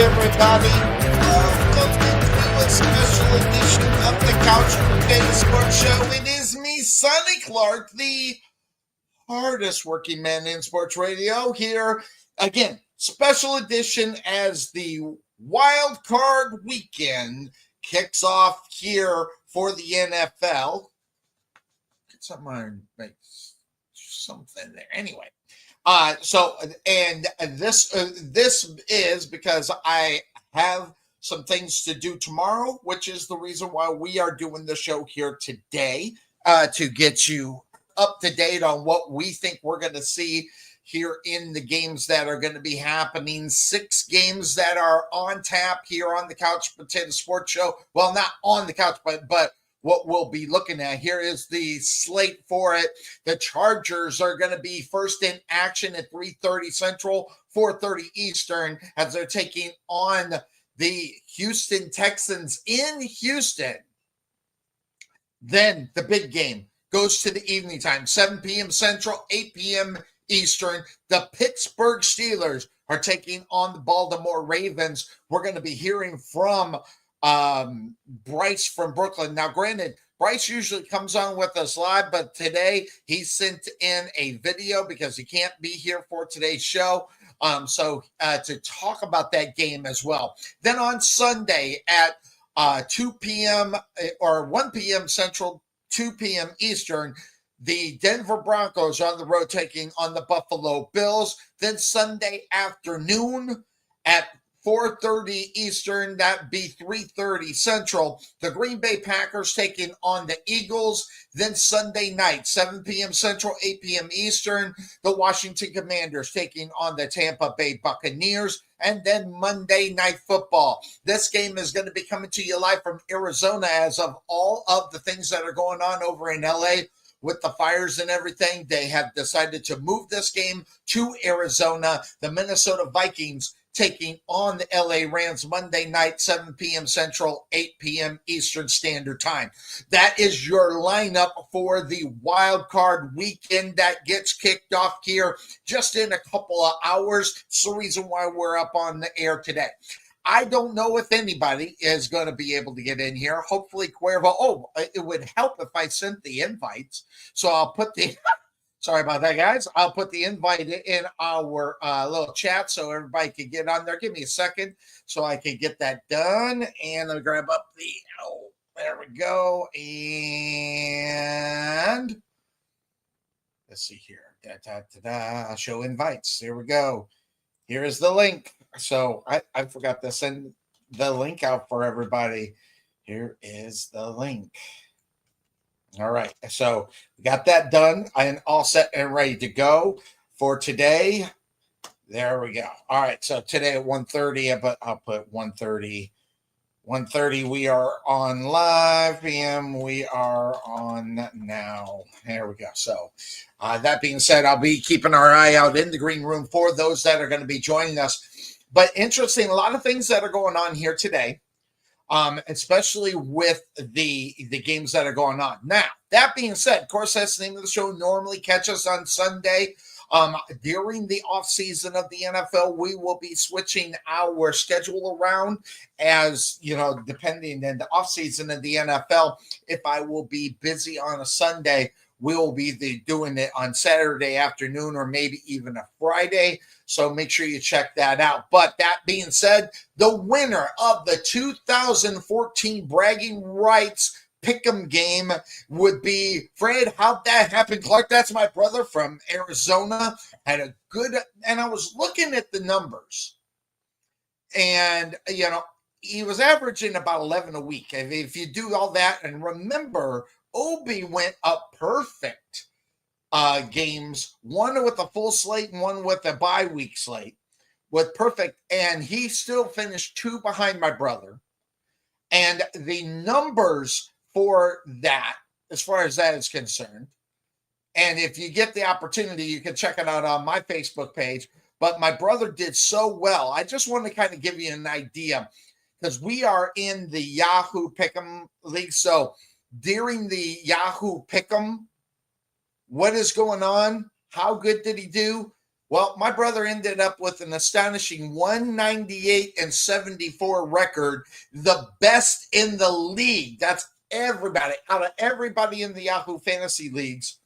everybody. Welcome to a special edition of the Couch Potato Sports Show. It is me, Sonny Clark, the hardest working man in sports radio here. Again, special edition as the wild card weekend kicks off here for the NFL. Get something there. Anyway. This is because I have some things to do tomorrow, which is the reason why we are doing the show here today, to get you up to date on what we think we're going to see here in the games that are going to be happening. 6 games that are on tap here on the Couch Potato Sports Show. Well, not on the couch, but what we'll be looking at here is the slate for it. The Chargers are going to be first in action at 3:30 Central, 4:30 Eastern, as they're taking on the Houston Texans in Houston. Then the big game goes to the evening time, 7 p.m. Central, 8 p.m. Eastern. The Pittsburgh Steelers are taking on the Baltimore Ravens. We're going to be hearing from Bryce from Brooklyn. Now, granted, Bryce usually comes on with us live, but today he sent in a video because he can't be here for today's show. To talk about that game as well. Then on Sunday at 2 p.m. or 1 p.m. Central, 2 p.m. Eastern, the Denver Broncos are on the road taking on the Buffalo Bills. Then Sunday afternoon at 4:30 Eastern, that'd be 3:30 Central. The Green Bay Packers taking on the Eagles. Then Sunday night, 7 p.m. Central, 8 p.m. Eastern, the Washington Commanders taking on the Tampa Bay Buccaneers. And then Monday Night Football. This game is going to be coming to you live from Arizona as of all of the things that are going on over in LA with the fires and everything. They have decided to move this game to Arizona. The Minnesota Vikings taking on the LA Rams Monday night, 7 p.m. Central, 8 p.m. Eastern Standard Time. That is your lineup for the wild card weekend that gets kicked off here just in a couple of hours. It's the reason why we're up on the air today. I don't know if anybody is going to be able to get in here. Hopefully Cuervo. Oh, it would help if I sent the invites. So I'll put the... Sorry about that, guys. I'll put the invite in our little chat so everybody can get on there. Give me a second so I can get that done. And let me grab up there we go. And let's see here. Show invites. There we go. Here is the link. So I forgot to send the link out for everybody. Here is the link. All right, so we got that done and all set and ready to go for today. There we go. All right, so today at 1:30, but I'll put 1:30 1:30, we are on live. PM, we are on now. There we go. So, that being said, I'll be keeping our eye out in the green room for those that are going to be joining us. But interesting, a lot of things that are going on here today, especially with the games that are going on. Now, that being said, of course, that's the name of the show. Normally catch us on Sunday. During the offseason of the NFL, we will be switching our schedule around as, depending on the offseason of the NFL. If I will be busy on a Sunday, we will be doing it on Saturday afternoon or maybe even a Friday. So make sure you check that out. But that being said, the winner of the 2014 Bragging Rights Pick'em game would be Fred. How'd that happen, Clark? That's my brother from Arizona. Had a good, and I was looking at the numbers, and he was averaging about 11 a week. If you do all that, and remember, Obi went up perfect games, one with a full slate and one with a bye week slate, with perfect, and he still finished 2 behind my brother. And the numbers for that, as far as that is concerned, and if you get the opportunity, you can check it out on my Facebook page. But my brother did so well. I just want to kind of give you an idea, because we are in the Yahoo Pick'em League. So during the Yahoo Pick'em, what is going on? How good did he do? Well, my brother ended up with an astonishing 198-74 record, the best in the league. That's everybody. Out of everybody in the Yahoo Fantasy Leagues,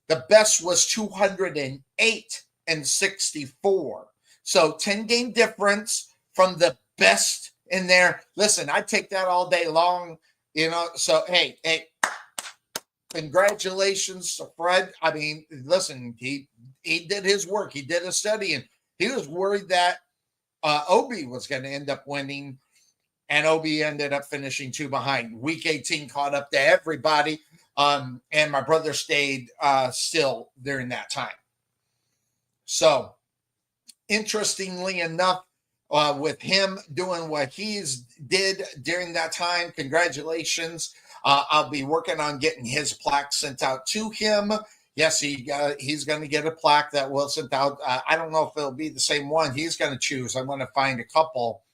the best was 208-64. So 10-game difference from the best in there. Listen, I'd take that all day long, So, hey, congratulations to Fred. I mean, listen, he did his work. He did his study, and he was worried that Obi was going to end up winning, and Obi ended up finishing 2 behind. Week 18 caught up to everybody, and my brother stayed still during that time. So, interestingly enough, with him doing what he's did during that time, congratulations. I'll be working on getting his plaque sent out to him. Yes, he's going to get a plaque that will sent out. I don't know if it'll be the same one he's going to choose. I'm going to find a couple,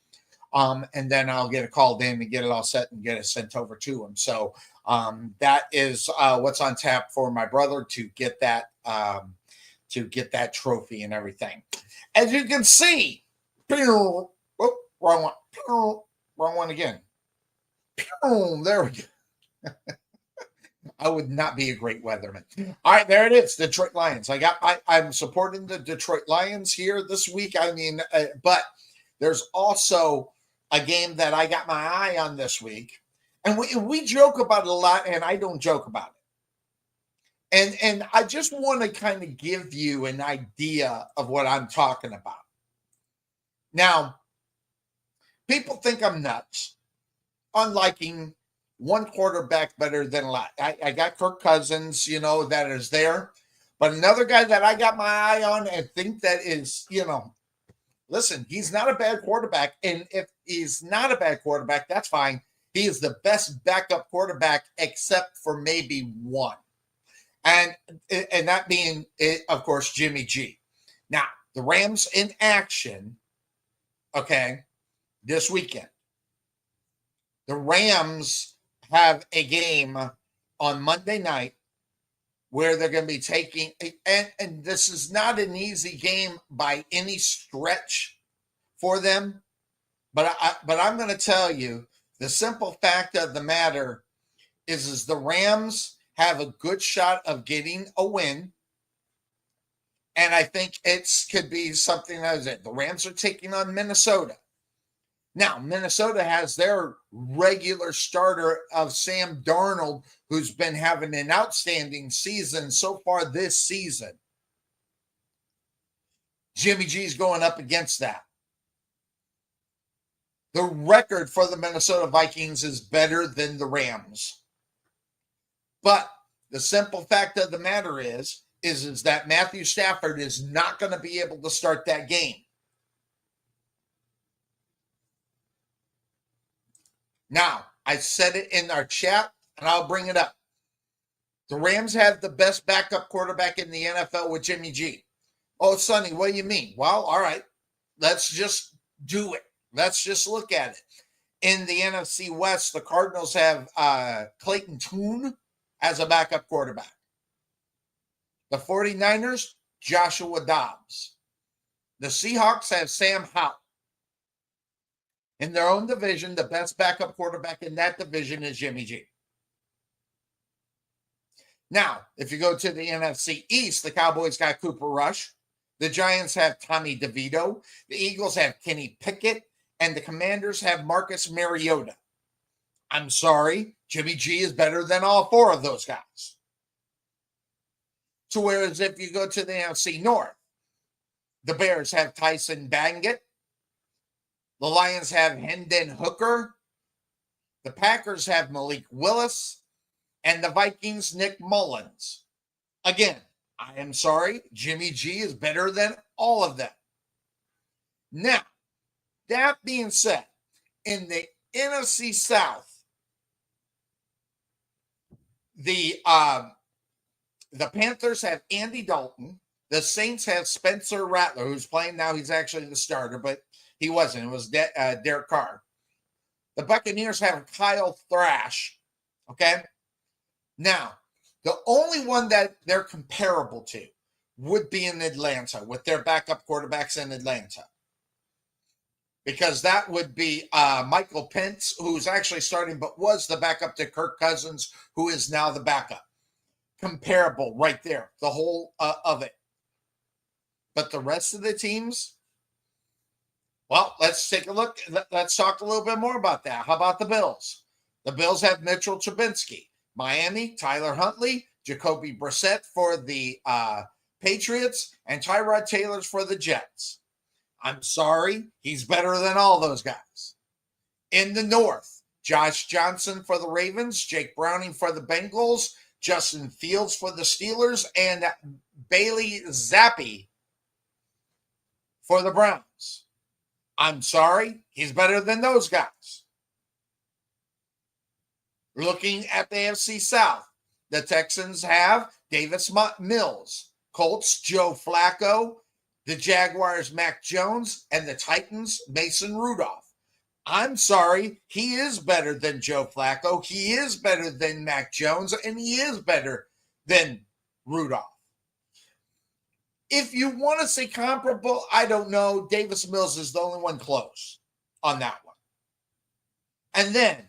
and then I'll get it called in and get it all set and get it sent over to him. So that is what's on tap for my brother to get that trophy and everything. As you can see, wrong one again. There we go. I would not be a great weatherman. All right, there it is. Detroit Lions. I'm supporting the Detroit Lions here this week. I mean, but there's also a game that I got my eye on this week, and we joke about it a lot, and I don't joke about it. And I just want to kind of give you an idea of what I'm talking about. Now, people think I'm nuts on liking one quarterback better than a lot. I got Kirk Cousins, that is there. But another guy that I got my eye on and think that is, listen, he's not a bad quarterback. And if he's not a bad quarterback, that's fine. He is the best backup quarterback except for maybe one. And that being, of course, Jimmy G. Now, the Rams in action, okay, this weekend. The Rams have a game on Monday night where they're going to be taking, and this is not an easy game by any stretch for them, but I'm going to tell you, the simple fact of the matter is the Rams have a good shot of getting a win, and I think it could be something that is it. The Rams are taking on Minnesota. Now, Minnesota has their regular starter of Sam Darnold, who's been having an outstanding season so far this season. Jimmy G's going up against that. The record for the Minnesota Vikings is better than the Rams. But the simple fact of the matter is that Matthew Stafford is not going to be able to start that game. Now, I said it in our chat, and I'll bring it up. The Rams have the best backup quarterback in the NFL with Jimmy G. Oh, Sonny, what do you mean? Well, all right. Let's just do it. Let's just look at it. In the NFC West, the Cardinals have Clayton Tune as a backup quarterback. The 49ers, Joshua Dobbs. The Seahawks have Sam Howell. In their own division, the best backup quarterback in that division is Jimmy G. Now, if you go to the NFC East, the Cowboys got Cooper Rush. The Giants have Tommy DeVito. The Eagles have Kenny Pickett. And the Commanders have Marcus Mariota. I'm sorry, Jimmy G is better than all four of those guys. So whereas if you go to the NFC North, the Bears have Tyson Bagent. The Lions have Hendon Hooker. The Packers have Malik Willis. And the Vikings, Nick Mullins. Again, I am sorry, Jimmy G is better than all of them. Now, that being said, in the NFC South, the Panthers have Andy Dalton. The Saints have Spencer Rattler, who's playing now. He's actually the starter, but he wasn't. It was Derek Carr. The Buccaneers have Kyle Thrash. Okay? Now, the only one that they're comparable to would be in Atlanta with their backup quarterbacks in Atlanta. Because that would be Michael Pence, who's actually starting but was the backup to Kirk Cousins, who is now the backup. Comparable right there, the whole of it. But the rest of the teams, well, let's take a look. Let's talk a little bit more about that. How about the Bills? The Bills have Mitchell Trubisky. Miami, Tyler Huntley, Jacoby Brissett for the Patriots, and Tyrod Taylor's for the Jets. I'm sorry, he's better than all those guys. In the North, Josh Johnson for the Ravens, Jake Browning for the Bengals, Justin Fields for the Steelers, and Bailey Zappi for the Browns. I'm sorry, he's better than those guys. Looking at the AFC South, the Texans have Davis Mills, Colts, Joe Flacco, the Jaguars, Mac Jones, and the Titans, Mason Rudolph. I'm sorry, he is better than Joe Flacco. He is better than Mac Jones, and he is better than Rudolph. If you want to say comparable, I don't know. Davis Mills is the only one close on that one. And then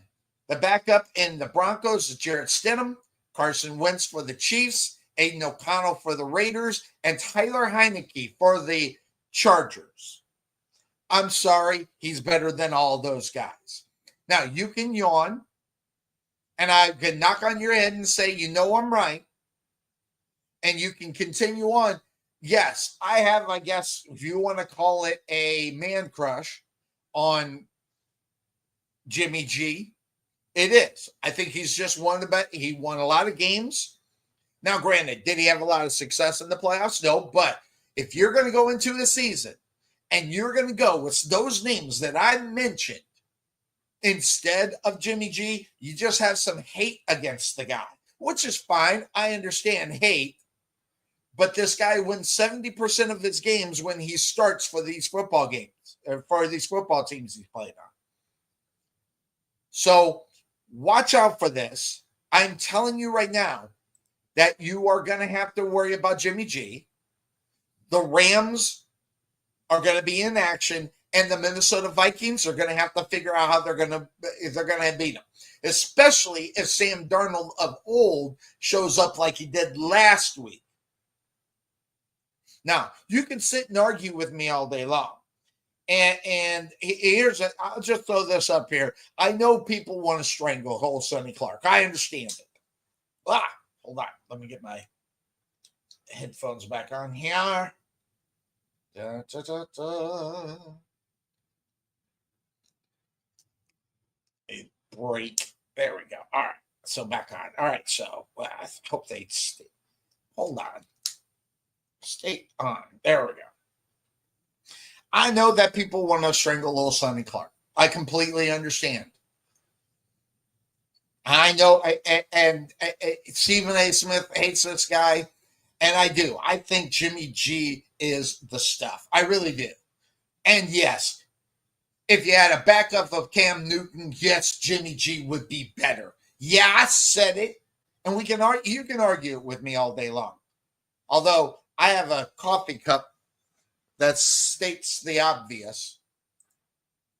the backup in the Broncos is Jarrett Stidham, Carson Wentz for the Chiefs, Aiden O'Connell for the Raiders, and Tyler Heineke for the Chargers. I'm sorry, he's better than all those guys. Now, you can yawn, and I can knock on your head and say, you know I'm right, and you can continue on. Yes, I have, I guess, if you want to call it a man crush on Jimmy G. It is. I think he's just one of the best. He won a lot of games. Now, granted, did he have a lot of success in the playoffs? No, but if you're going to go into the season and you're going to go with those names that I mentioned instead of Jimmy G, you just have some hate against the guy, which is fine. I understand hate, but this guy wins 70% of his games when he starts for these football games, or for these football teams he's played on. So watch out for this. I'm telling you right now that you are going to have to worry about Jimmy G. The Rams are going to be in action, and the Minnesota Vikings are going to have to figure out how they're going to beat them, especially if Sam Darnold of old shows up like he did last week. Now, you can sit and argue with me all day long. And I'll just throw this up here. I know people want to strangle whole Sonny Clark. I understand it. Hold on. Let me get my headphones back on here. Da, da, da, da. A break. There we go. All right. So back on. All right. So I hope they stay. Hold on. Stay on. There we go. I know that people want to strangle little Sonny Clark. I completely understand. I know, and Stephen A. Smith hates this guy, and I do. I think Jimmy G is the stuff. I really do. And yes, if you had a backup of Cam Newton, yes, Jimmy G would be better. Yeah, I said it, and we can argue. You can argue it with me all day long. Although I have a coffee cup that states the obvious,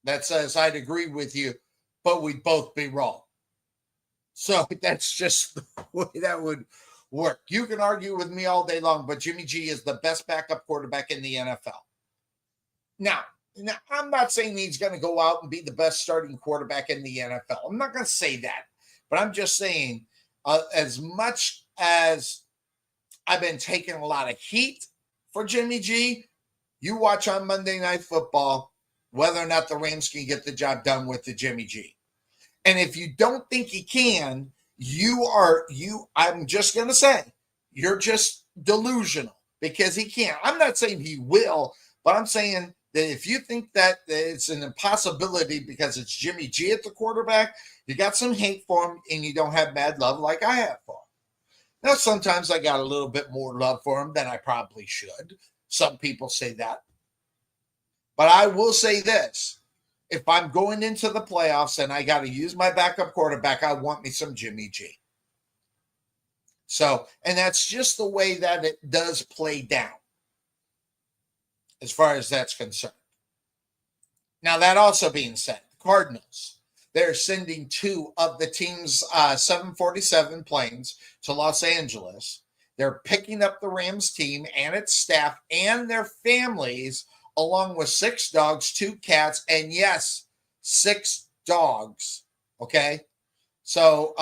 that says I'd agree with you, but we'd both be wrong. So that's just the way that would work. You can argue with me all day long, but Jimmy G is the best backup quarterback in the NFL. Now, I'm not saying he's going to go out and be the best starting quarterback in the NFL. I'm not going to say that, but I'm just saying, as much as I've been taking a lot of heat for Jimmy G, you watch on Monday Night Football whether or not the Rams can get the job done with the Jimmy G. And if you don't think he can, I'm just going to say, you're just delusional because he can't. I'm not saying he will, but I'm saying that if you think that it's an impossibility because it's Jimmy G at the quarterback, you got some hate for him and you don't have mad love like I have for him. Now, sometimes I got a little bit more love for him than I probably should. Some people say that. But I will say this. If I'm going into the playoffs and I got to use my backup quarterback, I want me some Jimmy G. So, and that's just the way that it does play down as far as that's concerned. Now, that also being said, the Cardinals, they're sending 2 of the team's 747 planes to Los Angeles. They're picking up the Rams team and its staff and their families, along with 6 dogs, 2 cats, and yes, 6 dogs. Okay. So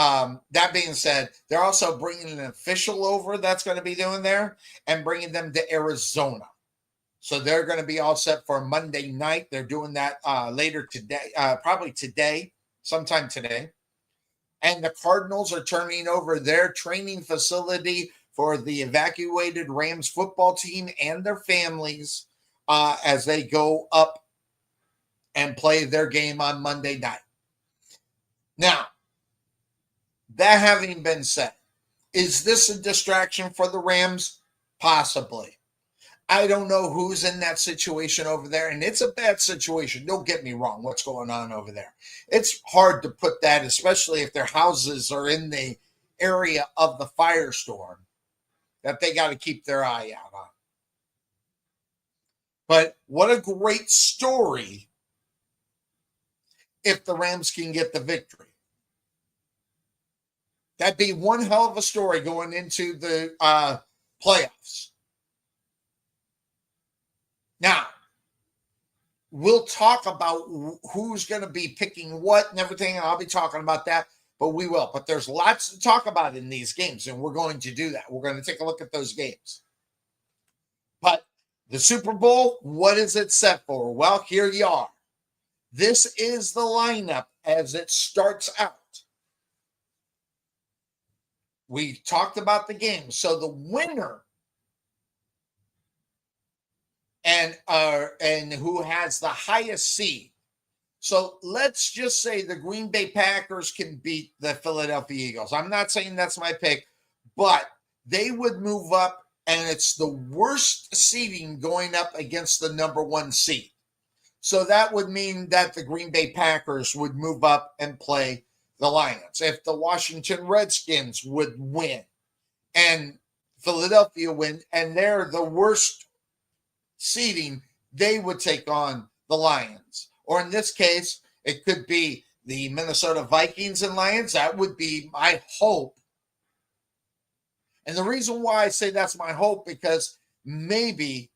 that being said, they're also bringing an official over that's going to be doing there and bringing them to Arizona. So they're going to be all set for Monday night. They're doing that later today, probably today, sometime today. And the Cardinals are turning over their training facility for the evacuated Rams football team and their families as they go up and play their game on Monday night. Now, that having been said, is this a distraction for the Rams? Possibly. I don't know who's in that situation over there, and it's a bad situation. Don't get me wrong, what's going on over there. It's hard to put that, especially if their houses are in the area of the firestorm, that they got to keep their eye out on. But what a great story if the Rams can get the victory. That'd be one hell of a story going into the playoffs. Now, we'll talk about who's going to be picking what and everything, and I'll be talking about that, but we will. But there's lots to talk about in these games, and we're going to do that. We're going to take a look at those games. But the Super Bowl, what is it set for? Well, here you are. This is the lineup as it starts out. We talked about the game. So the winner and who has the highest seed. So let's just say the Green Bay Packers can beat the Philadelphia Eagles. I'm not saying that's my pick, but they would move up, and it's the worst seeding going up against the number 1 seed. So that would mean that the Green Bay Packers would move up and play the Lions. If the Washington Redskins would win and Philadelphia win, and they're the worst seeding, they would take on the Lions. Or in this case, it could be the Minnesota Vikings and Lions. That would be my hope. And the reason why I say that's my hope, because maybe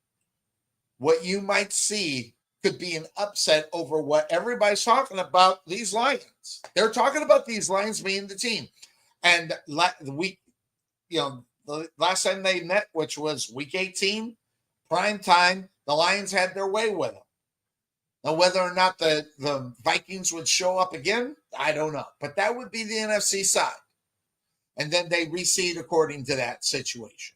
what you might see could be an upset over what everybody's talking about, these Lions. They're talking about these Lions being the team. And the last time they met, which was week 18, prime time, the Lions had their way with them. Now, whether or not the Vikings would show up again, I don't know. But that would be the NFC side. And then they reseed according to that situation.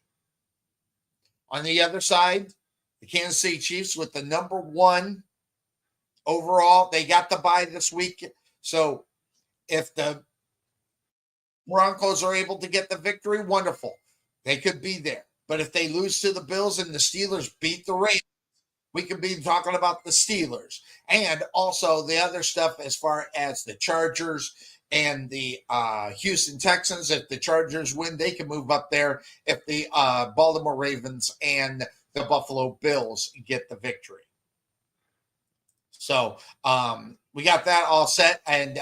On the other side, the Kansas City Chiefs with the number 1 overall. They got the bye this week. So if the Broncos are able to get the victory, wonderful. They could be there. But if they lose to the Bills and the Steelers beat the Ravens, we could be talking about the Steelers. And also the other stuff as far as the Chargers and the Houston Texans. If the Chargers win, they can move up there. If the Baltimore Ravens and the Buffalo Bills get the victory. So we got that all set, and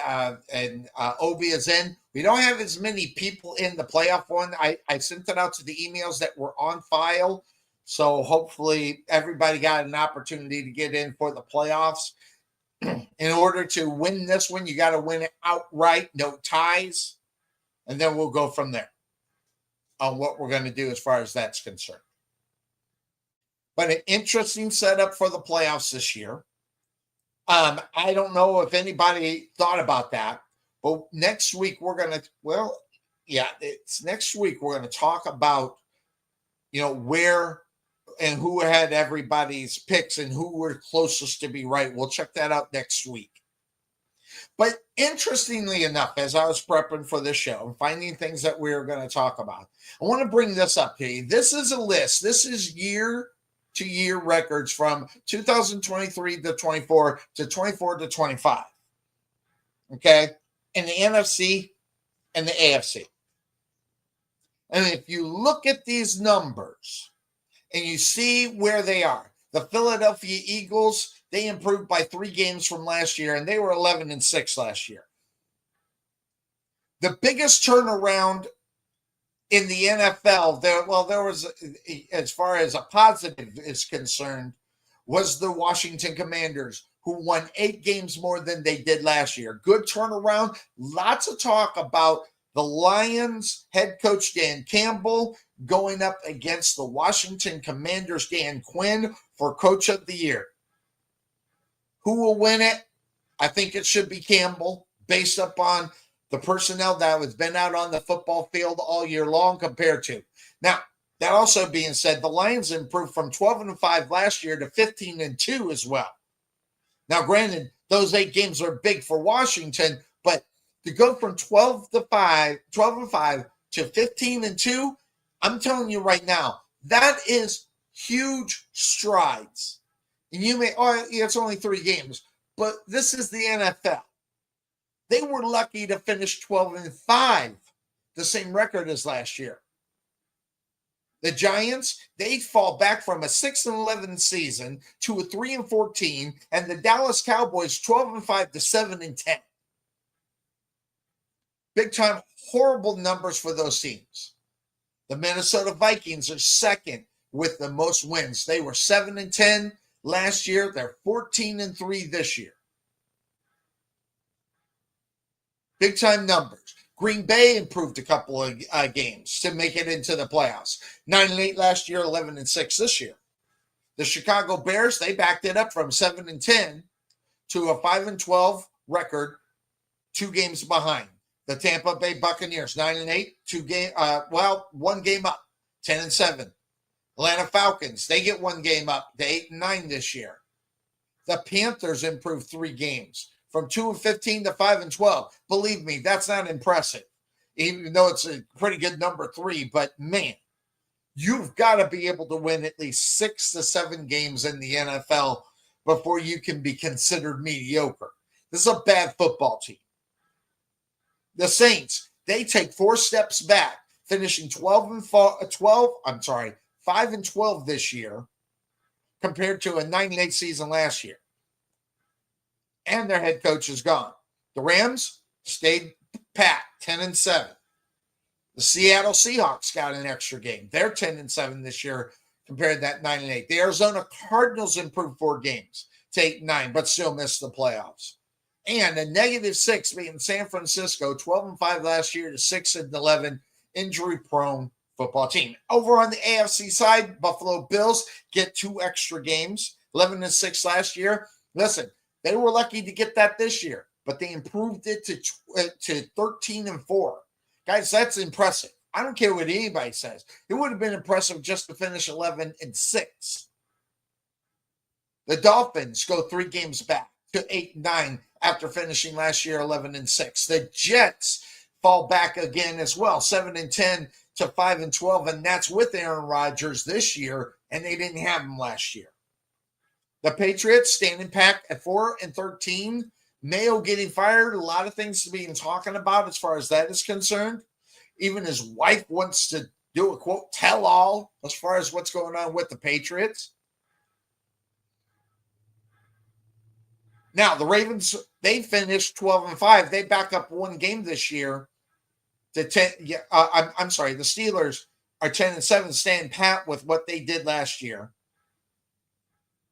Obi is in. We don't have as many people in the playoff one. I sent it out to the emails that were on file, so hopefully everybody got an opportunity to get in for the playoffs. In order to win this one, you got to win it outright, no ties, and then we'll go from there on what we're going to do as far as that's concerned. But an interesting setup for the playoffs this year. I don't know if anybody thought about that, but next week we're going to, it's next week we're going to talk about, where and who had everybody's picks and who were closest to be right. We'll check that out next week. But interestingly enough, as I was prepping for this show and finding things that we were going to talk about, I want to bring this up to you. This is a list. This is year-to-year records from 2023 to 24 to 24 to 25. Okay? In the NFC and the AFC. And if you look at these numbers and you see where they are, the Philadelphia Eagles, they improved by 3 games from last year, and they were 11-6 last year. The biggest turnaround in the NFL, there was, as far as a positive is concerned, was the Washington Commanders, who won 8 games more than they did last year. Good turnaround. Lots of talk about the Lions head coach Dan Campbell going up against the Washington Commanders Dan Quinn for Coach of the Year. Who will win it? I think it should be Campbell, based upon the personnel that has been out on the football field all year long compared to. Now, that also being said, the Lions improved from 12-5 last year to 15-2 as well. Now, granted, those 8 games are big for Washington, but to go from 12-5 to 15-2, I'm telling you right now, that is huge strides. And you may, it's only 3 games, but this is the NFL. They were lucky to finish 12-5, the same record as last year. The Giants, they fall back from a 6-11 season to a 3-14, and the Dallas Cowboys 12-5 to 7-10. Big time horrible numbers for those teams. The Minnesota Vikings are second with the most wins. They were 7-10 last year. They're 14-3 this year. Big time numbers. Green Bay improved a couple of games to make it into the playoffs. 9-8 last year, 11-6 this year. The Chicago Bears, they backed it up from 7-10 to a 5-12 record, 2 games behind. The Tampa Bay Buccaneers, 9-8, 1 game up, 10-7. Atlanta Falcons, they get 1 game up to 8-9 this year. The Panthers improved 3 games from 2-15 to 5-12. Believe me, that's not impressive, even though it's a pretty good number 3. But man, you've got to be able to win at least 6 to 7 games in the NFL before you can be considered mediocre. This is a bad football team. The Saints, they take 4 steps back, finishing 5-12 this year compared to a 9-8 season last year. And their head coach is gone. The Rams stayed pat, 10-7. The Seattle Seahawks got an extra game. They're 10-7 this year compared to that 9-8. The Arizona Cardinals improved 4 games to 8-9, but still missed the playoffs. And a -6 beating San Francisco, 12-5 last year to 6-11, injury-prone football team. Over on the AFC side, Buffalo Bills get 2 extra games, 11-6 last year. Listen, they were lucky to get that this year, but they improved it to 13-4. Guys, that's impressive. I don't care what anybody says. It would have been impressive just to finish 11-6. The Dolphins go 3 games back to 8-9 after finishing last year 11-6. The Jets fall back again as well, 7-10 to 5-12, and that's with Aaron Rodgers this year, and they didn't have him last year. The Patriots standing pat at 4-13. Mayo getting fired. A lot of things to be talking about as far as that is concerned. Even his wife wants to do a quote tell all as far as what's going on with the Patriots. Now the Ravens, they finished 12-5. They back up one game this year to 10. I'm sorry. The Steelers are 10-7, staying pat with what they did last year.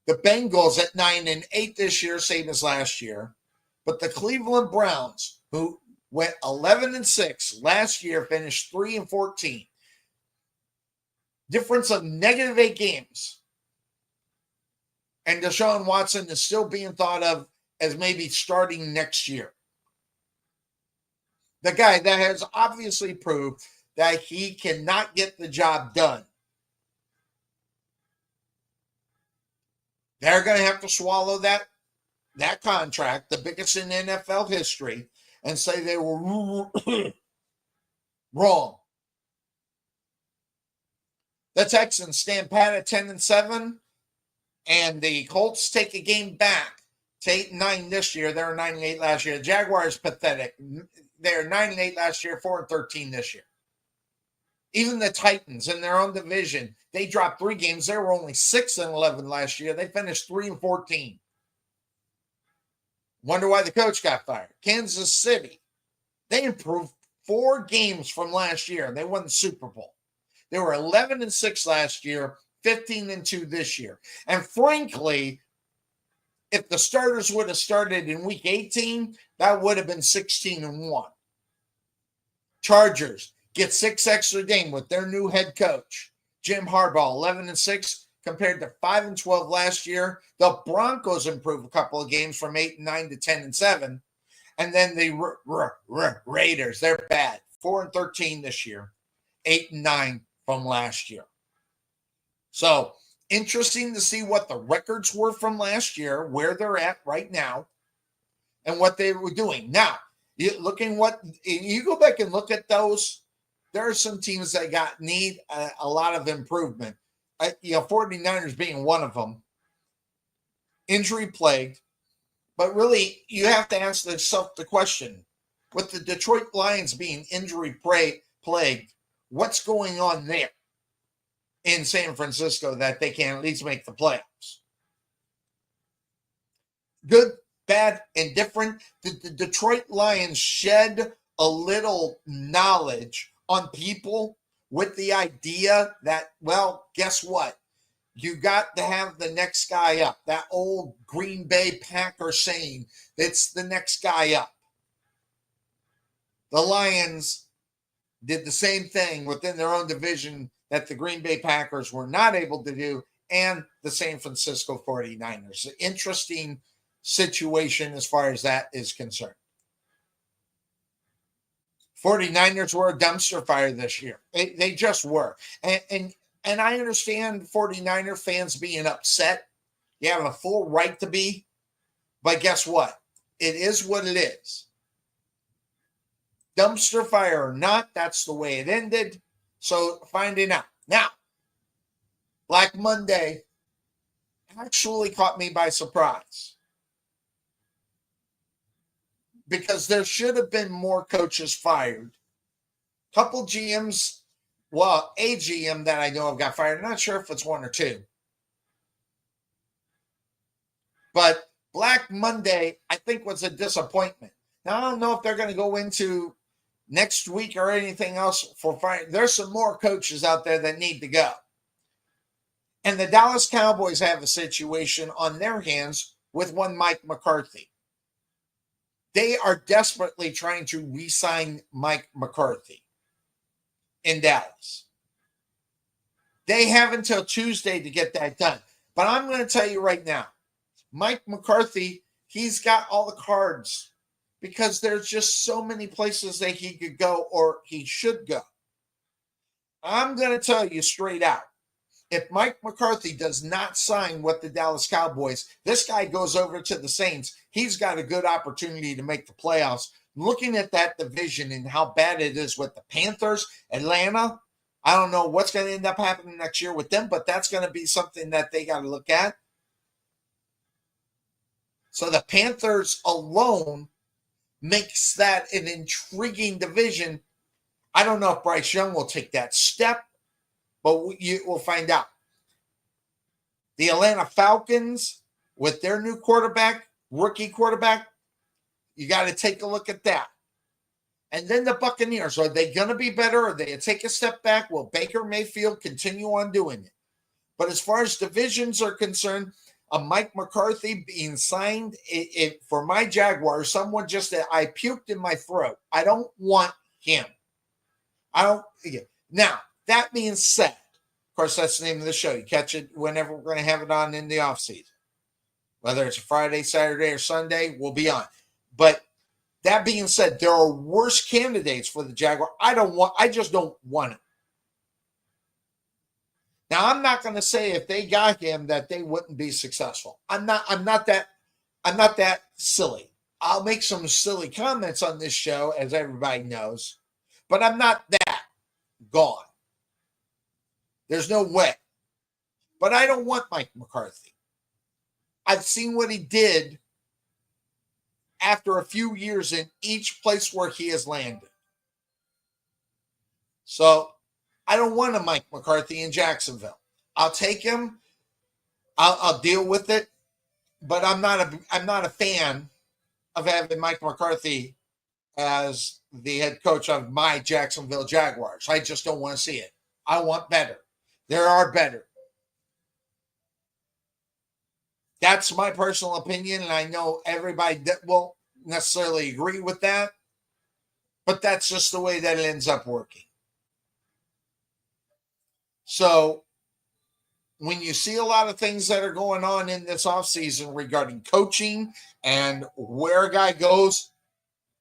The Bengals at 9-8 this year, same as last year. But the Cleveland Browns, who went 11-6 last year, finished 3-14. Difference of -8 games. And Deshaun Watson is still being thought of as maybe starting next year. The guy that has obviously proved that he cannot get the job done. They're going to have to swallow that contract, the biggest in NFL history, and say they were wrong. The Texans stand pat at 10-7, and the Colts take a game back to 8-9 this year. They were 9-8 last year. The Jaguars, pathetic. They're 9-8 last year, 4-13 this year. Even the Titans in their own division, they dropped 3 games. They were only 6-11 last year. They finished 3-14. Wonder why the coach got fired. Kansas City, they improved 4 games from last year. They won the Super Bowl. They were 11-6 last year, 15-2 this year. And frankly, if the starters would have started in week 18, that would have been 16-1. Chargers get 6 extra games with their new head coach, Jim Harbaugh, 11-6 compared to 5-12 last year. The Broncos improved a couple of games from 8-9 to 10-7. And then the Raiders, they're bad, 4-13 this year, 8-9 from last year. So interesting to see what the records were from last year, where they're at right now, and what they were doing. Now, you go back and look at those. There are some teams that need a lot of improvement. 49ers being one of them. Injury plagued. But really, you have to ask yourself the question, with the Detroit Lions being injury plagued, what's going on there in San Francisco that they can at least make the playoffs? Good, bad, indifferent. The Detroit Lions shed a little knowledge on people with the idea that, well, guess what? You got to have the next guy up. That old Green Bay Packer saying, it's the next guy up. The Lions did the same thing within their own division that the Green Bay Packers were not able to do, and the San Francisco 49ers. An interesting situation as far as that is concerned. 49ers were a dumpster fire this year. They just were. And I understand 49er fans being upset. You have a full right to be. But guess what? It is what it is. Dumpster fire or not, that's the way it ended. So finding out. Now, Black Monday actually caught me by surprise. Because there should have been more coaches fired. Couple GMs, well, a GM that I know of got fired. I'm not sure if it's 1 or 2. But Black Monday, I think, was a disappointment. Now, I don't know if they're going to go into next week or anything else for fire. There's some more coaches out there that need to go. And the Dallas Cowboys have a situation on their hands with one Mike McCarthy. They are desperately trying to re-sign Mike McCarthy in Dallas. They have until Tuesday to get that done. But I'm going to tell you right now, Mike McCarthy, he's got all the cards because there's just so many places that he could go or he should go. I'm going to tell you straight out, if Mike McCarthy does not sign with the Dallas Cowboys, this guy goes over to the Saints. He's got a good opportunity to make the playoffs looking at that division and how bad it is with the Panthers, Atlanta, I don't know what's going to end up happening next year with them, but that's going to be something that they got to look at. So the Panthers alone makes that an intriguing division. I don't know if Bryce Young will take that step, but we'll find out. The Atlanta Falcons, with their new quarterback, rookie quarterback, you got to take a look at that. And then the Buccaneers, are they going to be better? Or they take a step back? Will Baker Mayfield continue on doing it? But as far as divisions are concerned, Mike McCarthy being signed for my Jaguars, someone just that I puked in my throat. I don't want him. I don't. Now, that being said, of course, that's the name of the show. You catch it whenever we're going to have it on in the offseason. Whether it's a Friday, Saturday, or Sunday, we'll be on. But that being said, there are worse candidates for the Jaguar. I just don't want it. Now, I'm not going to say if they got him that they wouldn't be successful. I'm not that silly. I'll make some silly comments on this show, as everybody knows, but I'm not that gone. There's no way. But I don't want Mike McCarthy. I've seen what he did after a few years in each place where he has landed. So I don't want a Mike McCarthy in Jacksonville. I'll take him. I'll deal with it. But I'm not a fan of having Mike McCarthy as the head coach of my Jacksonville Jaguars. I just don't want to see it. I want better. There are better. That's my personal opinion, and I know everybody that won't necessarily agree with that, but that's just the way that it ends up working. So when you see a lot of things that are going on in this offseason regarding coaching and where a guy goes,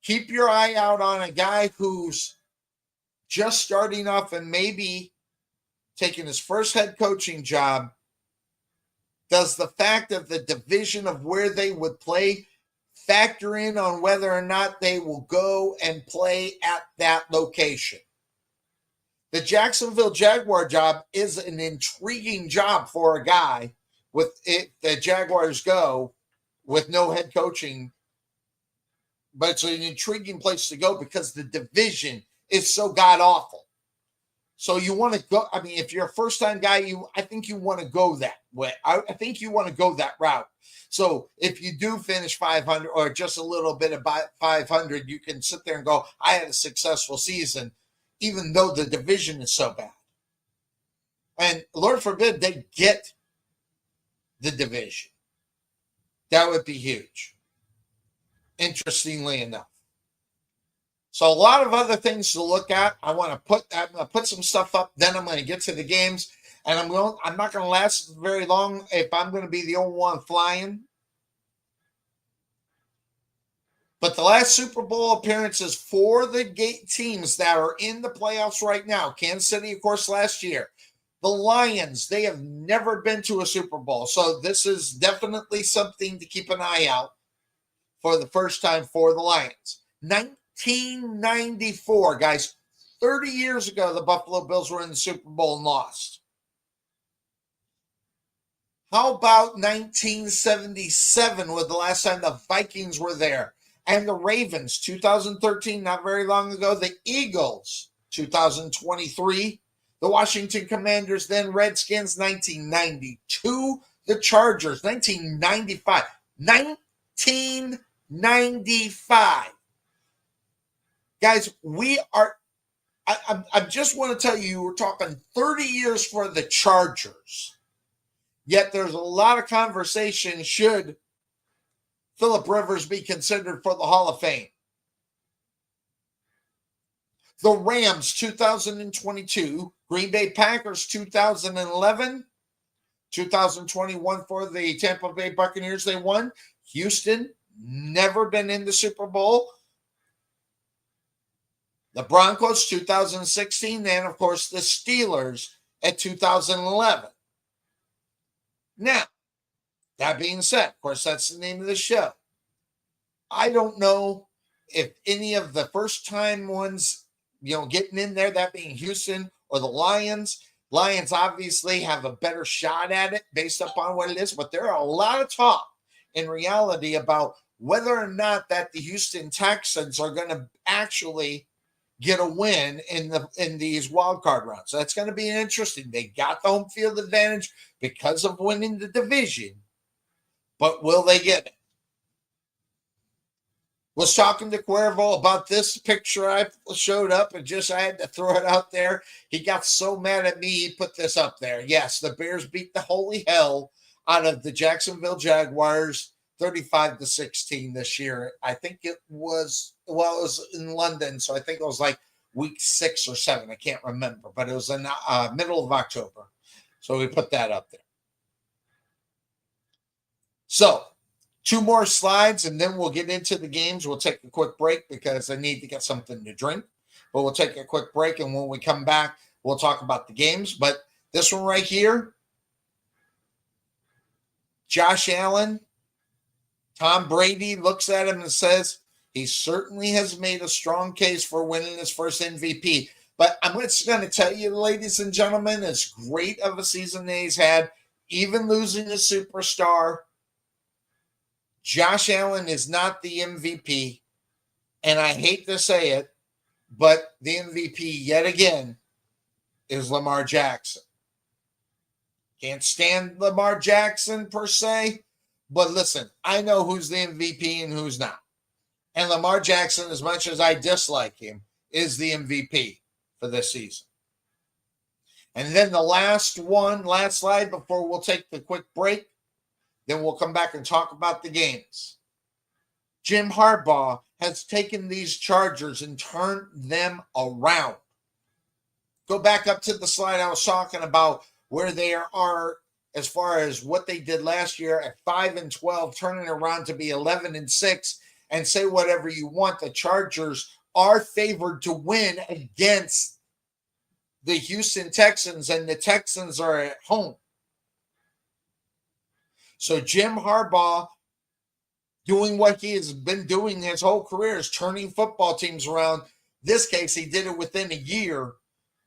keep your eye out on a guy who's just starting off and maybe taking his first head coaching job. Does the fact of the division of where they would play factor in on whether or not they will go and play at that location? The Jacksonville Jaguar job is an intriguing job for a guy with it. The Jaguars go with no head coaching, but it's an intriguing place to go because the division is so god awful. So you want to go. I mean, if you're a first-time guy, I think you want to go that way. I think you want to go that route. So if you do finish 500 or just a little bit about 500, you can sit there and go, I had a successful season, even though the division is so bad. And Lord forbid they get the division. That would be huge. Interestingly enough. So a lot of other things to look at. I'm going to put some stuff up. Then I'm going to get to the games, and I'm not going to last very long if I'm going to be the only one flying. But the last Super Bowl appearances for the teams that are in the playoffs right now, Kansas City, of course, last year. The Lions, they have never been to a Super Bowl. So this is definitely something to keep an eye out for the first time for the Lions. 1994, guys, 30 years ago, the Buffalo Bills were in the Super Bowl and lost. How about 1977 was the last time the Vikings were there? And the Ravens, 2013, not very long ago. The Eagles, 2023. The Washington Commanders, then Redskins, 1992. The Chargers, 1995. 1995. Guys, I just want to tell you, we're talking 30 years for the Chargers. Yet there's a lot of conversation, should Phillip Rivers be considered for the Hall of Fame? The Rams, 2022. Green Bay Packers, 2011. 2021 for the Tampa Bay Buccaneers, they won. Houston, never been in the Super Bowl. The Broncos, 2016, and of course the Steelers at 2011. Now, that being said, of course, that's the name of the show. I don't know if any of the first time ones, getting in there, that being Houston or the Lions. Lions obviously have a better shot at it based upon what it is, but there are a lot of talk in reality about whether or not that the Houston Texans are going to actually get a win in these wild card rounds. So that's going to be interesting. They got the home field advantage because of winning the division, but will they get it? Was talking to Cuervo about this picture I showed up, and I had to throw it out there. He got so mad at me, he put this up there. Yes, the Bears beat the holy hell out of the Jacksonville Jaguars 35-16 this year. I think it was in London, so I think it was like week 6 or 7. I can't remember, but it was in middle of October. So we put that up there. So 2 more slides, and then we'll get into the games. We'll take a quick break because I need to get something to drink. But we'll take a quick break, and when we come back, we'll talk about the games. But this one right here, Josh Allen, Tom Brady looks at him and says he certainly has made a strong case for winning his first MVP. But I'm just going to tell you, ladies and gentlemen, as great of a season that he's had, even losing a superstar, Josh Allen is not the MVP, and I hate to say it, but the MVP yet again is Lamar Jackson. Can't stand Lamar Jackson per se, but listen, I know who's the MVP and who's not. And Lamar Jackson, as much as I dislike him, is the MVP for this season. And then the last slide before we'll take the quick break. Then we'll come back and talk about the games. Jim Harbaugh has taken these Chargers and turned them around. Go back up to the slide I was talking about where they are as far as what they did last year at 5-12, turning around to be 11-6, and say whatever you want. The Chargers are favored to win against the Houston Texans, and the Texans are at home. So Jim Harbaugh, doing what he has been doing his whole career, is turning football teams around. This case, he did it within a year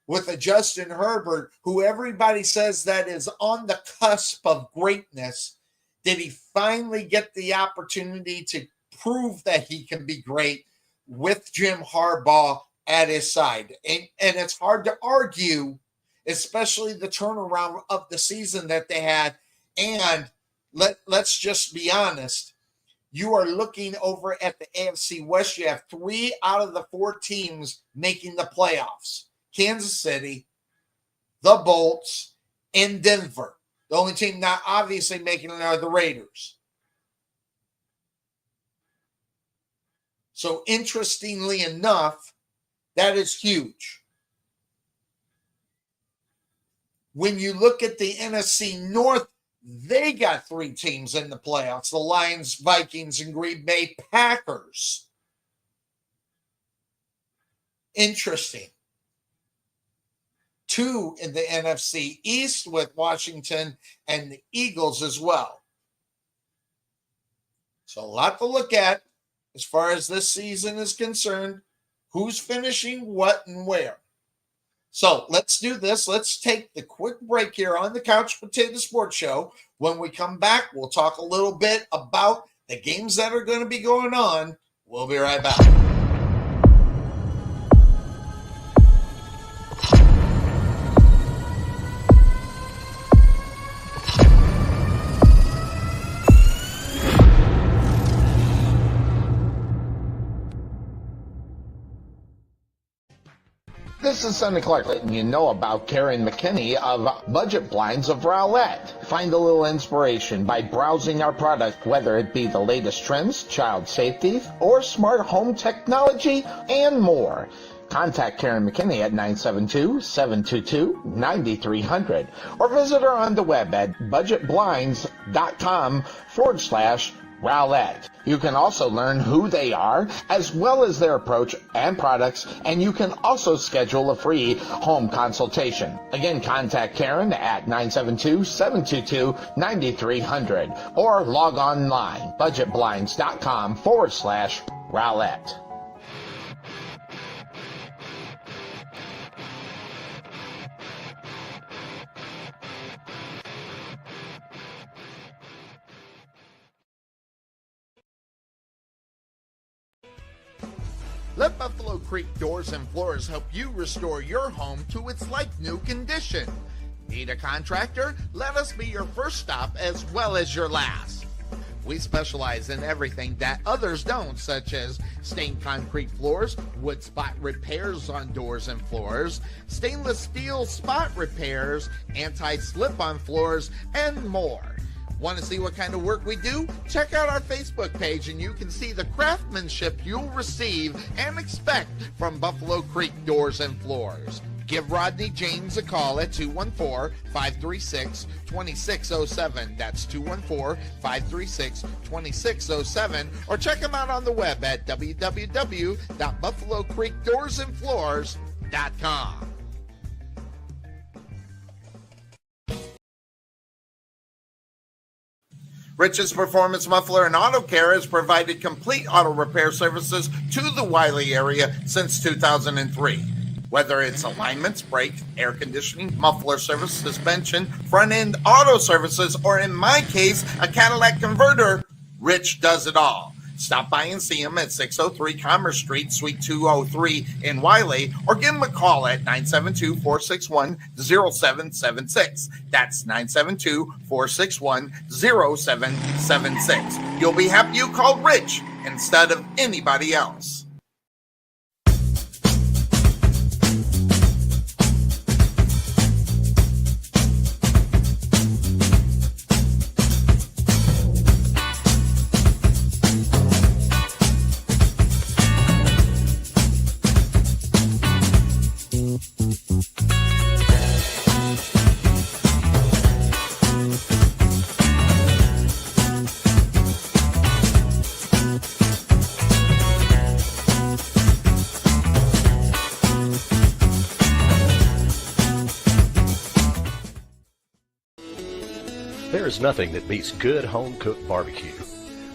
with a Justin Herbert, who everybody says that is on the cusp of greatness. Did he finally get the opportunity to prove that he can be great with Jim Harbaugh at his side? And it's hard to argue, especially the turnaround of the season that they had. And let's just be honest. You are looking over at the AFC West. You have 3 out of the 4 teams making the playoffs. Kansas City, the Bolts, and Denver. The only team not obviously making it are the Raiders. So interestingly enough, that is huge. When you look at the NFC North, they got 3 teams in the playoffs: the Lions, Vikings, and Green Bay Packers. Interesting. 2 in the NFC East with Washington and the Eagles as well. So a lot to look at as far as this season is concerned. Who's finishing what and where. So let's do this. Let's take the quick break here on the Couch Potato Sports Show. When we come back, we'll talk a little bit about the games that are going to be going on. We'll be right back. This is Sonny Clark letting you know about Karen McKinney of Budget Blinds of Rowlett. Find a little inspiration by browsing our product, whether it be the latest trends, child safety, or smart home technology, and more. Contact Karen McKinney at 972-722-9300 or visit her on the web at budgetblinds.com/Rowlett. You can also learn who they are, as well as their approach and products, and you can also schedule a free home consultation. Again, contact Karen at 972-722-9300 or log online, budgetblinds.com/Rowlett. Let Buffalo Creek Doors and Floors help you restore your home to its like-new condition. Need a contractor? Let us be your first stop as well as your last. We specialize in everything that others don't, such as stained concrete floors, wood spot repairs on doors and floors, stainless steel spot repairs, anti-slip on floors, and more. Want to see what kind of work we do? Check out our Facebook page and you can see the craftsmanship you'll receive and expect from Buffalo Creek Doors and Floors. Give Rodney James a call at 214-536-2607. That's 214-536-2607. Or check him out on the web at www.buffalocreekdoorsandfloors.com. Rich's Performance Muffler and Auto Care has provided complete auto repair services to the Wiley area since 2003. Whether it's alignments, brakes, air conditioning, muffler service, suspension, front-end auto services, or in my case, a Cadillac converter, Rich does it all. Stop by and see him at 603 Commerce Street, Suite 203 in Wiley, or give him a call at 972-461-0776. That's 972-461-0776. You'll be happy you called Rich instead of anybody else. There is nothing that beats good home-cooked barbecue.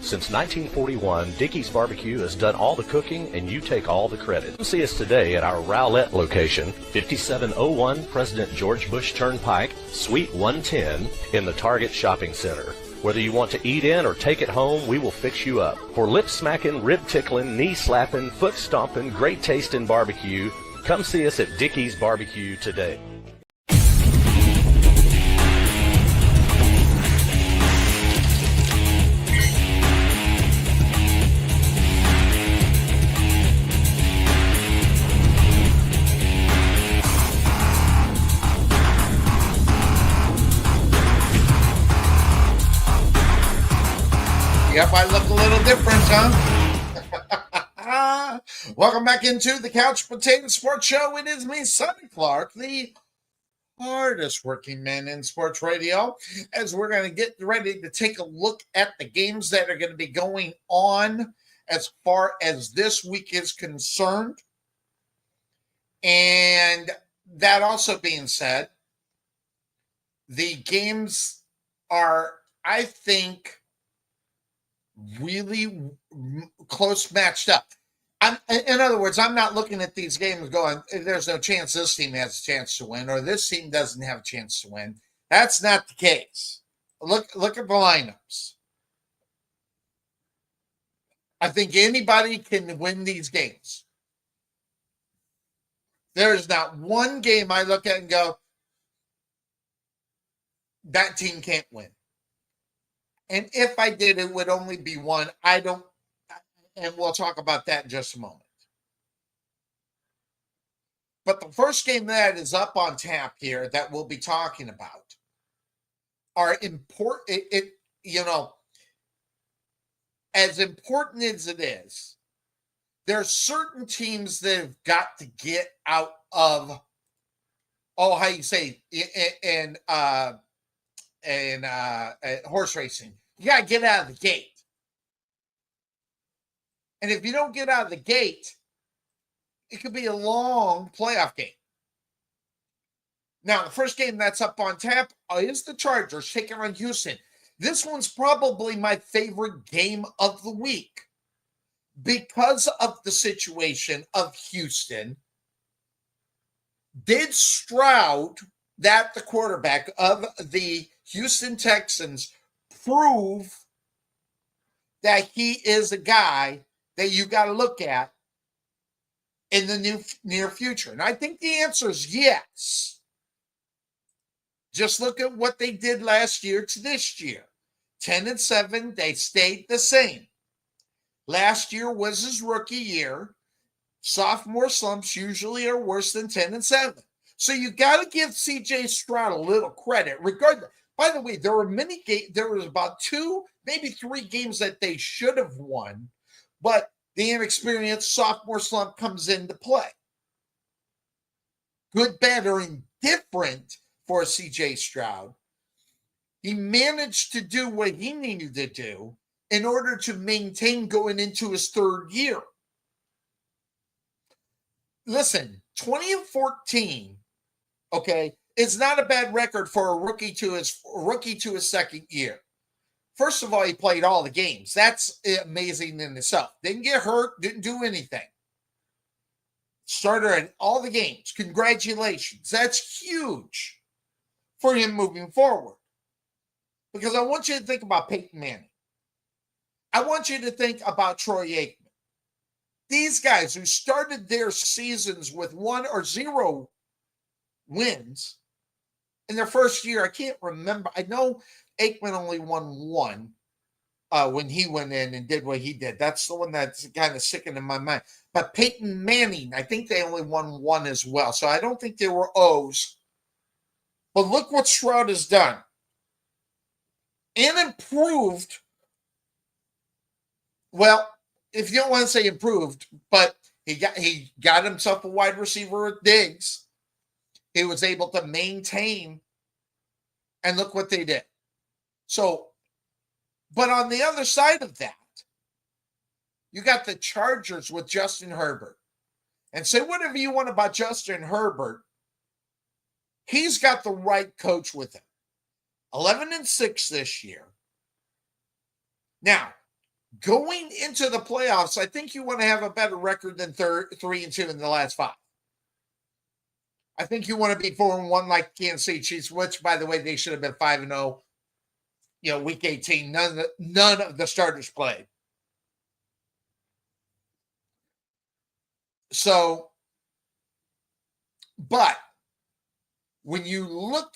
Since 1941, Dickey's Barbecue has done all the cooking and you take all the credit. Come see us today at our Rowlett location, 5701 President George Bush Turnpike, Suite 110 in the Target Shopping Center. Whether you want to eat in or take it home, we will fix you up. For lip-smacking, rib-tickling, knee-slapping, foot-stomping, great-tasting barbecue, come see us at Dickey's Barbecue today. Yep, I look a little different, huh? Welcome back into the Couch Potato Sports Show. It is me, Sonny Clark, the hardest working man in sports radio, as we're going to get ready to take a look at the games that are going to be going on as far as this week is concerned. And that also being said, the games are, I think, really close matched up. In other words, I'm not looking at these games going, there's no chance this team has a chance to win or this team doesn't have a chance to win. That's not the case. Look at the lineups. I think anybody can win these games. There is not one game I look at and go, that team can't win. And if I did, it would only be one. I don't, and we'll talk about that in just a moment. But the first game that is up on tap here that we'll be talking about are important. As important as it is, there are certain teams that have got to get out of, horse racing. You got to get out of the gate. And if you don't get out of the gate, it could be a long playoff game. Now, the first game that's up on tap is the Chargers taking on Houston. This one's probably my favorite game of the week because of the situation of Houston. Did Stroud, the quarterback of the Houston Texans, prove that he is a guy that you got to look at in the near future? And I think the answer is yes. Just look at what they did last year to this year. 10-7, they stayed the same. Last year was his rookie year. Sophomore slumps usually are worse than 10-7. So you got to give C.J. Stroud a little credit. Regardless, by the way, there were many games. There was about 2, maybe 3 games that they should have won, but the inexperienced sophomore slump comes into play. Good, bad, or indifferent for C.J. Stroud, he managed to do what he needed to do in order to maintain going into his 3rd year. Listen, 20-14, okay, is not a bad record for a rookie to his 2nd year. First of all, he played all the games. That's amazing in itself. Didn't get hurt, didn't do anything. Starter in all the games. Congratulations. That's huge for him moving forward. Because I want you to think about Peyton Manning. I want you to think about Troy Aikman. These guys who started their seasons with 1 or 0 wins in their first year. I can't remember. I know Aikman only won 1 when he went in and did what he did. That's the one that's kind of sticking in my mind. But Peyton Manning, I think they only won 1 as well. So I don't think they were O's. But look what Stroud has done. And improved. Well, if you don't want to say improved, but he got himself a wide receiver with Diggs. He was able to maintain, and look what they did. So, but on the other side of that, you got the Chargers with Justin Herbert. And say whatever you want about Justin Herbert, he's got the right coach with him. 11-6 this year. Now, going into the playoffs, I think you want to have a better record than 3-2 in the last 5. I think you want to be 4-1 like Kansas City Chiefs, which, by the way, they should have been 5-0. Week 18, none of the starters played. So, but when you look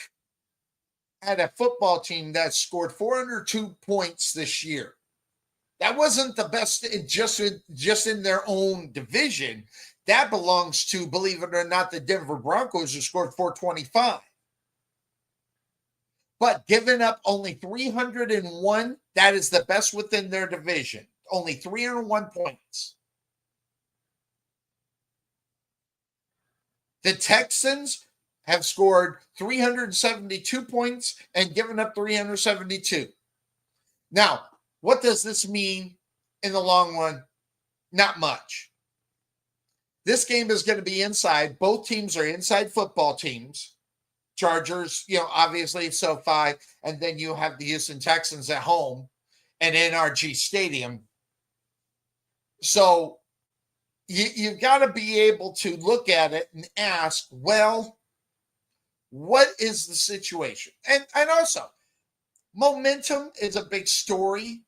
at a football team that scored 402 points this year, that wasn't the best just in their own division. That belongs to, believe it or not, the Denver Broncos, who scored 425. But giving up only 301, that is the best within their division. Only 301 points. The Texans have scored 372 points and given up 372. Now, what does this mean in the long run? Not much. This game is going to be inside. Both teams are inside football teams. Chargers, obviously SoFi, and then you have the Houston Texans at home and NRG Stadium. So you've got to be able to look at it and ask, well, what is the situation? And also, momentum is a big story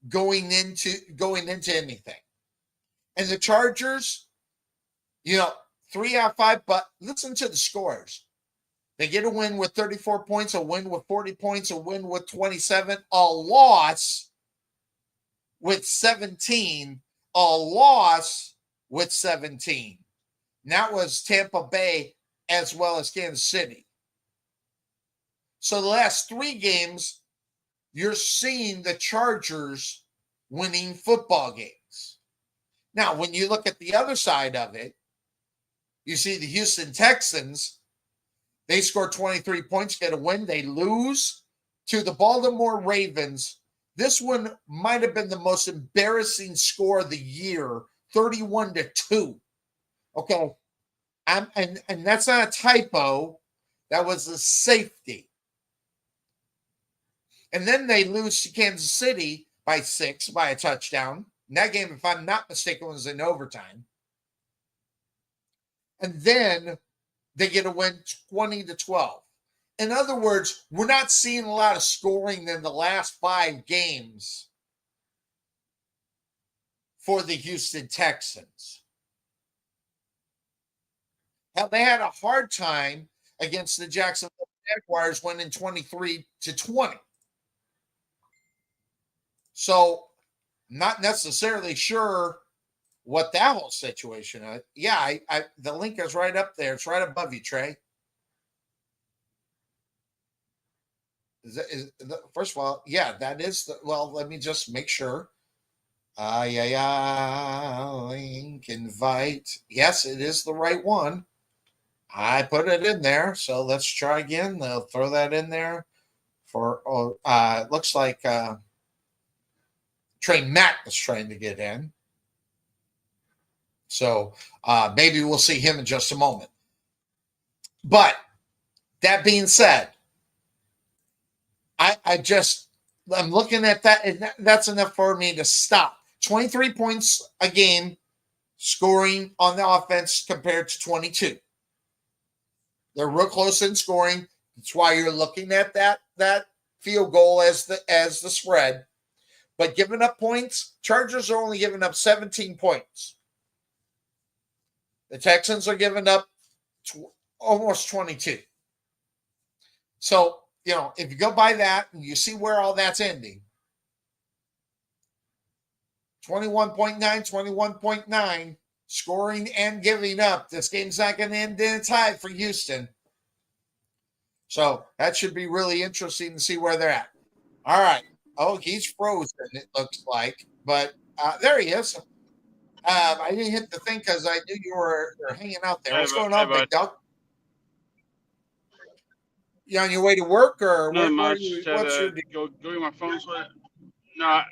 going into anything. And the Chargers, 3 out of 5, but listen to the scores. They get a win with 34 points, a win with 40 points, a win with 27, a loss with 17, a loss with 17. And that was Tampa Bay as well as Kansas City. So the last 3 games, you're seeing the Chargers winning football games. Now, when you look at the other side of it, you see the Houston Texans, they score 23 points, get a win. They lose to the Baltimore Ravens. This one might have been the most embarrassing score of the year, 31-2. Okay. And that's not a typo. That was a safety. And then they lose to Kansas City by 6 by a touchdown. And that game, if I'm not mistaken, was in overtime. And then they get a win 20-12. In other words, we're not seeing a lot of scoring in the last 5 games for the Houston Texans. Hell, they had a hard time against the Jacksonville Jaguars, winning 23-20. So, not necessarily sure what that whole situation is. Yeah, the link is right up there. It's right above you, Trey. First of all, yeah, that is the. Well, let me just make sure. Link invite. Yes, it is the right one. I put it in there, so let's try again. They'll throw that in there for. It looks like Trey Mack is trying to get in, so maybe we'll see him in just a moment. But that being said, I'm looking at that, and that's enough for me to stop. 23 points a game scoring on the offense compared to 22. They're real close in scoring. That's why you're looking at that field goal as the spread. But giving up points, Chargers are only giving up 17 points. The Texans are giving up almost 22. So, if you go by that and you see where all that's ending, 21.9, 21.9, scoring and giving up. This game's not going to end in a tie for Houston. So that should be really interesting to see where they're at. All right. Oh, he's frozen, it looks like. But there he is. I didn't hit the thing because I knew you were hanging out there. What's going on, big dog? You on your way to work or Not much. What's your go get my phone switched? No.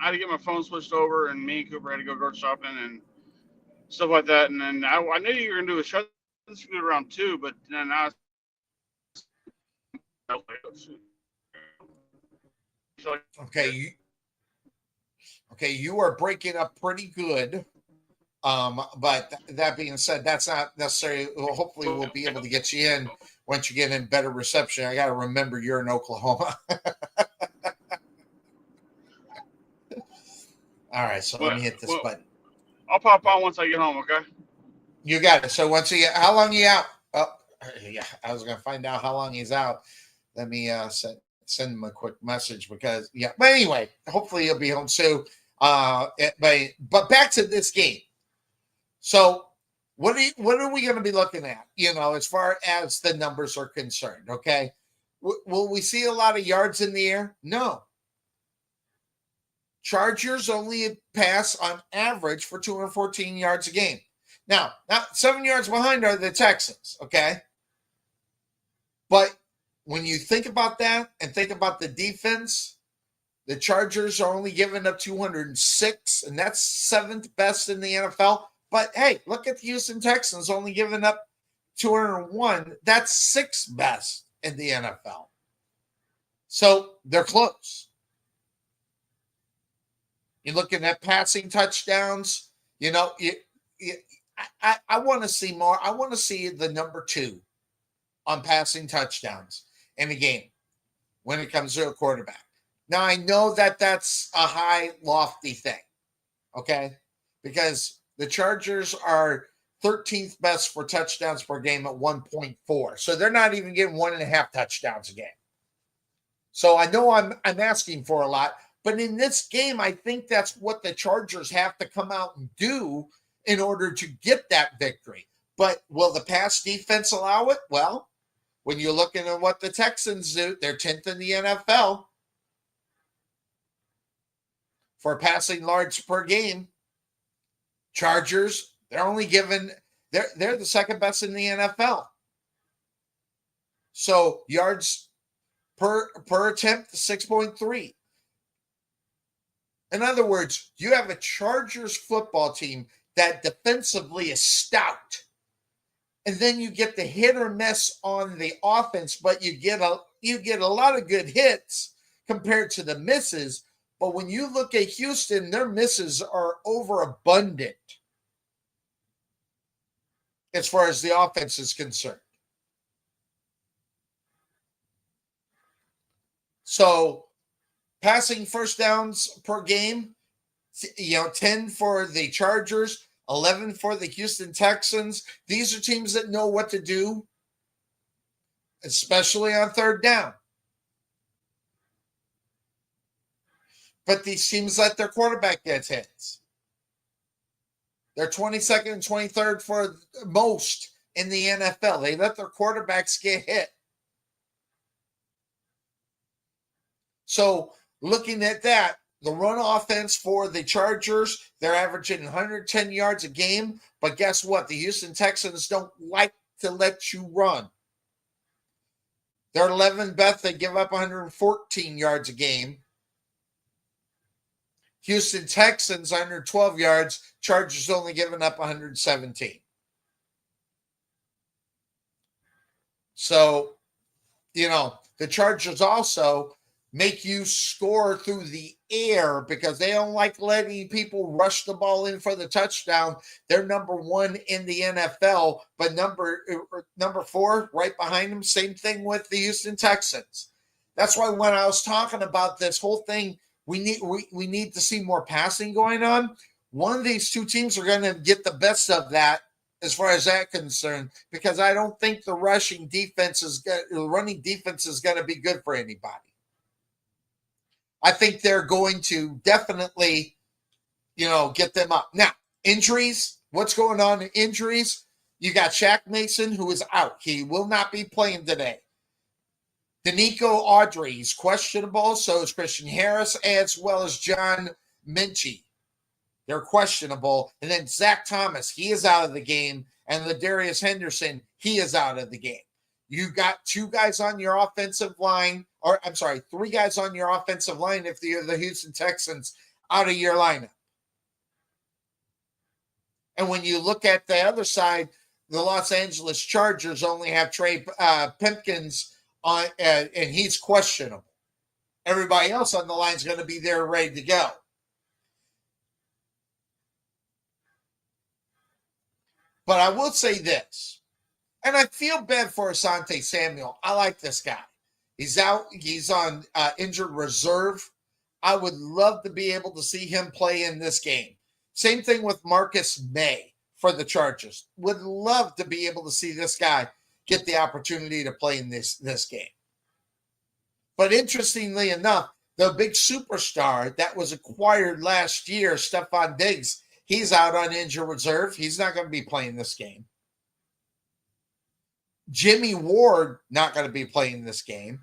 I had to get my phone switched over, and me and Cooper had to go grocery shopping and stuff like that. And then I knew you were gonna do a shut around 2, but then I was okay. You are breaking up pretty good. But that being said, that's not necessarily. Well, hopefully, we'll be able to get you in once you get in better reception. I got to remember you're in Oklahoma. All right, so let me hit this button. I'll pop on once I get home, okay? You got it. So once how long are you out? Oh, yeah, I was going to find out how long he's out. Let me send him a quick message because, yeah. But anyway, hopefully he'll be home soon. But back to this game. So what are we going to be looking at, as far as the numbers are concerned, okay? Will we see a lot of yards in the air? No. Chargers only pass on average for 214 yards a game. Now 7 yards behind are the Texans, okay? But when you think about that and think about the defense, the Chargers are only giving up 206, and that's 7th best in the NFL. But, hey, look at the Houston Texans only giving up 201. That's 6th best in the NFL. So they're close. You're looking at passing touchdowns. I want to see more. I want to see the number 2 on passing touchdowns in a game when it comes to a quarterback. Now, I know that that's a high, lofty thing, okay? Because the Chargers are 13th best for touchdowns per game at 1.4. So they're not even getting 1.5 touchdowns a game. So I know I'm asking for a lot. But in this game, I think that's what the Chargers have to come out and do in order to get that victory. But will the pass defense allow it? Well, when you're looking at what the Texans do, they're 10th in the NFL for passing yards per game. Chargers, they're only given, they're the 2nd best in the NFL. So yards per attempt, 6.3. In other words, you have a Chargers football team that defensively is stout. And then you get the hit or miss on the offense, but you get a lot of good hits compared to the misses. But when you look at Houston, their misses are overabundant as far as the offense is concerned. So passing first downs per game, 10 for the Chargers, 11 for the Houston Texans. These are teams that know what to do, especially on third down. But these teams let their quarterback get hits. They're 22nd and 23rd for most in the NFL. They let their quarterbacks get hit. So looking at that, the run offense for the Chargers, they're averaging 110 yards a game. But guess what? The Houston Texans don't like to let you run. They're 11th best. They give up 114 yards a game. Houston Texans 112 yards. Chargers only giving up 117. So, the Chargers also make you score through the air because they don't like letting people rush the ball in for the touchdown. They're number 1 in the NFL, but number 4 right behind them, same thing with the Houston Texans. That's why when I was talking about this whole thing, we need to see more passing going on. One of these two teams are going to get the best of that as far as that concerned, because I don't think the running defense is going to be good for anybody. I think they're going to definitely, get them up. Now, injuries, what's going on in injuries? You got Shaq Mason, who is out. He will not be playing today. Danico Audrey is questionable. So is Christian Harris, as well as John Minchie. They're questionable. And then Zach Thomas, he is out of the game. And Ladarius Henderson, he is out of the game. You got 2 guys on your offensive line, 3 guys on your offensive line if you're the Houston Texans out of your lineup. And when you look at the other side, the Los Angeles Chargers only have Trey Pipkins on, and he's questionable. Everybody else on the line is going to be there ready to go. But I will say this, and I feel bad for Asante Samuel. I like this guy. He's out. He's on injured reserve. I would love to be able to see him play in this game. Same thing with Marcus May for the Chargers. Would love to be able to see this guy get the opportunity to play in this game. But interestingly enough, the big superstar that was acquired last year, Stephon Diggs, he's out on injured reserve. He's not going to be playing this game. Jimmy Ward, not going to be playing this game.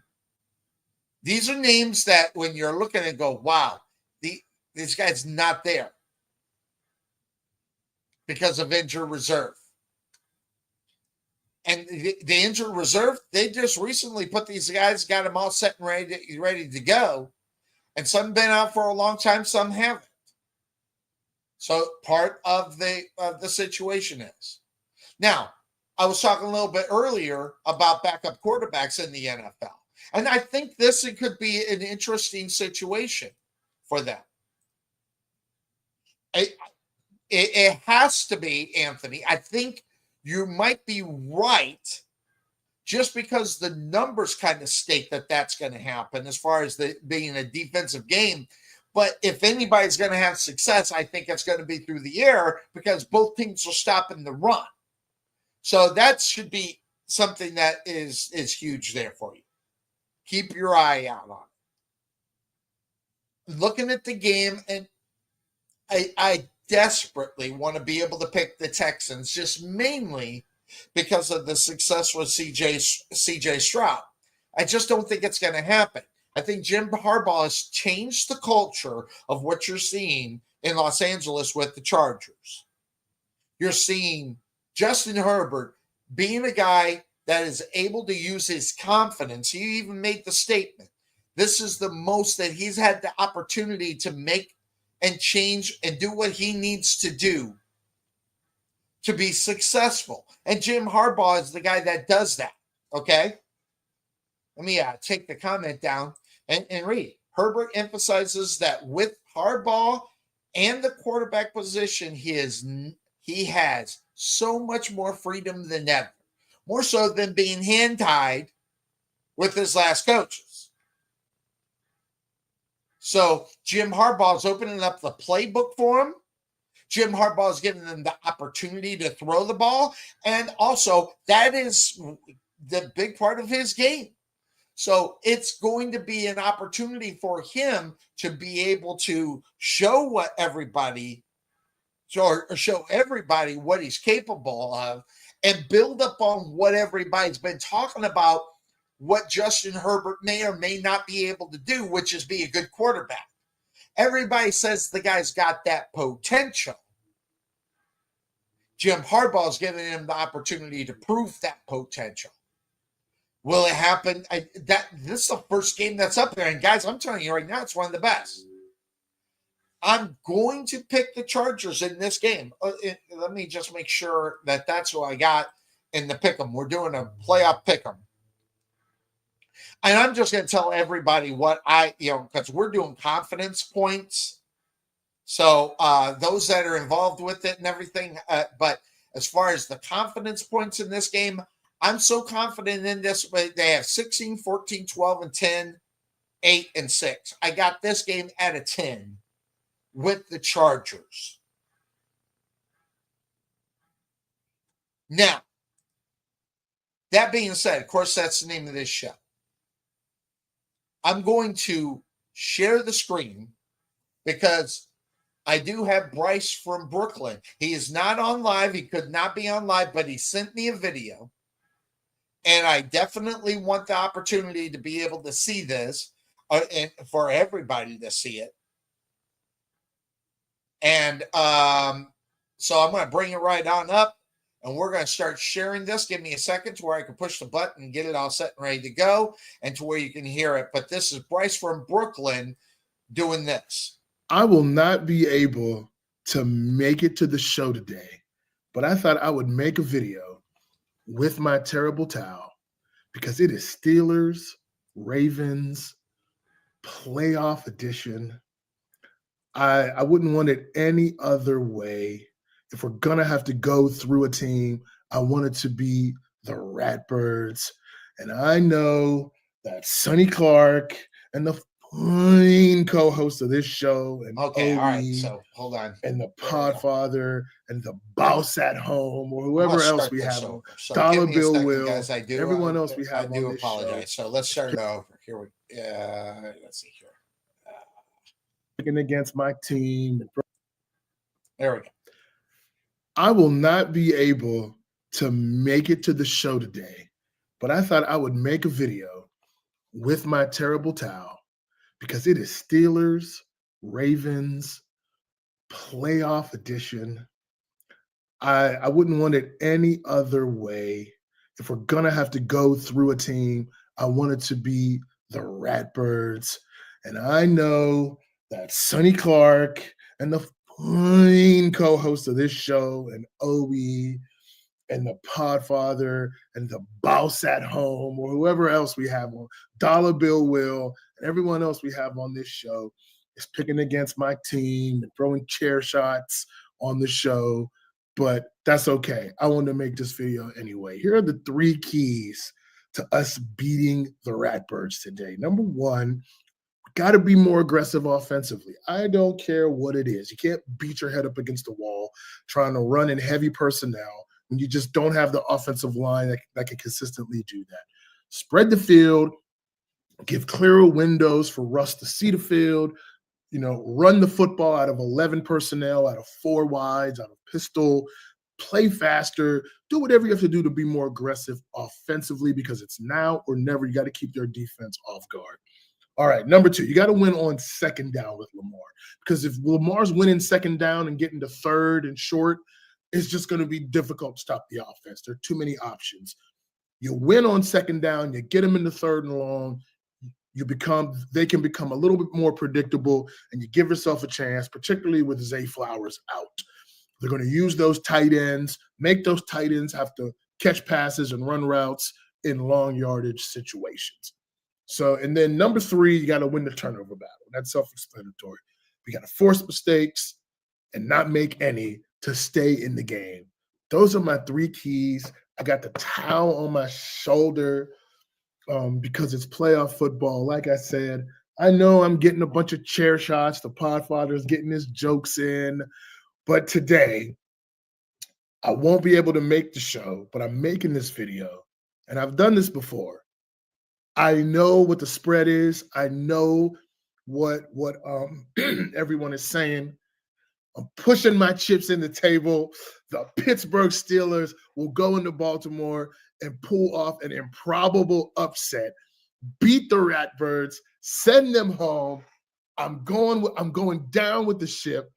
These are names that when you're looking and go, wow, this guy's not there because of injured reserve. And the injured reserve, they just recently put these guys, got them all set and ready to go. And some have been out for a long time, some haven't. So part of the situation is. Now, I was talking a little bit earlier about backup quarterbacks in the NFL. And I think this could be an interesting situation for them. It has to be, Anthony. I think you might be right just because the numbers kind of state that that's going to happen as far as being a defensive game. But if anybody's going to have success, I think it's going to be through the air because both teams are stopping the run. So that should be something that is huge there for you. Keep your eye out on it. Looking at the game, and I desperately want to be able to pick the Texans, just mainly because of the success with CJ Stroud. I just don't think it's going to happen. I think Jim Harbaugh has changed the culture of what you're seeing in Los Angeles with the Chargers. You're seeing Justin Herbert being a guy that is able to use his confidence. He even made the statement. This is the most that he's had the opportunity to make and change and do what he needs to do to be successful. And Jim Harbaugh is the guy that does that. Okay? Let me take the comment down and read. Herbert emphasizes that with Harbaugh and the quarterback position, he has so much more freedom than ever. More so than being hand-tied with his last coaches. So Jim Harbaugh's opening up the playbook for him. Jim Harbaugh is giving them the opportunity to throw the ball. And also, that is the big part of his game. So it's going to be an opportunity for him to be able to show everybody what he's capable of and build up on what everybody's been talking about, what Justin Herbert may or may not be able to do, which is be a good quarterback. Everybody says the guy's got that potential. Jim Harbaugh is giving him the opportunity to prove that potential. Will it happen? This is the first game that's up there. And guys, I'm telling you right now, it's one of the best. I'm going to pick the Chargers in this game. Let me just make sure that that's who I got in the pick 'em. We're doing a playoff pick 'em. And I'm just going to tell everybody what because we're doing confidence points. So those that are involved with it and everything. But as far as the confidence points in this game, I'm so confident in this. They have 16, 14, 12, and 10, 8, and 6. I got this game at a 10 with the Chargers. Now, that being said, of course, that's the name of this show. I'm going to share the screen because I do have Bryce from Brooklyn. He is not on live. He could not be on live, but he sent me a video. And I definitely want the opportunity to be able to see this and for everybody to see it. And so I'm going to bring it right on up, and we're going to start sharing this. Give me a second to where I can push the button and get it all set and ready to go and to where you can hear it. But this is Bryce from Brooklyn doing this. I will not be able to make it to the show today, but I thought I would make a video with my terrible towel because it is Steelers, Ravens, playoff edition. I wouldn't want it any other way. If we're going to have to go through a team, I want it to be the Ratbirds. And I know that Sonny Clark and the fine co-host of this show and okay, all right. So hold on. And the Podfather and the Boss at Home or whoever else we have. So Dollar Bill second, Will. Guys, everyone else we have. I do on this apologize. Show. So let's start it over. Here we let's see here. Against my team. There we go. I will not be able to make it to the show today, but I thought I would make a video with my terrible towel because it is Steelers, Ravens, playoff edition. I wouldn't want it any other way. If we're going to have to go through a team, I want it to be the Ratbirds. And I know that Sonny Clark and the fine co-host of this show and OE and the Podfather and the Boss at Home or whoever else we have on, Dollar Bill Will, and everyone else we have on this show is picking against my team and throwing chair shots on the show, but that's okay. I wanted to make this video anyway. Here are the 3 keys to us beating the Ratbirds today. Number 1, got to be more aggressive offensively. I don't care what it is. You can't beat your head up against the wall trying to run in heavy personnel when you just don't have the offensive line that can consistently do that. Spread the field, give clearer windows for Russ to see the field, run the football out of 11 personnel, out of 4 wides, out of pistol, play faster, do whatever you have to do to be more aggressive offensively because it's now or never. You got to keep their defense off guard. All right, number 2, you got to win on second down with Lamar because if Lamar's winning second down and getting to third and short, it's just going to be difficult to stop the offense. There are too many options. You win on second down, you get them in the third and long, they can become a little bit more predictable, and you give yourself a chance, particularly with Zay Flowers out. They're going to use those tight ends, make those tight ends have to catch passes and run routes in long yardage situations. So, and then number 3, you got to win the turnover battle. That's self-explanatory. We got to force mistakes and not make any to stay in the game. Those are my 3 keys. I got the towel on my shoulder because it's playoff football. Like I said, I know I'm getting a bunch of chair shots. The Podfather's getting his jokes in. But today, I won't be able to make the show, but I'm making this video. And I've done this before. I know what the spread is. I know what everyone is saying. I'm pushing my chips in the table. The Pittsburgh Steelers will go into Baltimore and pull off an improbable upset, beat the Ratbirds, send them home. I'm going down with the ship.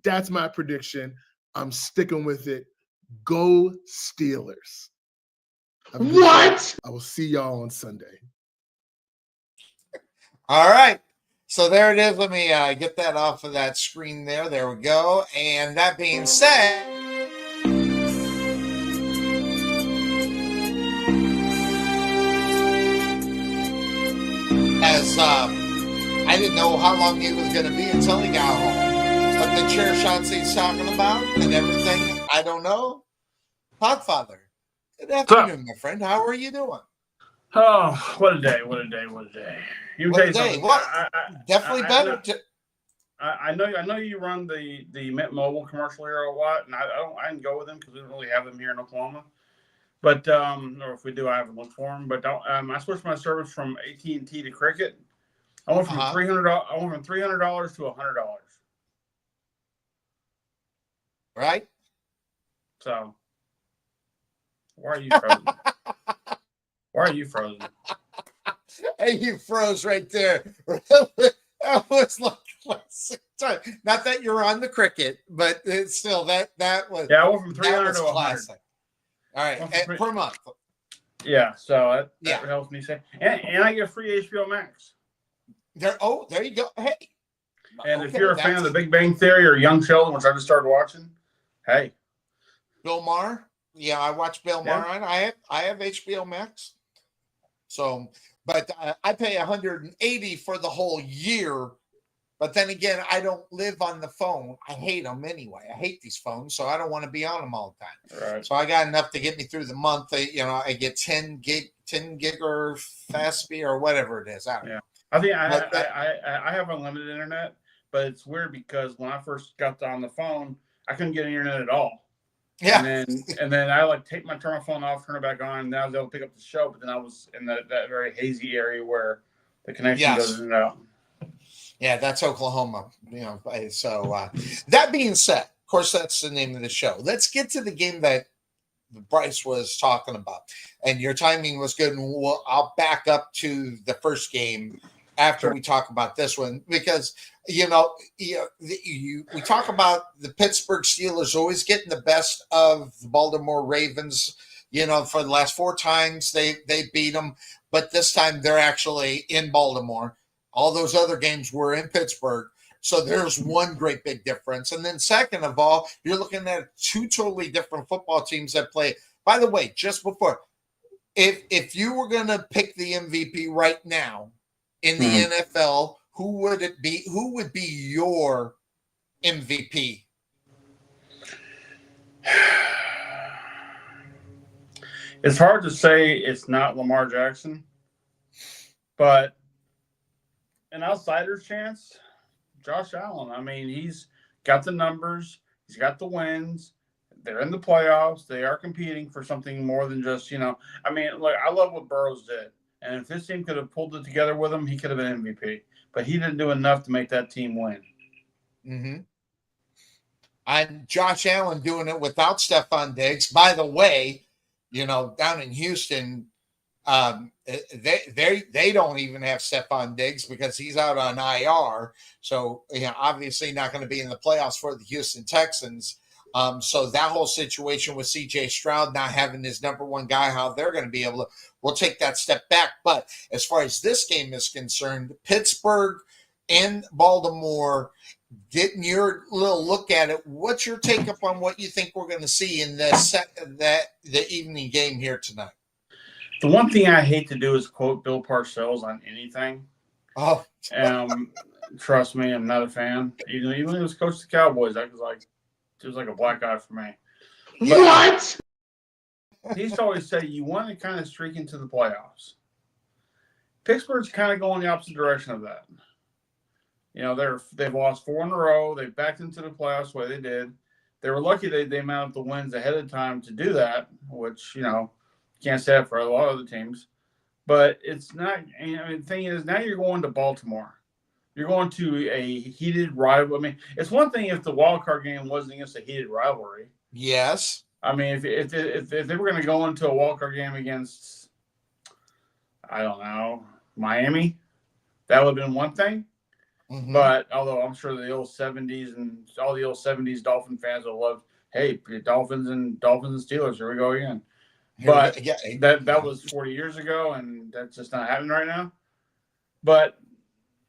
That's my prediction. I'm sticking with it. Go Steelers. What? I will see y'all on Sunday. All right. So there it is. Let me get that off of that screen there. There we go. And that being said, as I didn't know how long it was going to be until he got home. But the chair shots he's talking about and everything, I don't know. Podfather, good afternoon, my friend. How are you doing? Oh, what a day! What a day! What a day! You What tell a you day. something. Well, definitely better. I know you run the Mint Mobile commercial here a lot, and I didn't go with them because we don't really have them here in Oklahoma. But or if we do, I haven't looked for them. But I switched my service from AT&T to Cricket. I went from $300 to $100. Right. So why are you frozen? Why are you frozen? Hey, you froze right there. That was like not that you're on the Cricket, but it's still that was I went from 300 to 100. Classic. All right, per month. Yeah, so that helps me say, and I get free HBO Max. There you go. Hey, and if you're a fan of The Big Bang Theory or Young Sheldon, which I just started watching, hey, Bill Maher. Yeah, I watch Bill Maher. I have HBO Max. So, but I pay $180 for the whole year. But then again, I don't live on the phone. I hate them anyway. I hate these phones, so I don't want to be on them all the time. Right. So I got enough to get me through the month. I get 10 gig or fast speed or whatever it is. I don't know. I think I have unlimited internet, but it's weird because when I first got on the phone, I couldn't get internet at all. Yeah. And then I turn my phone off, turn it back on, and then I was able to pick up the show. But then I was in that very hazy area where the connection goes in and out. Yeah, that's Oklahoma. So that being said, of course, that's the name of the show. Let's get to the game that Bryce was talking about, and your timing was good. And I'll back up to the first game after we talk about this one because we talk about the Pittsburgh Steelers always getting the best of the Baltimore Ravens. For the last 4 times they beat them, but this time they're actually in Baltimore. All those other games were in Pittsburgh. So there's one great big difference. And then second of all, you're looking at 2 totally different football teams that play. By the way, just before, if you were going to pick the MVP right now in the NFL, who would it be? Who would be your MVP? It's hard to say it's not Lamar Jackson, but an outsider's chance, Josh Allen. I mean, he's got the numbers. He's got the wins. They're in the playoffs. They are competing for something more than just, I mean, look, I love what Burrows did. And if this team could have pulled it together with him, he could have been MVP. But he didn't do enough to make that team win. Mm-hmm. And Josh Allen doing it without Stephon Diggs. By the way, down in Houston, they don't even have Stephon Diggs because he's out on IR. So, obviously not going to be in the playoffs for the Houston Texans. So that whole situation with CJ Stroud not having his number one guy, how they're going to be able to, we'll take that step back. But as far as this game is concerned, Pittsburgh and Baltimore, getting your little look at it, what's your take up on what you think we're going to see in the evening game here tonight? The one thing I hate to do is quote Bill Parcells on anything. Oh, trust me, I'm not a fan. Even when he was coach of the Cowboys, it was like a black eye for me. But what? He used to always say you want to kind of streak into the playoffs. Pittsburgh's kind of going the opposite direction of that. They've lost 4 in a row. They've backed into the playoffs the way they did. They were lucky they mounted the wins ahead of time to do that, which, can't say that for a lot of the teams. But it's not, the thing is, now you're going to Baltimore. You're going to a heated rival. I mean, it's one thing if the wild card game wasn't against a heated rivalry. Yes. I mean, if they were going to go into a wild card game against, I don't know, Miami, that would have been one thing. Mm-hmm. But although I'm sure the old 70s and all the old 70s Dolphin fans will love, hey, Dolphins and Steelers, here we go again. But that was 40 years ago, and that's just not happening right now. But,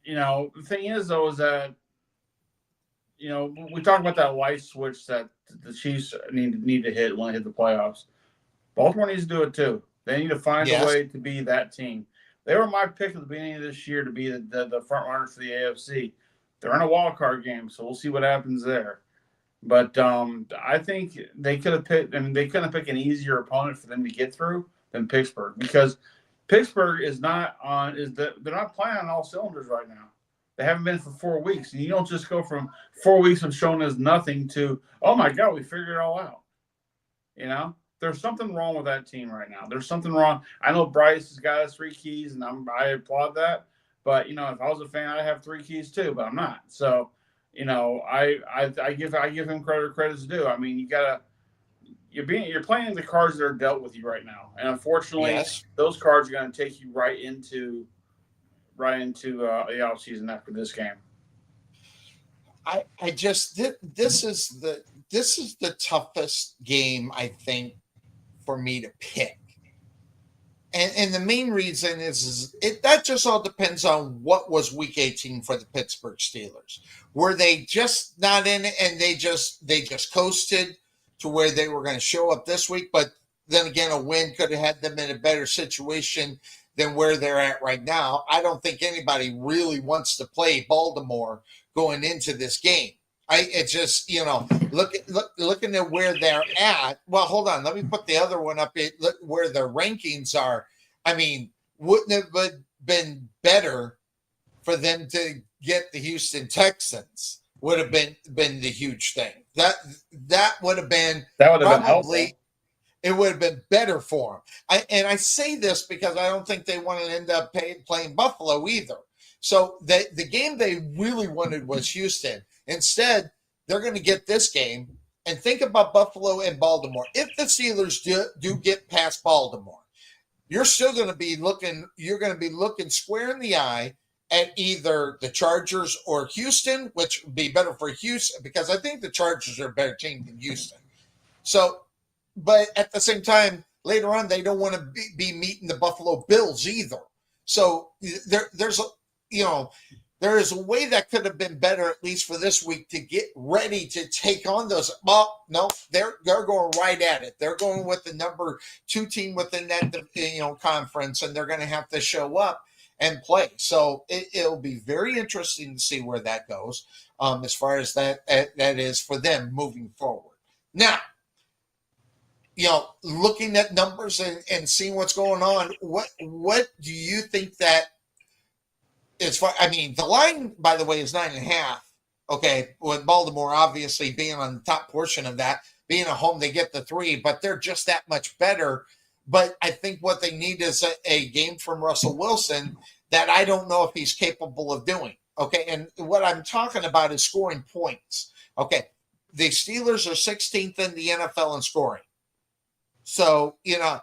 the thing is, though, is that, we talk about that light switch that the Chiefs need to hit when they hit the playoffs. Baltimore needs to do it, too. They need to find a way to be that team. They were my pick at the beginning of this year to be the front runners for the AFC. They're in a wild card game, so we'll see what happens there. But I think they could have picked. I mean, they couldn't pick an easier opponent for them to get through than Pittsburgh, because Pittsburgh is not on. They're not playing on all cylinders right now. They haven't been for 4 weeks, and you don't just go from 4 weeks of showing us nothing to, oh my God, we figured it all out. There's something wrong with that team right now. There's something wrong. I know Bryce has got his 3 keys, and I applaud that. But if I was a fan, I'd have 3 keys too. But I'm not. So, I give him credit's due. I mean, you're playing the cards that are dealt with you right now, and unfortunately, those cards are going to take you right into the offseason after this game. I just this is the toughest game, I think, for me to pick. And the main reason is that just all depends on what was week 18 for the Pittsburgh Steelers. Were they just not in it and they just coasted to where they were going to show up this week? But then again, a win could have had them in a better situation than where they're at right now. I don't think anybody really wants to play Baltimore going into this game. It's just, looking at where they're at. Well, hold on. Let me put the other one up. Look where the rankings are. I mean, wouldn't it have been better for them to get the Houston Texans? Would have been the huge thing. That would have been probably. It would have been better for them. I say this because I don't think they want to end up playing Buffalo either. So the game they really wanted was Houston. Instead, they're going to get this game. And think about Buffalo and Baltimore. If the Steelers do get past Baltimore, you're still going to be looking. You're going to be looking square in the eye at either the Chargers or Houston, which would be better for Houston because I think the Chargers are a better team than Houston. So, but at the same time, later on, they don't want to be meeting the Buffalo Bills either. So there's there is a way that could have been better, at least for this week, to get ready to take on those. Well, no, they're going right at it. They're going with the number 2 team within that conference, and they're going to have to show up and play. So it'll be very interesting to see where that goes, as far as that is for them moving forward. Now, looking at numbers and seeing what's going on, what do you think that? The line, by the way, is 9.5. Okay, with Baltimore obviously being on the top portion of that, being at home, they get the 3, but they're just that much better. But I think what they need is a game from Russell Wilson that I don't know if he's capable of doing. Okay, and what I'm talking about is scoring points. Okay, the Steelers are 16th in the NFL in scoring. So they're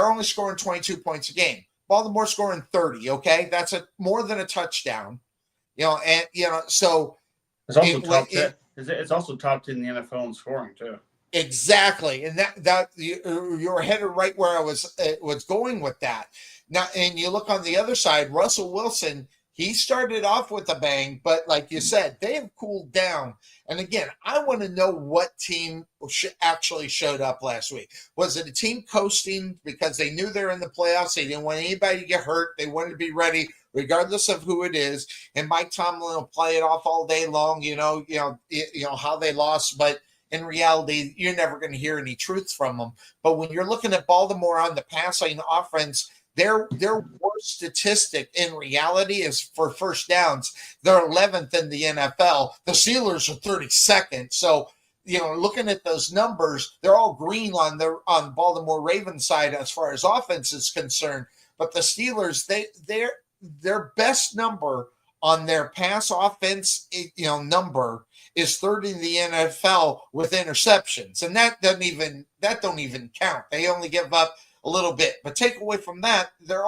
only scoring 22 points a game. Baltimore scoring 30, okay? That's more than a touchdown. So it's also top 10. It's also top 10 in the NFL in scoring too. Exactly. And that you're headed right where I was going with that. Now, and you look on the other side, Russell Wilson, he started off with a bang, but like you said, they have cooled down. And again, I want to know what team actually showed up last week. Was it a team coasting because they knew they're in the playoffs? They didn't want anybody to get hurt. They wanted to be ready, regardless of who it is. And Mike Tomlin will play it off all day long. How they lost, but in reality, you're never going to hear any truth from them. But when you're looking at Baltimore on the passing offense, Their worst statistic in reality is for first downs. They're 11th in the NFL. The Steelers are 32nd. So, looking at those numbers, they're all green on Baltimore Ravens side as far as offense is concerned. But the Steelers, their best number on their pass offense, number is third in the NFL with interceptions, and that don't even count. They only give up a little bit. But take away from that, their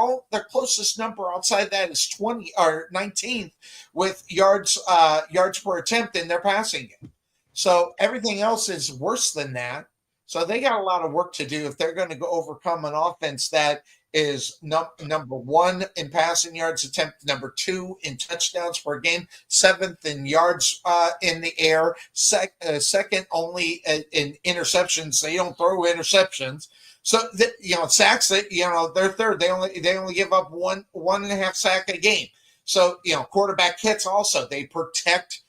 closest number outside that is 20 or 19th with yards per attempt in their passing game. So everything else is worse than that. So they got a lot of work to do if they're going to go overcome an offense that is number one in passing yards attempt, number two in touchdowns per game, seventh in yards in the air, second only in interceptions. They don't throw interceptions. So sacks, they're third. They only give up one and a half sack a game. So quarterback hits also, they protect.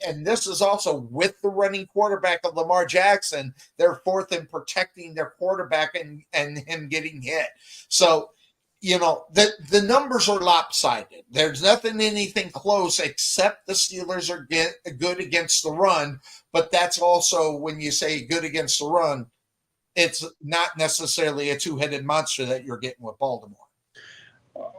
And this is also with the running quarterback of Lamar Jackson. They're fourth in protecting their quarterback and him getting hit. So, the numbers are lopsided. There's anything close except the Steelers are good against the run. But that's also, when you say good against the run, it's not necessarily a two-headed monster that you're getting with Baltimore.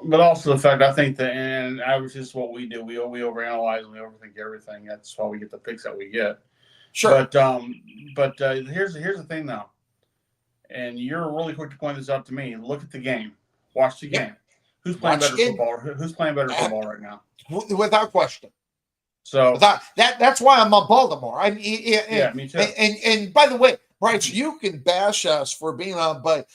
But also the fact, I think that, and which is what we do. We overanalyze and we overthink everything. That's why we get the picks that we get. Sure. But here's the thing though, and you're really quick to point this out to me. Look at the game. Watch the game. Who's playing better football? Who's playing better football right now? Without question. So that's why I'm on Baltimore. Yeah, me too. And by the way, Bryce, you can bash us for being on, but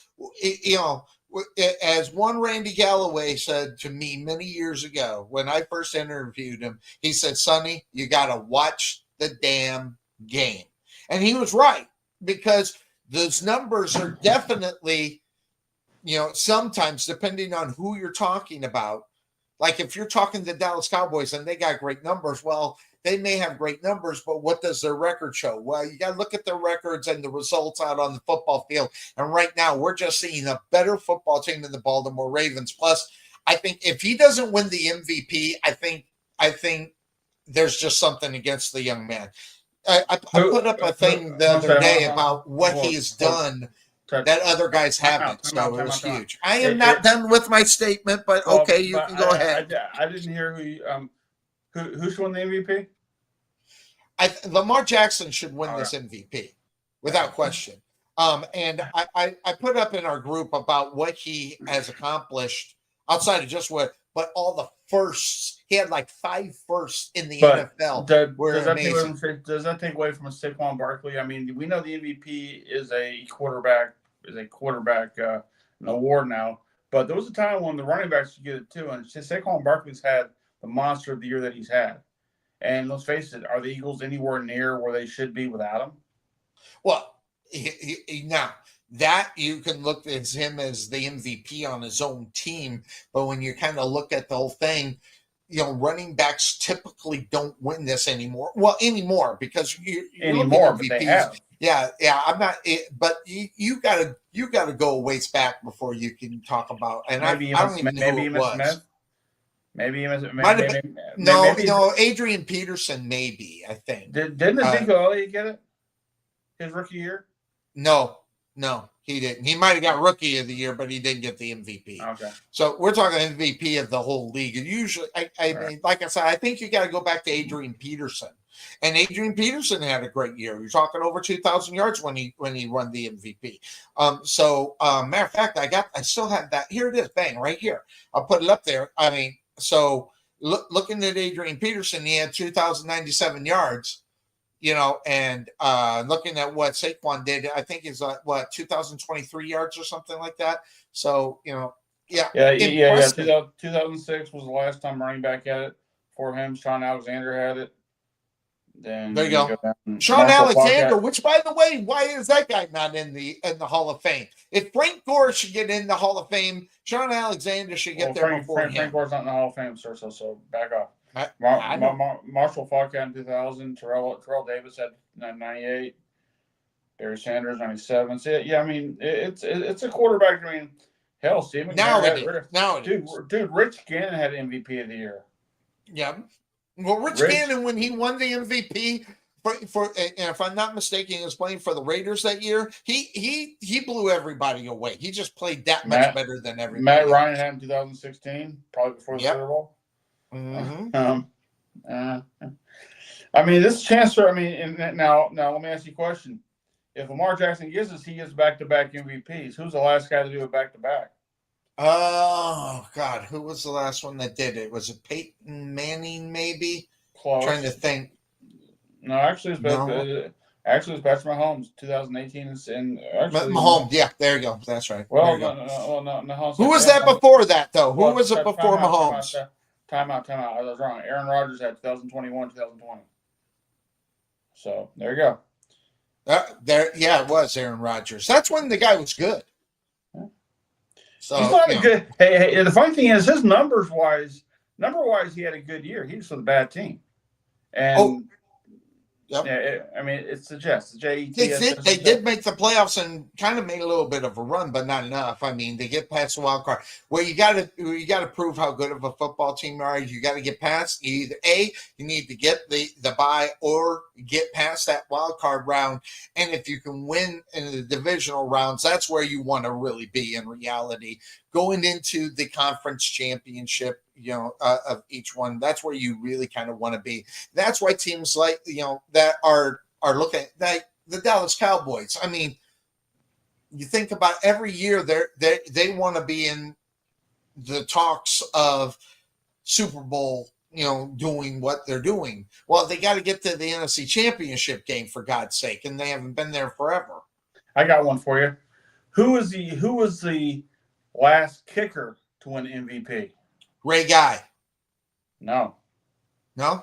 as one Randy Galloway said to me many years ago when I first interviewed him, he said, Sonny, you got to watch the damn game. And he was right, because those numbers are definitely, sometimes depending on who you're talking about. Like if you're talking the Dallas Cowboys and they got great numbers, well, they may have great numbers, but what does their record show? Well, you got to look at their records and the results out on the football field. And right now, we're just seeing a better football team than the Baltimore Ravens. Plus, I think if he doesn't win the MVP, I think there's just something against the young man. I put up a thing the other day about what he's done that other guys haven't. So it was huge. I am not done with my statement, but okay, you can go ahead. I didn't hear who should win the MVP. Lamar Jackson should win this MVP without question. And I put up in our group about what he has accomplished outside of just but all the firsts. He had like 5 firsts in the NFL. Does that take away from a Saquon Barkley? I mean, we know the MVP is a quarterback an award now, but there was a time when the running backs should get it too. And Saquon Barkley's had the monster of the year that he's had. And let's face it, are the Eagles anywhere near where they should be without him? Well, now that you can look at him as the MVP on his own team, but when you kind of look at the whole thing, running backs typically don't win this anymore. Well, anymore because but they have. Yeah. I'm not, but you gotta go a ways back before you can talk about. And I don't even know who it was. Smith? Maybe Adrian Peterson, maybe, I think. Didn't Ezekiel Elliott get it his rookie year? No, he didn't. He might have got rookie of the year, but he didn't get the MVP. Okay. So we're talking MVP of the whole league. And usually, I mean, like I said, I think you got to go back to Adrian Peterson. And Adrian Peterson had a great year. You're talking over 2,000 yards when he won the MVP. Matter of fact, I still have that. Here it is, bang, right here. I'll put it up there. I mean, so looking at Adrian Peterson, he had 2,097 yards. And looking at what Saquon did, I think is 2,023 yards or something like that. So, yeah. 2006 was the last time running back had it. For him, Sean Alexander had it. Then there you go. Sean Alexander, which, by the way, why is that guy not in the Hall of Fame? If Frank Gore should get in the Hall of Fame, Sean Alexander should get there before him. Frank Gore's not in the Hall of Fame, sir. So back off. Marshall Falk had in 2000. Terrell Davis had 98. Barry Sanders 97. So yeah, I mean it's a quarterback. I mean, Hell, Steve McNair Now had it is. Now it is. Dude, Rich Gannon had MVP of the year. Yeah. Well, Rich Gannon, when he won the MVP for and if I'm not mistaken, he was playing for the Raiders that year. He blew everybody away. He just played that much better than everybody. Matt Ryan had in 2016, probably before the Super Bowl. I mean, this chance for. I mean, and now let me ask you a question. If Lamar Jackson gets this, he gets back-to-back MVPs. Who's the last guy to do it back-to-back? Oh God, who was the last one that did it? Was it Peyton Manning? Maybe. Close. Trying to think. No, actually, it's Patrick Mahomes, 2018, and actually Mahomes. Yeah, there you go. That's right. Well, no. Who was that before that though? Who was it before Mahomes? Time out. I was wrong. Aaron Rodgers had 2021, 2020. So there you go. It was Aaron Rodgers. That's when the guy was good. So he's not a good. Hey, the funny thing is, his number wise, he had a good year. He was with a bad team, and yeah, I mean, it's the Jets. The Jets. They did make the playoffs and kind of made a little bit of a run, but not enough. I mean, they get past the wild card. Well, you got to prove how good of a football team you are. You got to get past either you need to get the bye or get past that wild card round. And if you can win in the divisional rounds, that's where you want to really be in reality. Going into the conference championship, of each one, that's where you really kind of want to be. That's why teams like, that are looking like the Dallas Cowboys. I mean, you think about every year they want to be in the talks of Super Bowl, doing what they're doing. Well, they got to get to the NFC Championship game, for God's sake, and they haven't been there forever. I got one for you. Who was the last kicker to win MVP? Ray Guy. No. It's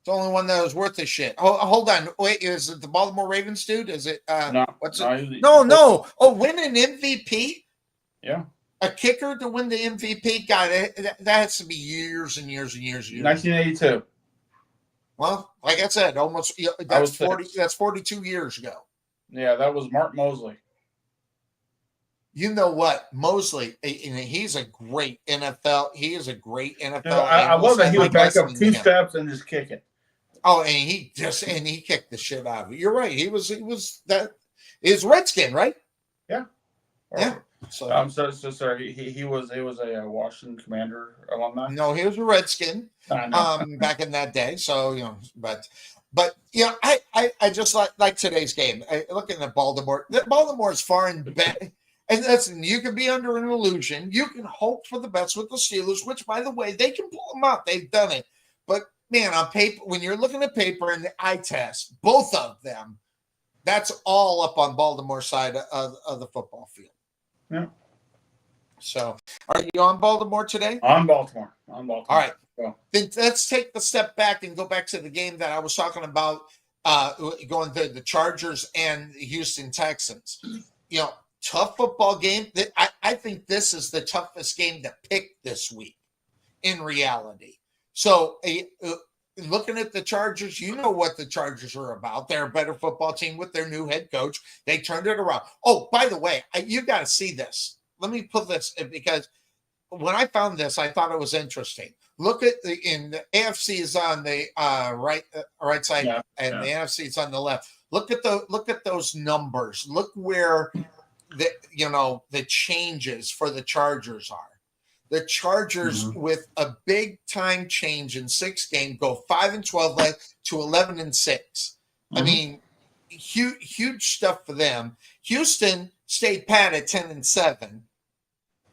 the only one that was worth a shit. Oh, hold on. Wait, is it the Baltimore Ravens dude? Is it? No. What's it? No. Oh, win an MVP? Yeah. A kicker to win the MVP? God, that has to be years and years and years and years. 1982. Well, like I said, almost. That's 40. That's 42 years ago. Yeah, that was Mark Mosley. You know what, Mosley? He's a great NFL. He is a great NFL. Dude, I love that he would back up 2 steps and just kick it. Oh, and he kicked the shit out of it. You're right. He was Redskin, right? Yeah. Yeah. So I'm so sorry. He was a Washington Commander alumni. No, he was a Redskin. Back in that day. So but I just like today's game. Looking at Baltimore. Baltimore is far and back. And listen, you can be under an illusion. You can hope for the best with the Steelers, which, by the way, they can pull them out. They've done it. But, man, on paper, when you're looking at paper and the eye test, both of them, that's all up on Baltimore's side of the football field. Yeah. So, are you on Baltimore today? On Baltimore. All right. So. Then let's take the step back and go back to the game that I was talking about, going to the Chargers and the Houston Texans. Tough football game. I think this is the toughest game to pick this week in reality. So looking at the Chargers, you know what the Chargers are about. They're a better football team with their new head coach. They turned it around. Oh, by the way, you got to see this. Let me put this, because when I found this, I thought it was interesting. Look at the AFC is on the right side, the NFC is on the left. Look at those numbers. Look where the changes for the Chargers are. The Chargers, with a big time change in 6 games, go 5-12 to 11-6. I mean, huge stuff for them. Houston stayed pat at 10-7.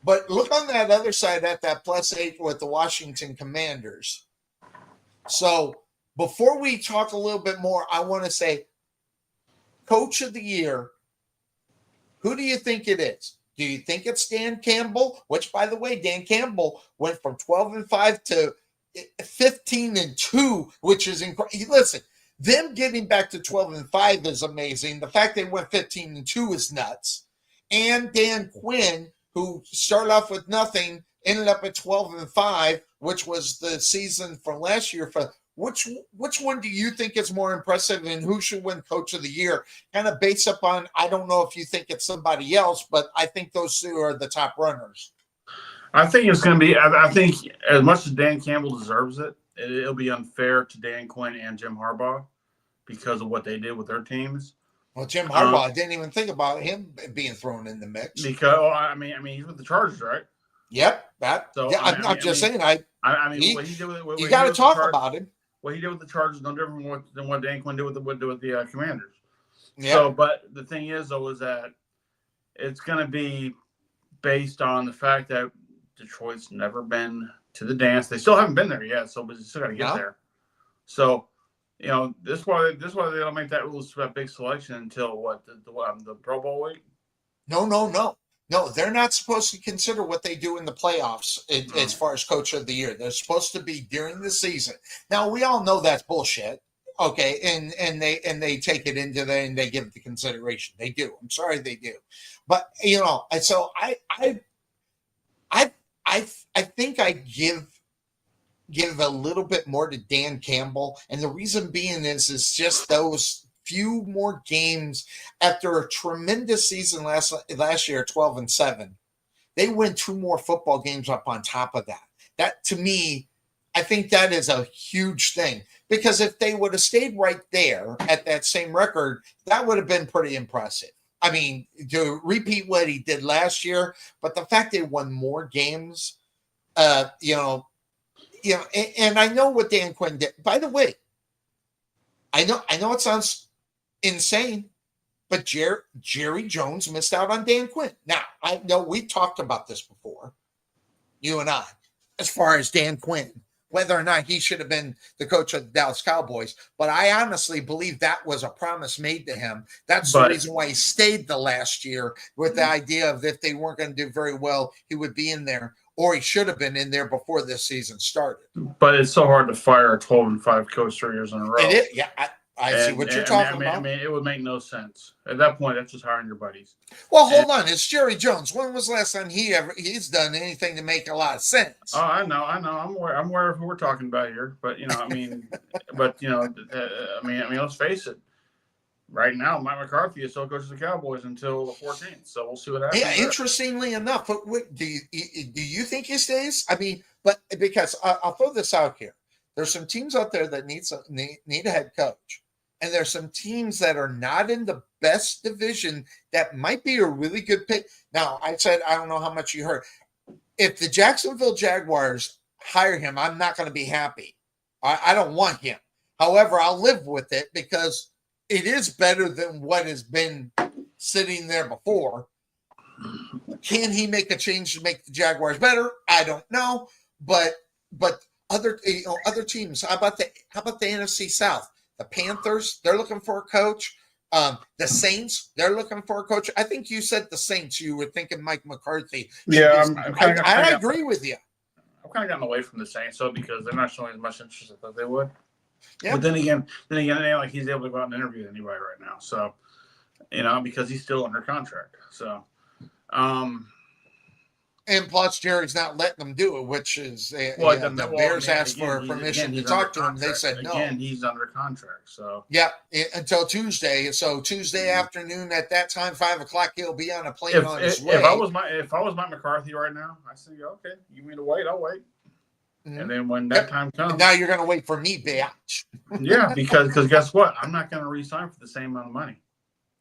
But look on that other side at that +8 with the Washington Commanders. So before we talk a little bit more, I want to say, Coach of the Year, who do you think it is? Do you think it's Dan Campbell? Which, by the way, Dan Campbell went from 12-5 to 15-2, which is incredible. Listen, them getting back to 12-5 is amazing. The fact they went 15-2 is nuts. And Dan Quinn, who started off with nothing, ended up at 12-5, which was the season from last year for which one do you think is more impressive, and who should win Coach of the Year? Kind of based upon, I don't know if you think it's somebody else, but I think those two are the top runners. I think it's going to be. I think as much as Dan Campbell deserves it, it'll be unfair to Dan Quinn and Jim Harbaugh because of what they did with their teams. Well, Jim Harbaugh, I didn't even think about him being thrown in the mix. Because I mean, he's with the Chargers, right? Yep. I'm just saying. What he did with you got to talk about him. What he did with the Chargers is no different than what Dan Quinn did with the Commanders. Yep. So, but the thing is, though, is that it's going to be based on the fact that Detroit's never been to the dance. They still haven't been there yet, so we still got to get there. So, this is why they don't make that rule a big selection until the Pro Bowl week. No, they're not supposed to consider what they do in the playoffs as far as Coach of the Year. They're supposed to be during the season. Now, we all know that's bullshit. Okay, and they take it into there and they give it the consideration. They do. I'm sorry they do. But and so I think I give a little bit more to Dan Campbell, and the reason being is just those few more games after a tremendous season last year, 12-7. They win 2 more football games up on top of that. That, to me, I think that is a huge thing, because if they would have stayed right there at that same record, that would have been pretty impressive. I mean, to repeat what he did last year, but the fact they won more games, and I know what Dan Quinn did. By the way, I know it sounds insane, but Jerry Jones missed out on Dan Quinn. Now, I know we talked about this before, you and I, as far as Dan Quinn, whether or not he should have been the coach of the Dallas Cowboys. But I honestly believe that was a promise made to him. That's the reason why he stayed the last year, with the idea of if they weren't going to do very well, he would be in there, or he should have been in there before this season started. But it's so hard to fire a 12-5 coach 3 years in a row. It is, yeah. I see what you're talking about. I mean, it would make no sense. At that point, that's just hiring your buddies. Well, hold on. It's Jerry Jones. When was the last time he's done anything to make a lot of sense? Oh, I know. I'm aware of who we're talking about here. But, let's face it. Right now, Mike McCarthy is still coaching the Cowboys until the 14th. So we'll see what happens. Yeah, interestingly enough, but do you think he stays? I mean, but because I'll throw this out here. There's some teams out there that need a head coach. And there's some teams that are not in the best division that might be a really good pick. Now, I said, I don't know how much you heard. If the Jacksonville Jaguars hire him, I'm not going to be happy. I don't want him. However, I'll live with it because it is better than what has been sitting there before. Can he make a change to make the Jaguars better? I don't know. But other teams, how about the NFC South? The Panthers, they're looking for a coach. The Saints, they're looking for a coach. I think you said the Saints. You were thinking Mike McCarthy. Yeah, I agree with you. I've kind of gotten away from the Saints, though, because they're not showing as much interest as I thought they would. Yeah. But then again, it ain't like he's able to go out and interview anybody right now. So, because he's still under contract. So, and plus, Jerry's not letting them do it, which is the Bears asked for permission to talk to him. They said no. Again, he's under contract. So yeah, until Tuesday. So Tuesday afternoon at that time, 5:00, he'll be on a plane on his way. If I was Mike McCarthy right now, I say, okay, you mean to wait? I'll wait. Mm-hmm. And then when that time comes, now you're going to wait for me, bitch. Yeah, because guess what? I'm not going to re-sign for the same amount of money.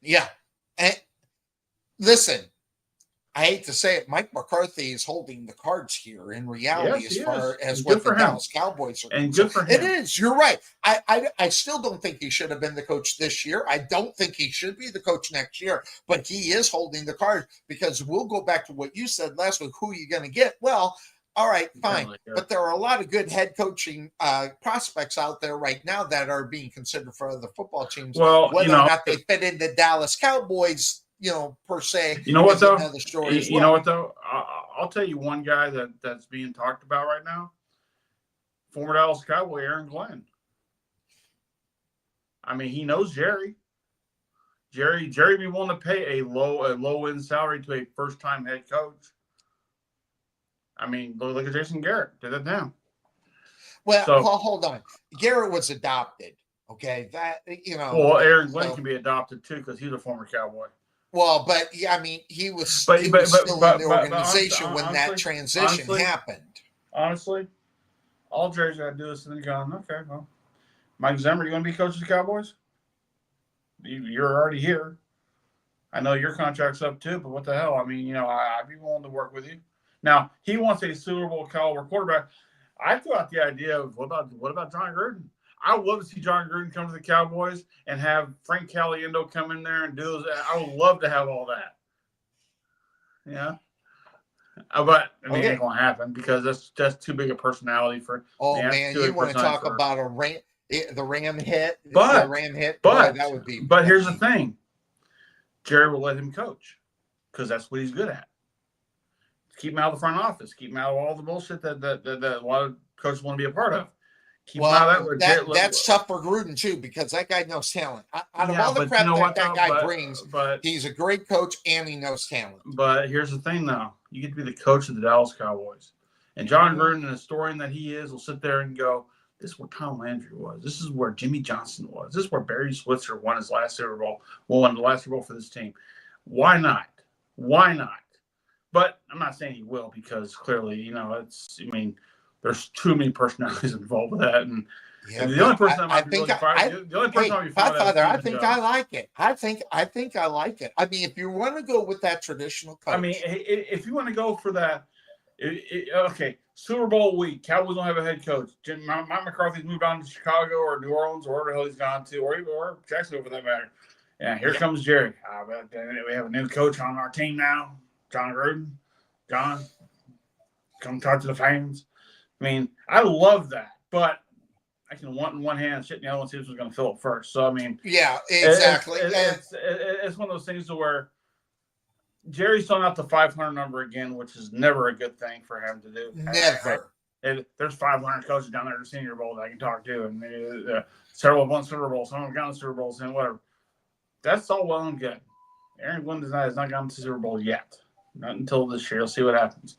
Yeah, and listen. I hate to say it, Mike McCarthy is holding the cards here in reality, as far as what the Dallas Cowboys are concerned. And good for him. It is. You're right. I still don't think he should have been the coach this year. I don't think he should be the coach next year, but he is holding the cards, because we'll go back to what you said last week. Who are you going to get? Well, all right, fine. But there are a lot of good head coaching prospects out there right now that are being considered for other football teams. Well, whether or not they fit in the Dallas Cowboys, per se. You know what, though? Another story as well. You know what, though? I'll tell you one guy that's being talked about right now. Former Dallas Cowboy, Aaron Glenn. I mean, he knows Jerry. Jerry be willing to pay a low end salary to a first-time head coach. I mean, look at Jason Garrett. Did that down. Well, So, hold on. Garrett was adopted. Okay, that well, Aaron Glenn so- can be adopted too because he's a former Cowboy. Well, but yeah, I mean, he was still in the organization when that transition happened. Honestly, all Jerry's got to do is then go, okay, well, Mike Zimmer, you want to be coach of the Cowboys? You're already here. I know your contract's up too, but what the hell? I mean, I'd be willing to work with you. Now, he wants a Super Bowl caliber quarterback. I threw out the idea of what about John Gruden? I would love to see John Gruden come to the Cowboys and have Frank Caliendo come in there and do those. I would love to have all that. Yeah. But I mean, it ain't gonna happen because that's too big a personality for. Oh man, you want to talk about the Ram hit? But the Ram hit, but boy, that would be. But here's the thing: Jerry will let him coach because that's what he's good at. Keep him out of the front office. Keep him out of all the bullshit that a lot of coaches want to be a part of. Keep him out of that. That's tough for Gruden too because that guy knows talent. Out of all the crap that guy brings, he's a great coach and he knows talent. But here's the thing, though: you get to be the coach of the Dallas Cowboys, and John Gruden, the historian that he is, will sit there and go, "This is where Tom Landry was. This is where Jimmy Johnson was. This is where Barry Switzer won his last Super Bowl. Won the last Super Bowl for this team. Why not? Why not?" But I'm not saying he will because clearly, there's too many personalities involved with that. And the only person I think I like it. I think I like it. I mean, if you want to go with that traditional coach. I mean, if you want to go for that, okay, Super Bowl week, Cowboys don't have a head coach. Mike McCarthy's moved on to Chicago or New Orleans or wherever the hell he's gone to, or Jacksonville for that matter. Yeah, here comes Jerry. We have a new coach on our team now. John Gruden, John, come talk to the fans. I mean, I love that, but I can want in one hand, shit in the other one, see who's going to fill it first. So, I mean, yeah, exactly. It's one of those things to where Jerry's throwing out the 500 number again, which is never a good thing for him to do. Never. There's 500 coaches down there at the Senior Bowl that I can talk to, and several have won Super Bowls, some have gotten Super Bowls, and whatever. That's all well and good. Aaron Glenn has not gotten to the Super Bowl yet. Not until this year. You'll see what happens.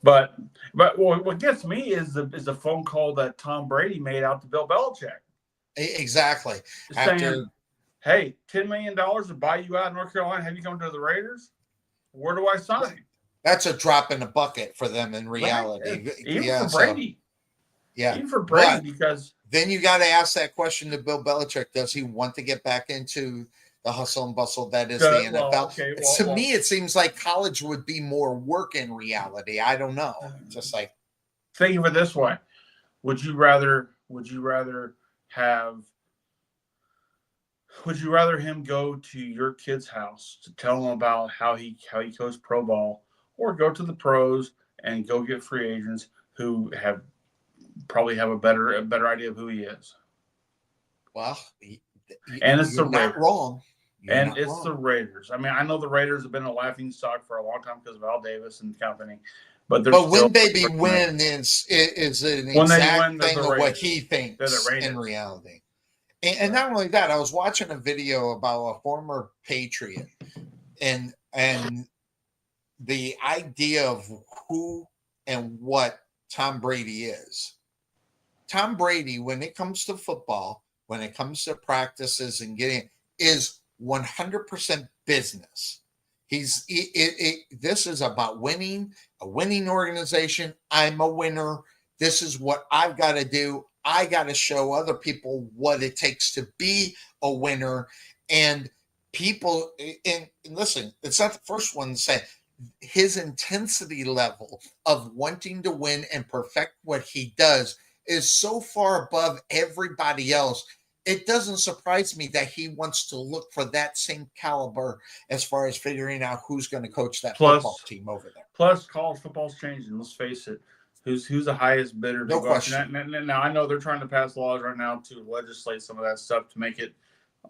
But what gets me is the phone call that Tom Brady made out to Bill Belichick. Exactly. Saying, hey, $10 million to buy you out of North Carolina, have you come to the Raiders? Where do I sign? That's a drop in the bucket for them in reality. Even for Brady. Even for Brady, because then you got to ask that question to Bill Belichick. Does he want to get back into the hustle and bustle that is the NFL? To me, it seems like college would be more work in reality. I don't know. Just like think of it this way: Would you rather him go to your kid's house to tell him about how he coached pro ball, or go to the pros and go get free agents who probably have a better idea of who he is? Well, and it's the Raiders. Wrong. It's the Raiders. I mean, I know the Raiders have been a laughing stock for a long time because of Al Davis and company. But win, baby, win is an exact thing of what he thinks in reality. And not only that, I was watching a video about a former Patriot and the idea of who and what Tom Brady is. Tom Brady, when it comes to football, when it comes to practices and is 100% business. This is about winning, a winning organization. I'm a winner. This is what I've got to do. I got to show other people what it takes to be a winner. And people, and listen, it's not the first one to say his intensity level of wanting to win and perfect what he does is so far above everybody else. It doesn't surprise me that he wants to look for that same caliber as far as figuring out who's going to coach that football team over there. Plus, college football's changing. Let's face it. Who's the highest bidder? No question. Now, I know they're trying to pass laws right now to legislate some of that stuff to make it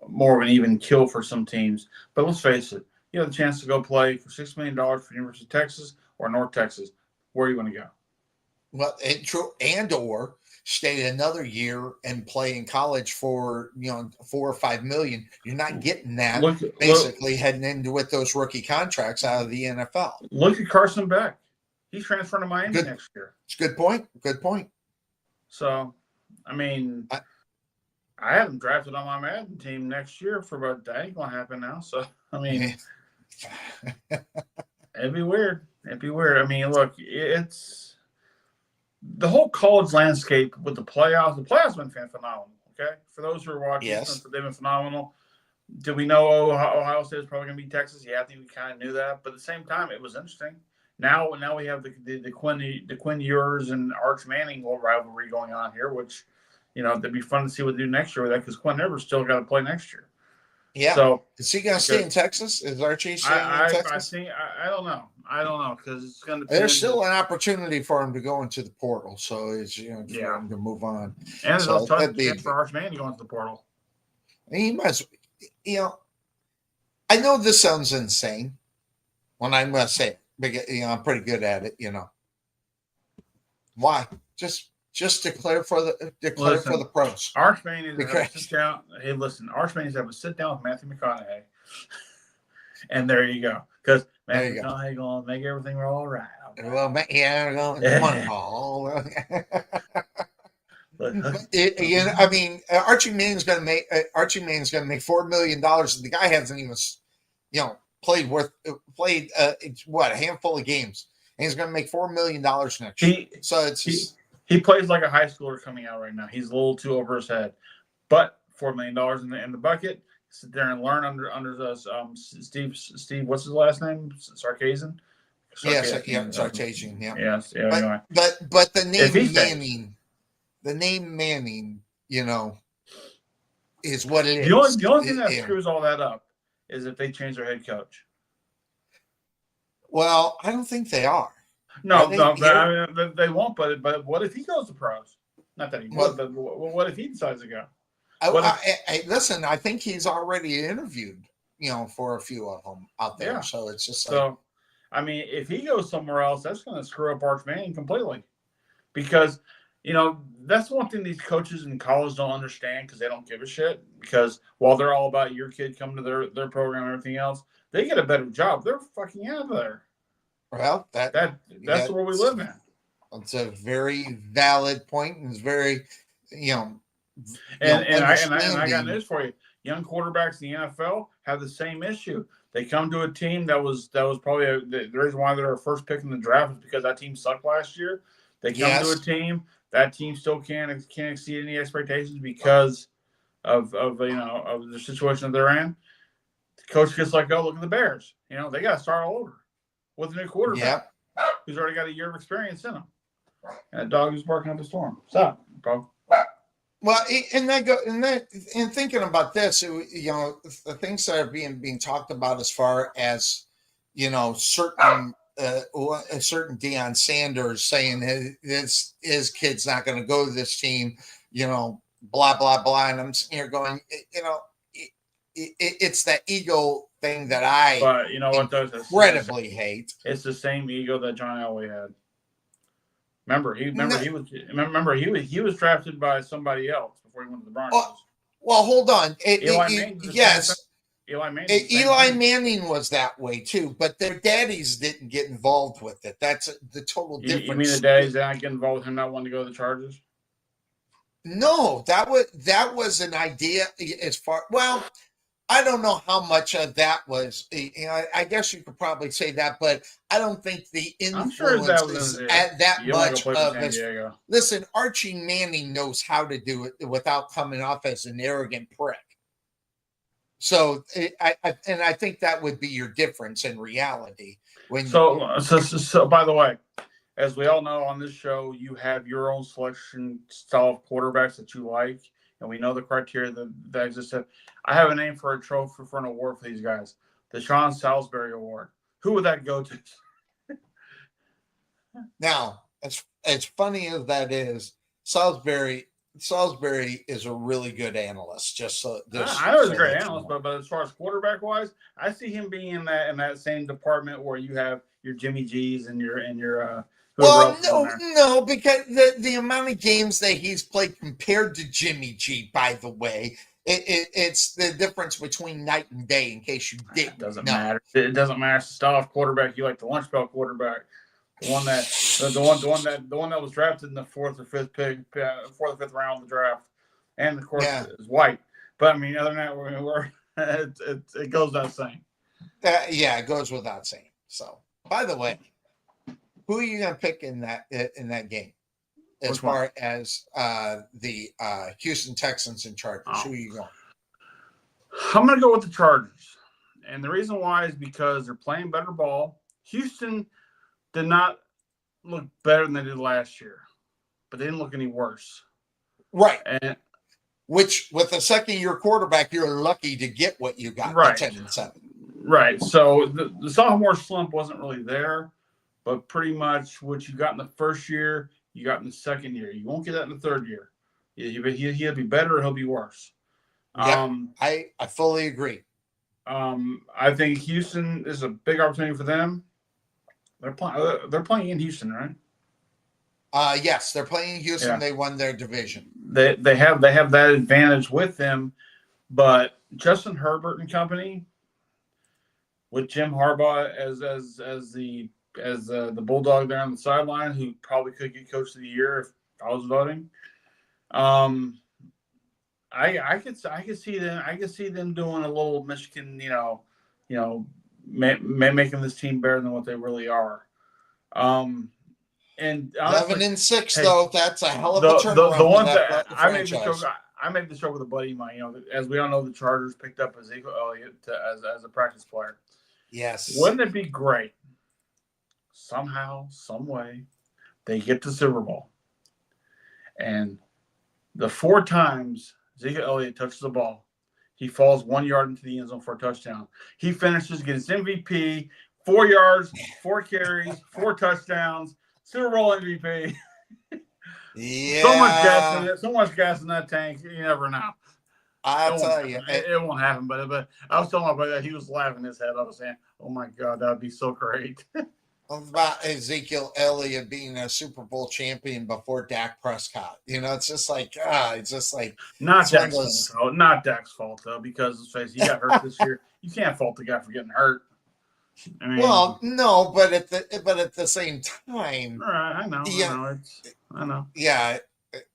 more of an even kill for some teams. But let's face it. You have the chance to go play for $6 million for University of Texas or North Texas. Where are you going to go? Well, or stay another year and play in college for $4 or $5 million. You're not getting that heading into with those rookie contracts out of the NFL. Look at Carson Beck. He's transferring to Miami next year. It's a good point. Good point. So, I mean, I have him drafted on my Madden team next year for about that ain't gonna happen now. So, I mean, it'd be weird. It'd be weird. I mean, look, it's the whole college landscape with the playoffs. The playoffs have been phenomenal. Okay, for those who are watching, Yes. they've been phenomenal. Do we know Ohio State is probably going to beat Texas? Yeah, I think we kind of knew that. But at the same time, it was interesting. Now we have the Quinn Ewers and Arch Manning rivalry going on here, which, it'd be fun to see what they do next year with that because Quinn Ewers still got to play next year. Yeah. So is he going to stay in Texas? Is Archie staying in Texas? I don't know. I don't know because it's going to. There's still an opportunity for him to go into the portal, so it's for him to move on. And there's so also a chance for Arch Manning to go into the portal. He must. I know this sounds insane when I'm going to say it, but I'm pretty good at it. Why? Just declare for the pros. Arch Manning needs to have a sit down. Hey, listen, Arch Manning needs to have a sit down with Matthew McConaughey, and there you go. Because Matthew McConaughey going to make everything all right. Okay? Well, we're going to money hall. I mean, Archie Manning's going to make $4 million. The guy hasn't even, played a handful of games, and he's going to make $4 million next year. So he plays like a high schooler coming out right now. He's a little too over his head, but $4 million in the bucket. Sit there and learn under those Steve. What's his last name? Sarkisian. Sarkisian. Yeah. Yes. Yeah. But, anyway. but the name Manning. The name Manning, is what it is. The only thing that screws all that up is if they change their head coach. Well, I don't think they are. No, they won't. But what if he goes to pros? Not that he would, but what if he decides to go? Listen, I think he's already interviewed, for a few of them out there. Yeah. So it's just I mean, if he goes somewhere else, that's going to screw up Arch Manning completely, because. That's one thing these coaches in college don't understand because they don't give a shit. Because while they're all about your kid coming to their program and everything else, they get a better job. They're fucking out of there. Well, that's where we live in. It's a very valid point, and it's very, And I got news for you. Young quarterbacks in the NFL have the same issue. They come to a team that was probably the reason why they're our first pick in the draft is because that team sucked last year. They come to a team. That team still can't exceed any expectations because of the situation that they're in. The coach gets like, look at the Bears. They got to start all over with a new quarterback who's already got a year of experience in him. And a dog who's barking up a storm. Stop, bro. Well, and thinking about this, the things that are being talked about as far as a certain Deion Sanders saying his kid's not going to go to this team, blah, blah, blah. And I'm sitting here going, it's that ego thing that I incredibly hate. It's the same ego that John Elway had. He was drafted by somebody else before he went to the Broncos. Well, hold on. Eli Manning was that way too, but their daddies didn't get involved with it. That's the total difference. You mean the daddies that not get involved with him not wanting to go to the Chargers? No, that was an idea as far. Well, I don't know how much of that was. I guess you could probably say that, but I don't think the influence is that much of it. Listen, Archie Manning knows how to do it without coming off as an arrogant prick. So I think that would be your difference in reality. So by the way, as we all know on this show, you have your own selection style of quarterbacks that you like, and we know the criteria that exists. I have a name for a trophy for an award for these guys, the Sean Salisbury Award. Who would that go to? Now, as funny as that is, Salisbury is a really good analyst. I know he's a great analyst, but as far as quarterback wise, I see him being in that same department where you have your Jimmy G's and your. Well, no, because the amount of games that he's played compared to Jimmy G, by the way, it's the difference between night and day. In case you didn't, it doesn't matter. It doesn't matter. Style of quarterback, you like the lunch bell quarterback. The one that was drafted in the fourth or fifth round of the draft, and of course is white. But I mean, other than that, it goes without saying. Yeah, it goes without saying. So, by the way, who are you going to pick in that game? As far as the Houston Texans and Chargers, who are you going? I'm going to go with the Chargers, and the reason why is because they're playing better ball. Houston did not look better than they did last year, but they didn't look any worse. Right. And which, with a second-year quarterback, you're lucky to get what you got. Right. 10-7. Right. So the sophomore slump wasn't really there, but pretty much what you got in the first year, you got in the second year. You won't get that in the third year. He'll be better or he'll be worse. Yeah, I fully agree. I think Houston is a big opportunity for them. They're playing in Houston, right? Yes, they're playing Houston. Yeah. They won their division. They have that advantage with them, but Justin Herbert and company, with Jim Harbaugh as the bulldog there on the sideline, who probably could get coach of the year if I was voting. I could see them doing a little Michigan, making this team better than what they really are. And honestly, 11-6 though, that's a hell of a turnaround. The ones that I made the joke with a buddy of mine. As we all know, the Chargers picked up Ezekiel Elliott as a practice player. Yes. Wouldn't it be great? Somehow, some way, they get to Super Bowl, and the 4 times Ezekiel Elliott touches the ball, he falls 1 yard into the end zone for a touchdown. He finishes, gets MVP, 4 yards, 4 carries, 4 touchdowns, Super Bowl MVP. Yeah. So much gas in that tank. You never know. I'll tell you. It won't happen. But I was telling my buddy that he was laughing his head. I was saying, oh, my God, that would be so great. About Ezekiel Elliott being a Super Bowl champion before Dak Prescott. It's just like, not Dak's fault. Not Dak's fault, though, because let's face it, he got hurt this year. You can't fault the guy for getting hurt. I mean, well, no, but at the same time, right, I know. Yeah, I know. Yeah,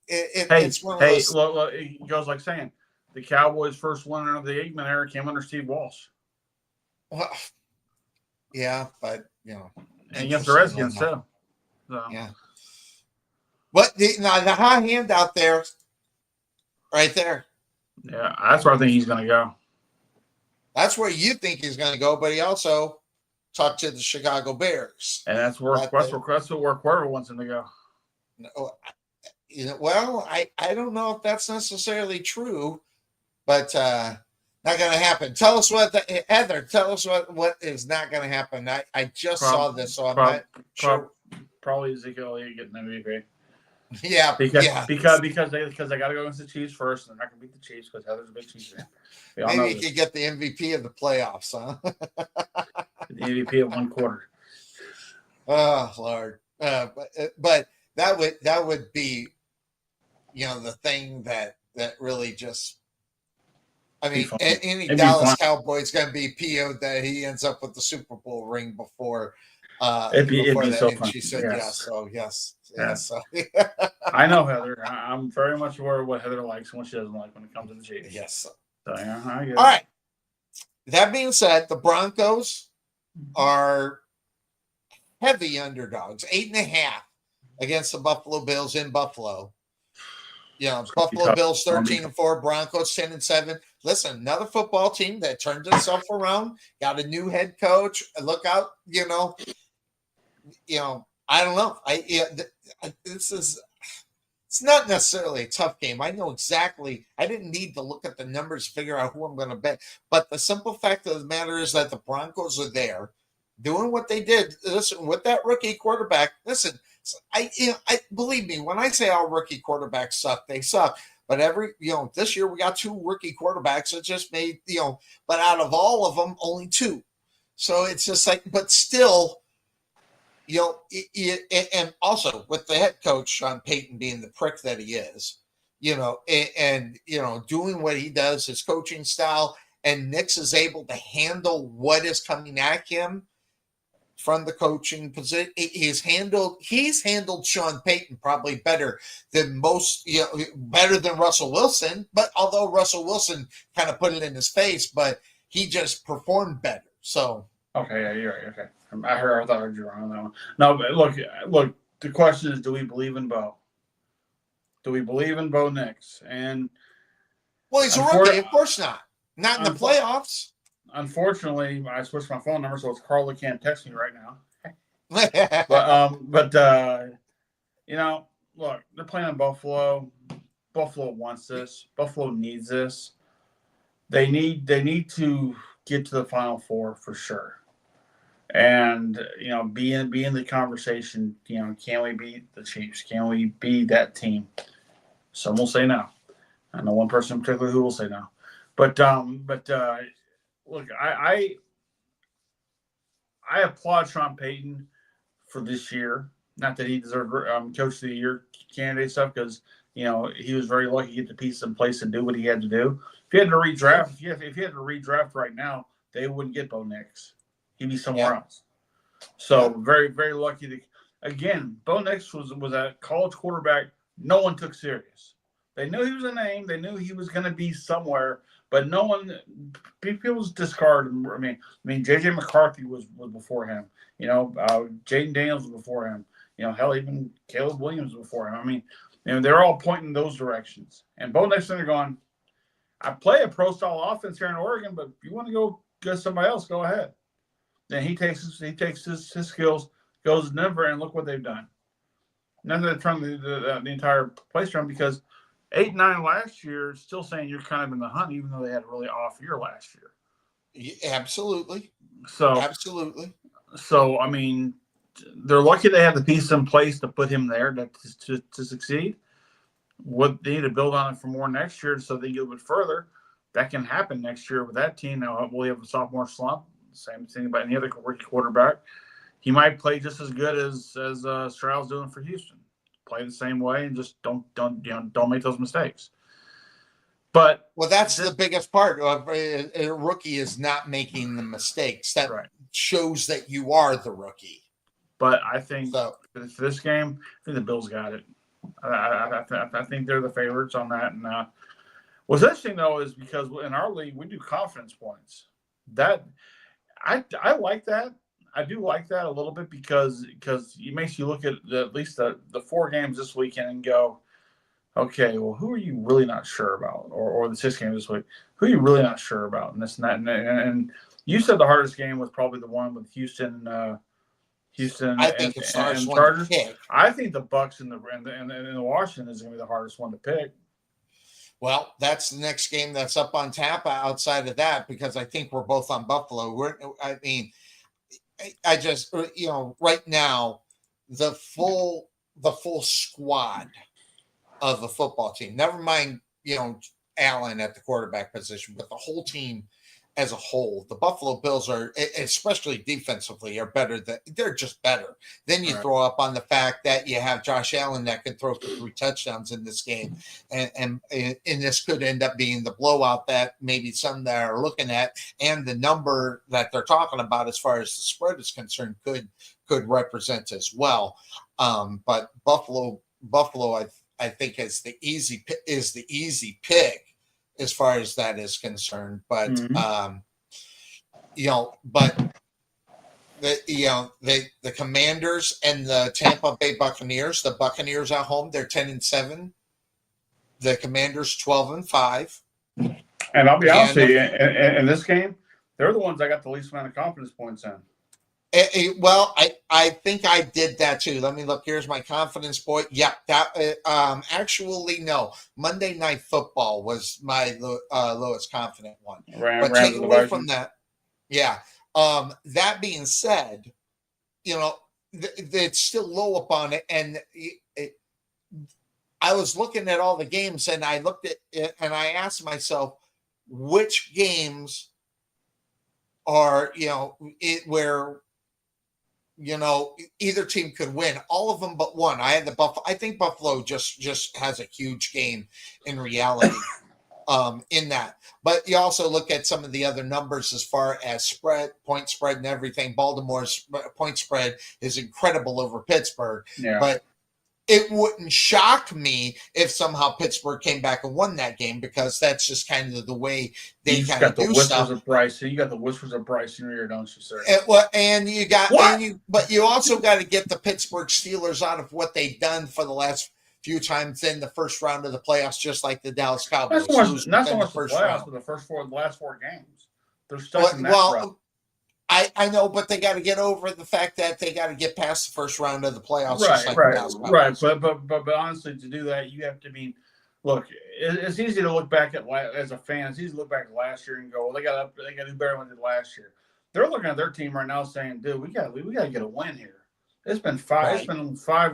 it's one of those. Look, it goes like saying the Cowboys' first winner of the Aikman era came under Steve Walsh. Well, yeah, but and against the Redskins too. So. Yeah, but the high hand out there, right there. Yeah, that's where I think he's going to go. That's where you think he's going to go, but he also talked to the Chicago Bears, and that's where Cuervo wants him to go. No, well, I don't know if that's necessarily true, but not going to happen. Tell us Heather. Tell us what is not going to happen. I just saw this, so I'm not sure. Probably Ezekiel Elliott getting MVP. Yeah, because they got to go against the Chiefs first, and they're not going to beat the Chiefs because Heather's a big Chiefs fan. Maybe he could get the MVP of the playoffs, huh? The MVP of one quarter. Oh Lord, but that would be, the thing that really just. I mean, any Dallas Cowboy's going to be PO'd that he ends up with the Super Bowl ring before. It'd be so and fun. She said yes. So yes. Yeah. So. I know Heather. I'm very much aware of what Heather likes and what she doesn't like when it comes to the Chiefs. Yes. So yeah, I get it. All right. That being said, the Broncos are heavy underdogs, 8.5 against the Buffalo Bills in Buffalo. Buffalo Bills 13-4, Broncos 10-7. Listen, another football team that turned itself around, got a new head coach. Look out, I don't know. It's not necessarily a tough game. I know exactly. I didn't need to look at the numbers to figure out who I'm going to bet. But the simple fact of the matter is that the Broncos are there doing what they did. Listen, with that rookie quarterback, listen, I believe me, when I say our rookie quarterbacks suck, they suck. But this year we got 2 rookie quarterbacks that just made, but out of all of them, only 2. So it's just like, but still, and also with the head coach, Sean Payton, being the prick that he is, and doing what he does, his coaching style, and Nix is able to handle what is coming at him. from the coaching position. He's handled Sean Payton probably better than most, better than Russell Wilson. But although Russell Wilson kind of put it in his face, but he just performed better. So okay, yeah, you're right. Okay, I thought I heard you wrong on that one. No, but look. The question is, do we believe in Bo? Do we believe in Bo Nix? And well, he's a rookie. Of course not. Not in the playoffs. Unfortunately, I switched my phone number, so it's Carla can't text me right now. Look, they're playing in Buffalo. Buffalo wants this. Buffalo needs this. They need to get to the Final Four for sure, and be in the conversation. Can we beat the Chiefs? Can we be that team? Some will say no. I know one person in particular who will say no, but look, I applaud Sean Payton for this year. Not that he deserved Coach of the Year candidate stuff, because he was very lucky to get the pieces in place and do what he had to do. If he had to redraft, if he had to redraft right now, they wouldn't get Bo Nix. He'd be somewhere else. So very, very lucky. Again, Bo Nix was a college quarterback no one took serious. They knew he was a name. They knew he was going to be somewhere, but no one, people discarded him. I mean, J.J. McCarthy was before him. Jaden Daniels was before him. Hell, even Caleb Williams was before him. They're all pointing in those directions. And Bo Nix are going, I play a pro-style offense here in Oregon, but if you want to go get somebody else, go ahead. Then he takes his skills, goes to Denver, and look what they've done. Now they're turning the entire place around, because 8-9 last year, still saying you're kind of in the hunt, even though they had a really off year last year. Yeah, absolutely. Absolutely. So, they're lucky they have the piece in place to put him there to succeed. What they need to build on it for more next year, so they get a bit further. That can happen next year with that team. Now, will he have a sophomore slump? Same thing about any other rookie quarterback. He might play just as good as Stroud's doing for Houston. Play the same way and just don't make those mistakes. But that's the biggest part of a rookie, is not making the mistakes. That shows that you are the rookie. But I think for this game, I think the Bills got it. I think they're the favorites on that. And what's interesting though is, because in our league we do confidence points. That I like that. I do like that a little bit, because it makes you look at least the 4 games this weekend and go, okay, well, who are you really not sure about? Or the 6 games this week, who are you really not sure about? And this and that. And you said the hardest game was probably the one with Houston. I think it's the hardest one Chargers. to pick. I think the Bucs and the Washington is going to be the hardest one to pick. Well, that's the next game that's up on tap outside of that, because I think we're both on Buffalo. I just, right now, the full squad of the football team, never mind, Allen at the quarterback position, but the whole team as a whole, the Buffalo Bills are, especially defensively, they're just better. Then you throw up on the fact that you have Josh Allen that can throw for 3 touchdowns in this game. And this could end up being the blowout that maybe some that are looking at, and the number that they're talking about as far as the spread is concerned could represent as well. But Buffalo, I think is the easy pick as far as that is concerned. But the Commanders and the Tampa Bay Buccaneers, the Buccaneers at home, they're 10-7. The Commanders 12-5. And I'll be honest with you, in this game, they're the ones I got the least amount of confidence points in. Well, I think I did that too. Let me look. Here's my confidence point. Yeah, that actually no. Monday Night Football was my lowest confident one. But take away from that, that being said, it's still low up on it, and I was looking at all the games, and I looked at it, and I asked myself, which games are where either team could win. All of them but one. I had the Buffalo. I think Buffalo just has a huge game in reality. in that. But you also look at some of the other numbers as far as point spread and everything. Baltimore's point spread is incredible over Pittsburgh. Yeah. But it wouldn't shock me if somehow Pittsburgh came back and won that game, because that's just kind of the way they kind of do stuff. You got the whispers of Bryce in your ear, don't you, sir? But you also got to get the Pittsburgh Steelers out of what they've done for the last few times in the first round of the playoffs, just like the Dallas Cowboys. Not so much the playoffs, but the last four games. They're stuck in that round. I know, but they got to get over the fact that they got to get past the first round of the playoffs. Right. But honestly, to do that, you have to be. Look, it's easy to look back at as a fan. It's easy to look back at last year and go, "Well, they got to do better than they did last year." They're looking at their team right now, saying, "Dude, we got to get a win here." It's been 5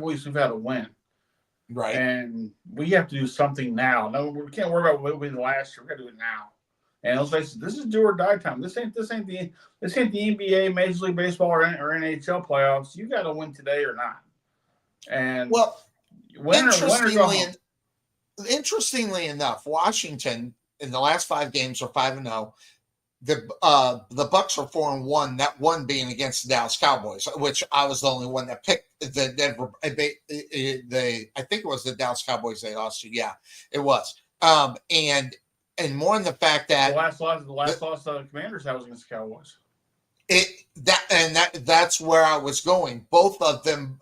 weeks we've had a win, right? And we have to do something now. No, we can't worry about what we did last year. We got to do it now. And let's face it, this is do or die time. This ain't the NBA, Major League Baseball, or NHL playoffs. You got to win today or not. And interestingly enough, Washington in the last 5 games are 5-0. The Bucks are 4-1. That one being against the Dallas Cowboys, which I was the only one that picked the Denver. I think it was the Dallas Cowboys they lost to. Yeah, it was. And more in the fact that the last loss the Commanders had was against the Cowboys. That's where I was going. Both of them,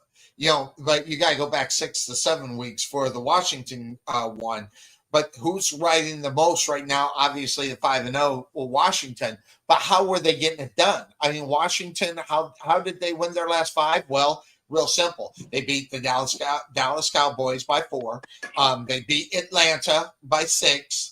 but you got to go back 6 to 7 weeks for the Washington one. But who's riding the most right now? Obviously, the 5-0, Washington. But how were they getting it done? I mean, Washington. How did they win their last 5? Well, real simple. They beat the Dallas Cowboys by 4. They beat Atlanta by 6.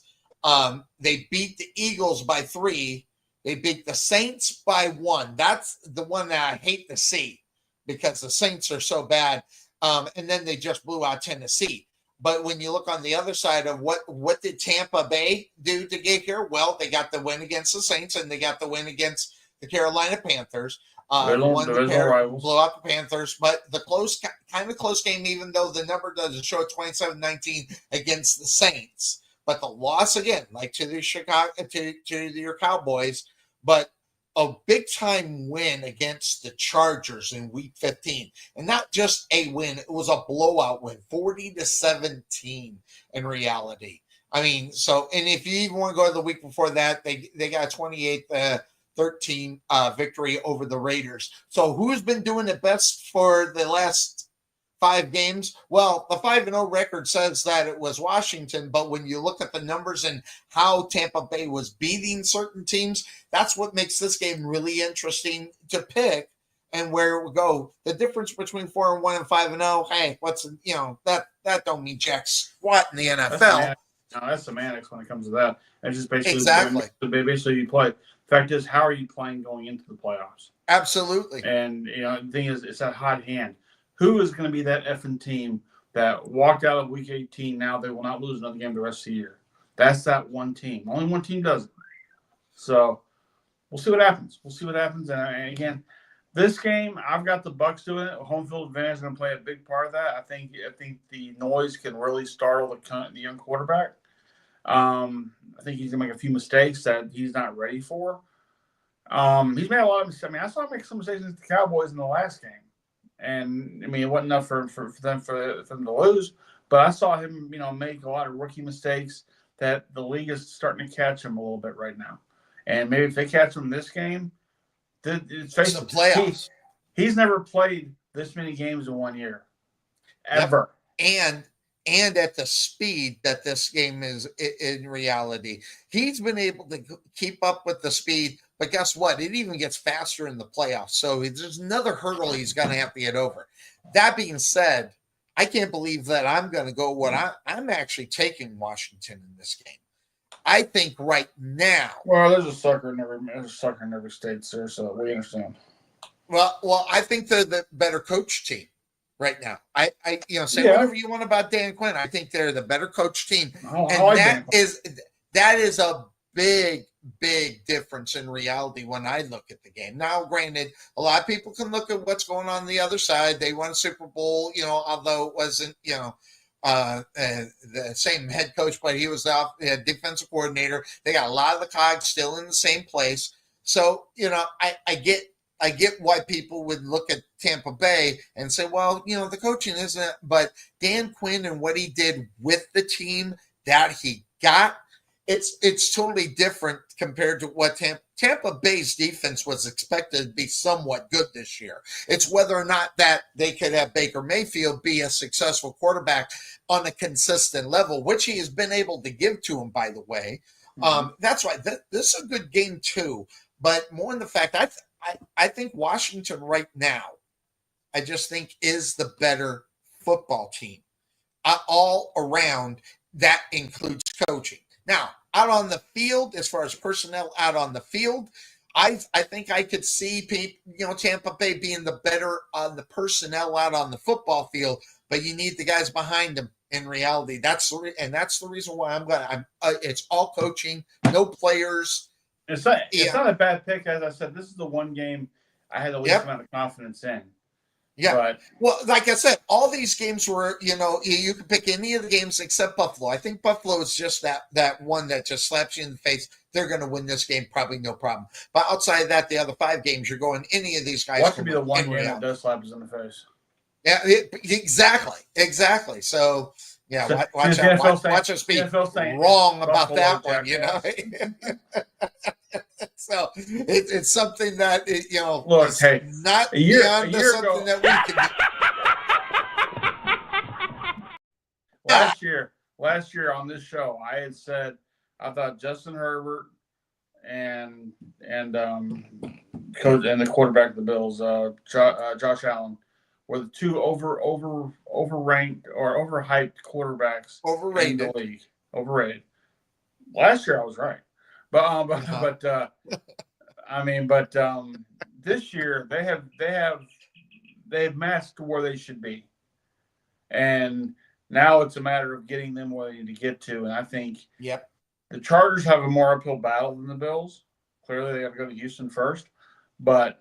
They beat the Eagles by 3. They beat the Saints by 1. That's the one that I hate to see, because the Saints are so bad. And then they just blew out Tennessee. But when you look on the other side of what did Tampa Bay do to get here? Well, they got the win against the Saints, and they got the win against the Carolina Panthers. Blew out the Panthers, but the kind of close game, even though the number doesn't show 27-19 against the Saints. But the loss again, like to your Cowboys, but a big time win against the Chargers in Week 15, and not just a win; it was a blowout win, 40-17 in reality. I mean, and if you even want to go to the week before that, they got a 28-13 victory over the Raiders. So who's been doing it best for the last 5 games? Well, the 5-0 record says that it was Washington, but when you look at the numbers and how Tampa Bay was beating certain teams, that's what makes this game really interesting to pick and where it will go. The difference between 4-1 and 5-0, hey, that don't mean jack squat in the NFL. That's semantics when it comes to that. That's just basically exactly you play. Fact is, how are you playing going into the playoffs? Absolutely. And the thing is, it's that hot hand. Who is going to be that effing team that walked out of Week 18? Now they will not lose another game the rest of the year. That's that one team. Only one team does it. So we'll see what happens. And again, this game, I've got the Bucks doing it. Home field advantage is going to play a big part of that. I think the noise can really startle the young quarterback. I think he's going to make a few mistakes that he's not ready for. He's made a lot of mistakes. I mean, I saw him make some mistakes against the Cowboys in the last game. And I mean, it wasn't enough for them to lose, but I saw him, make a lot of rookie mistakes that the league is starting to catch him a little bit right now. And maybe if they catch him this game, it's the playoffs. He's never played this many games in 1 year, ever. Yep. And at the speed that this game is in reality, he's been able to keep up with the speed. But guess what? It even gets faster in the playoffs. So there's another hurdle he's going to have to get over. That being said, I can't believe that I'm going to go I'm actually taking Washington in this game. I think right now. Well, there's a sucker in every state, sir. So we understand. Well, I think they're the better coach team right now. I say whatever you want about Dan Quinn. I think they're the better coach team, that is a big difference in reality when I look at the game. Now, granted, a lot of people can look at what's going on the other side. They won a Super Bowl, although it wasn't, the same head coach, but he was the defensive coordinator. They got a lot of the cogs still in the same place. So, I get why people would look at Tampa Bay and say, well, the coaching isn't, but Dan Quinn and what he did with the team that he got, it's totally different compared to what Tampa Bay's defense was expected to be somewhat good this year. It's whether or not that they could have Baker Mayfield be a successful quarterback on a consistent level, which he has been able to give to him, by the way. That's right. This is a good game too, but more in the fact I think Washington right now, I just think is the better football team all around. That includes coaching. Now, out on the field, as far as personnel out on the field, I think I could see Tampa Bay being the better on the personnel out on the football field, but you need the guys behind them. In reality, that's the reason why it's all coaching, no players. It's not a bad pick. As I said, this is the one game I had the least amount of confidence in. Yeah. But, well, like I said, all these games were, you can pick any of the games except Buffalo. I think Buffalo is just that one that just slaps you in the face. They're going to win this game, probably no problem. But outside of that, the other 5 games, you're going any of these guys. Watch it be the one game that does slap us in the face. Yeah, exactly. So, yeah, So, watch us be wrong about that one, So it's something that Look, is hey, not a year something ago, that we can do. Last year on this show, I had said I thought Justin Herbert and coach and the quarterback of the Bills, Josh Allen, were the 2 overranked or overhyped quarterbacks in the league. Overrated. Last year I was right, but this year they've masked where they should be, and now it's a matter of getting them where they need to get to. And I think the Chargers have a more uphill battle than the Bills. Clearly, they have to go to Houston first, but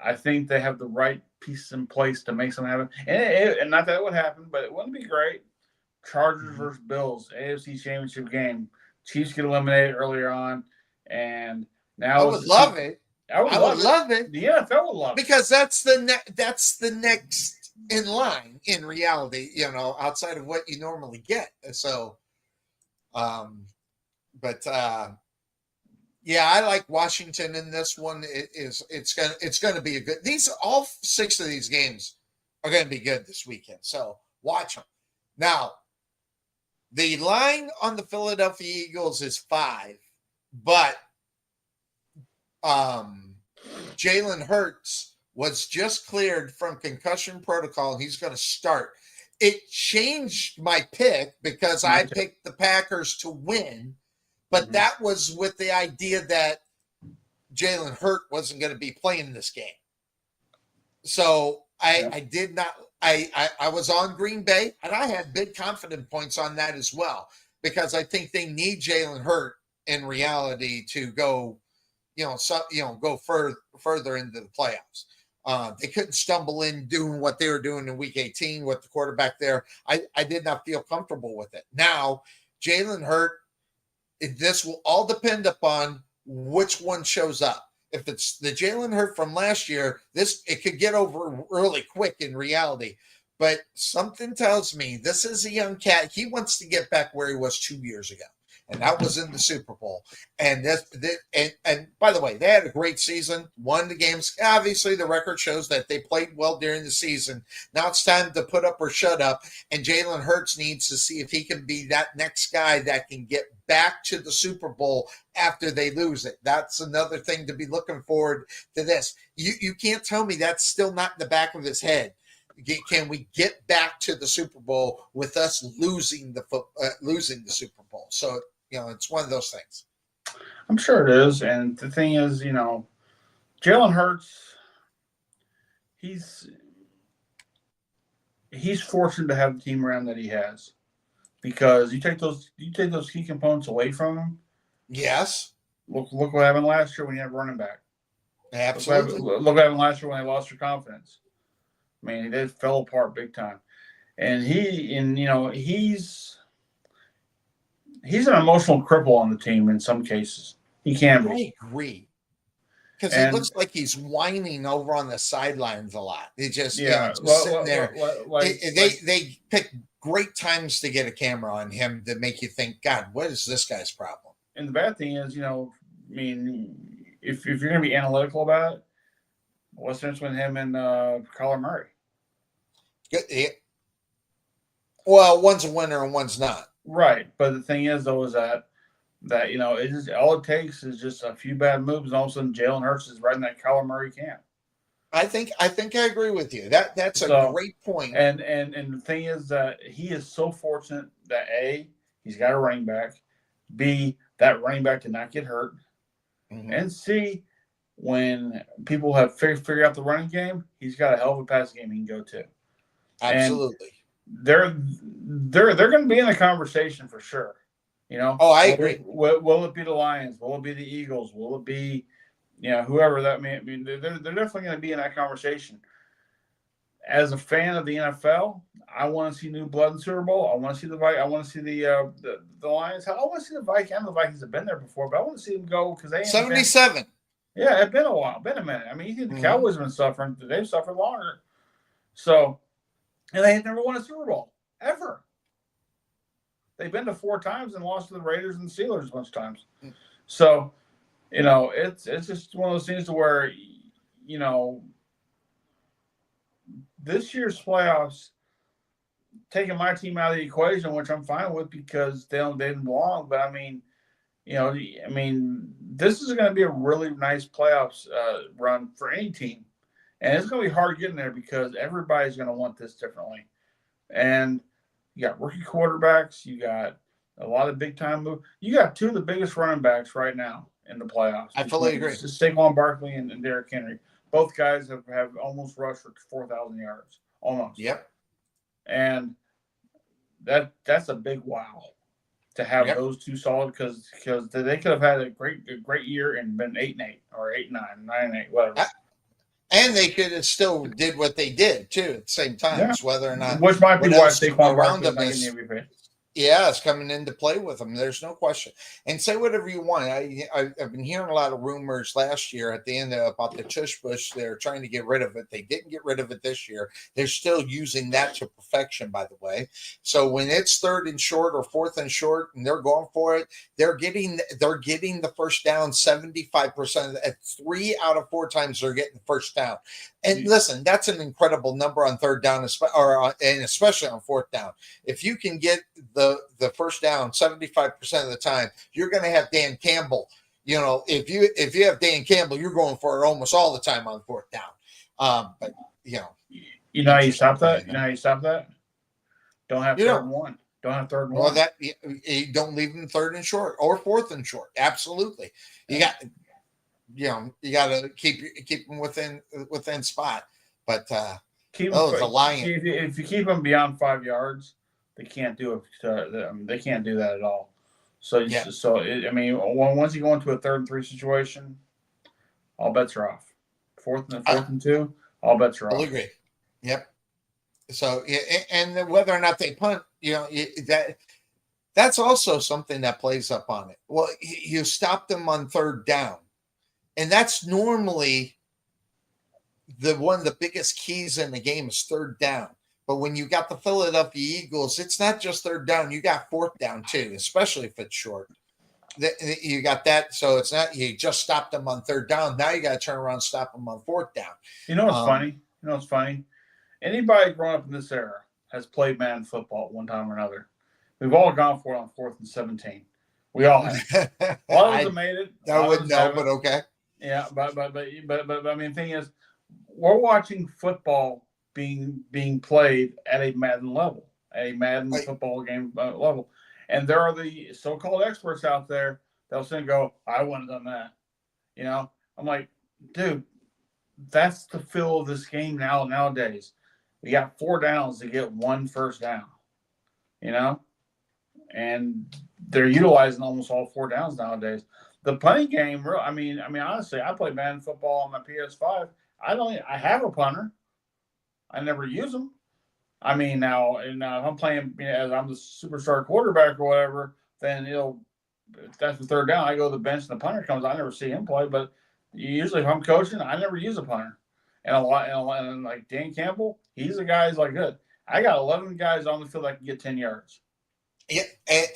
I think they have the right pieces in place to make something happen. And not that it would happen, but it wouldn't be great. Chargers versus Bills, AFC Championship game. Chiefs get eliminated earlier on, and now I would love it. I would love it. The NFL would love it because that's the next in line in reality. Outside of what you normally get. So, yeah, I like Washington in this one. It's gonna be a good. All 6 of these games are gonna be good this weekend. So watch them. Now, the line on the Philadelphia Eagles is 5, but Jalen Hurts was just cleared from concussion protocol. He's going to start. It changed my pick because I picked the Packers to win. But that was with the idea that Jalen Hurts wasn't going to be playing this game. So I did not. I was on Green Bay, and I had big confidence points on that as well because I think they need Jalen Hurts in reality to go, go further into the playoffs. They couldn't stumble in doing what they were doing in Week 18 with the quarterback there. I did not feel comfortable with it. Now, Jalen Hurts. This will all depend upon which one shows up. If it's the Jalen Hurts from last year, it could get over really quick in reality. But something tells me this is a young cat. He wants to get back where he was 2 years ago, and that was in the Super Bowl. And and by the way, they had a great season, won the games. Obviously, the record shows that they played well during the season. Now it's time to put up or shut up, and Jalen Hurts needs to see if he can be that next guy that can get back to the Super Bowl after they lose it. That's another thing to be looking forward to this. You can't tell me that's still not in the back of his head. Can we get back to the Super Bowl with us losing the Super Bowl? So, it's one of those things. I'm sure it is. And the thing is, Jalen Hurts, he's fortunate to have the team around that he has. Because you take those key components away from him. Yes. Look what happened last year when you had running back. Absolutely. Look what happened last year when they lost their confidence. I mean, they fell apart big time. and he's an emotional cripple on the team in some cases. He can be. I agree. Because he And looks like he's whining over on the sidelines a lot. He just, yeah, just sitting there. like They pick great times to get a camera on him to make you think, God, what is this guy's problem? and the bad thing is, I mean, if you're going to be analytical about it, what's the difference with him and Kyler Murray? Well, one's a winner and one's not. Right, but the thing is, though, is that it is all it takes is just a few bad moves, and all of a sudden Jalen Hurts is right in that Kyler Murray camp. I think I agree with you. That's a great point. And the thing is that he is so fortunate that A, he's got a running back, B, that running back did not get hurt, and C, when people have figured out the running game, he's got a hell of a pass game he can go to. Absolutely. And they're going to be in the conversation for sure. Oh, I agree. Will it be the Lions? Will it be the Eagles? Will it be, whoever that may? I mean, they're definitely going to be in that conversation. As a fan of the NFL, I want to see new blood in the Super Bowl. I want to see the Lions. I want to see the Vikings. I know the Vikings have been there before, but I want to see them go because they 77. Yeah, it's been a while, been a minute. I mean, you think the Cowboys have been suffering? They've suffered longer. So, and they had never won a Super Bowl ever. They've been to 4 times and lost to the Raiders and the Steelers a bunch of times. So, it's just one of those things to where, this year's playoffs, taking my team out of the equation, which I'm fine with because they didn't belong. But I mean, this is going to be a really nice playoffs run for any team, and it's going to be hard getting there because everybody's going to want this differently. And you got rookie quarterbacks. You got a lot of big-time moves. You got 2 of the biggest running backs right now in the playoffs. I fully agree. Saquon Barkley and Derrick Henry. Both guys have almost rushed for 4,000 yards. Almost. Yep. And that's a big wow to have those 2 solid because they could have had a great year and been 8-8 or 8-9, 9-8, whatever. And they could have still did what they did too at the same time, whether or not. Which might be why Saquon Barkley is not getting the MVP. Yeah, it's coming into play with them. There's no question. And say whatever you want. I've been hearing a lot of rumors last year at the end about the tush push. They're trying to get rid of it. They didn't get rid of it this year. They're still using that to perfection, by the way. So when it's 3rd and short or 4th and short, and they're going for it, they're getting the first down 75% of the, 3 out of 4 times they're getting the first down. And listen, that's an incredible number on 3rd down, and especially on 4th down. If you can get the first down 75% of the time, you're going to have Dan Campbell. If you have Dan Campbell, you're going for it almost all the time on 4th down. But how you stop that? Don't have 3rd and 1. Don't have 3rd and 1. Well, that you don't leave them 3rd and short or 4th and short. Absolutely, you got. You got to keep them within spot. But the Lions. If you keep them beyond 5 yards, they can't do it. They can't do that at all. So once you go into a 3rd and 3 situation, all bets are off. 4th and 2, all bets are off. I agree. Yep. So and whether or not they punt, that's also something that plays up on it. Well, you stop them on 3rd down. And that's normally one of the biggest keys in the game is 3rd down. But when you got the Philadelphia Eagles, it's not just 3rd down. You got 4th down too, especially if it's short. You got that. So it's not you just stopped them on 3rd down. Now you got to turn around and stop them on 4th down. What's funny? Anybody growing up in this era has played man football at one time or another. We've all gone for it on 4th and 17. We all have. A lot of us have made it. I wouldn't know, but okay. Yeah, but I mean, the thing is, we're watching football being played at a Madden level, a Madden football game level, and there are the so-called experts out there that'll say, "Go, I wouldn't have done that." I'm like, dude, that's the feel of this game nowadays. We got 4 downs to get 1 first down, and they're utilizing almost all 4 downs nowadays. The punting game, I mean, honestly, I play Madden football on my PS5. I have a punter. I never use them, I mean, now if I'm playing as I'm the superstar quarterback or whatever, then if that's the third down, I go to the bench and the punter comes. I never see him play, but usually if I'm coaching, I never use a punter. And like Dan Campbell, he's a guy who's like good. I got 11 guys on the field that can get 10 yards. Yeah,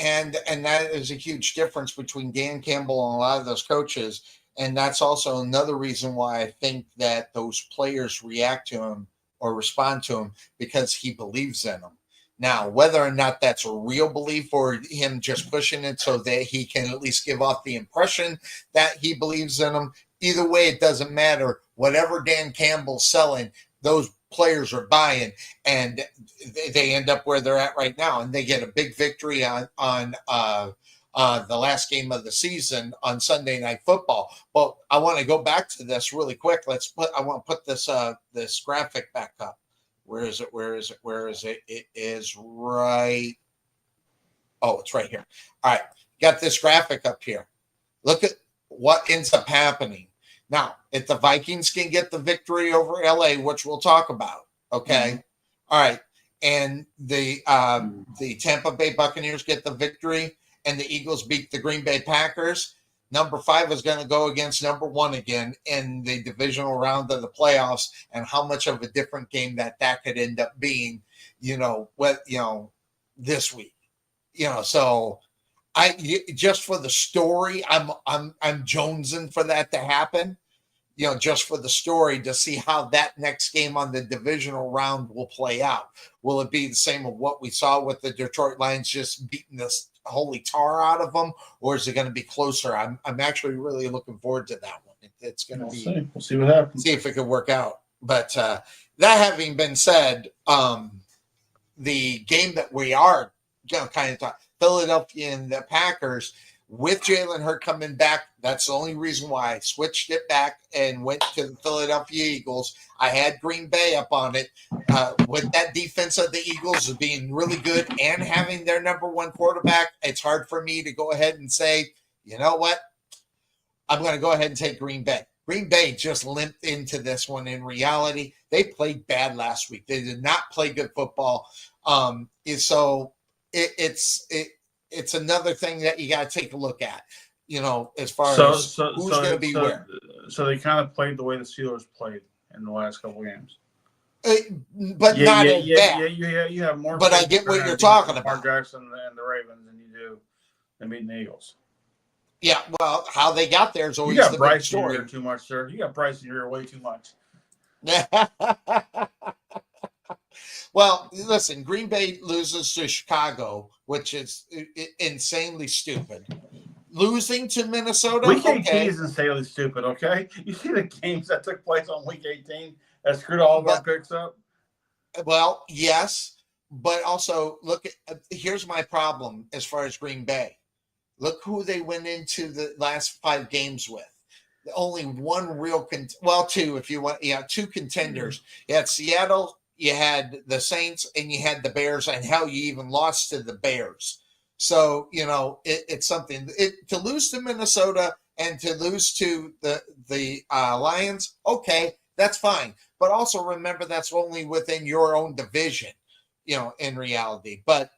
and that is a huge difference between Dan Campbell and a lot of those coaches, and that's also another reason why I think that those players react to him or respond to him because he believes in them. Now, whether or not that's a real belief or him just pushing it so that he can at least give off the impression that he believes in them, either way, it doesn't matter. Whatever Dan Campbell's selling, those players are buying, and they end up where they're at right now, and they get a big victory on the last game of the season on Sunday Night Football. But I want to go back to this really quick. I want to put this graphic back up. Where is it? It is right. Oh, it's right here. All right, got this graphic up here. Look at what ends up happening. Now, if the Vikings can get the victory over LA, which we'll talk about, okay? Mm-hmm. All right. And the Tampa Bay Buccaneers get the victory and the Eagles beat the Green Bay Packers, number 5 is going to go against number 1 again in the divisional round of the playoffs, and how much of a different game that could end up being, this week. So just for the story, I'm jonesing for that to happen, just for the story to see how that next game on the divisional round will play out. Will it be the same of what we saw with the Detroit Lions just beating this holy tar out of them, or is it going to be closer? I'm actually really looking forward to that one. It's going to be. We'll see what happens. See if it can work out. But that having been said, the game that we are kind of talking, Philadelphia and the Packers, with Jalen Hurts coming back, that's the only reason why I switched it back and went to the Philadelphia Eagles. I had Green Bay up on it. With that defense of the Eagles being really good and having their number 1 quarterback, it's hard for me to go ahead and say, you know what? I'm going to go ahead and take Green Bay. Green Bay just limped into this one. In reality, they played bad last week. They did not play good football. So it's another thing that you got to take a look at, as far as who's going to be where. So they kind of played the way the Steelers played in the last couple of games. But not as bad. You have more. But I get what you're talking about. Mark Jackson and the Ravens than you do than beating the Eagles. Yeah, well, how they got there is always the big story. You got Bryce too much, sir. You got Bryce in your way too much. Well, listen, Green Bay loses to Chicago, which is insanely stupid. Losing to Minnesota, Week 18 is insanely stupid, okay? You see the games that took place on Week 18 that screwed all of our picks up? Well, yes, but also, here's my problem as far as Green Bay. Look who they went into the last 5 games with. Only one real two, if you want. Yeah, 2 contenders. You had Seattle, you had the Saints, and you had the Bears, and hell, you even lost to the Bears. So, it's something. To lose to Minnesota and to lose to the Lions, okay, that's fine. But also remember that's only within your own division, in reality. But,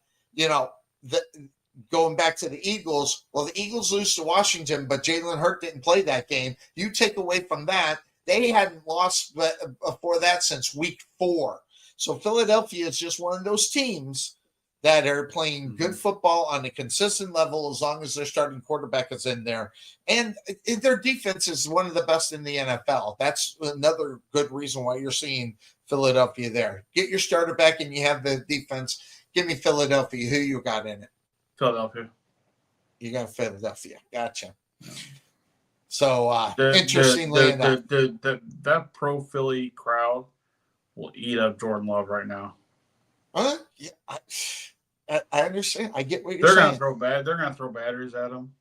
going back to the Eagles, well, the Eagles lose to Washington, but Jalen Hurts didn't play that game. You take away from that, they hadn't lost before that since week 4. So Philadelphia is just one of those teams that are playing good football on a consistent level as long as their starting quarterback is in there. And their defense is one of the best in the NFL. That's another good reason why you're seeing Philadelphia there. Get your starter back and you have the defense. Give me Philadelphia. Who you got in it? Philadelphia. You got Philadelphia. Gotcha. So interestingly enough, that pro Philly crowd will eat up Jordan Love right now. Yeah, I understand. I get what you're saying. They're gonna throw batteries at him.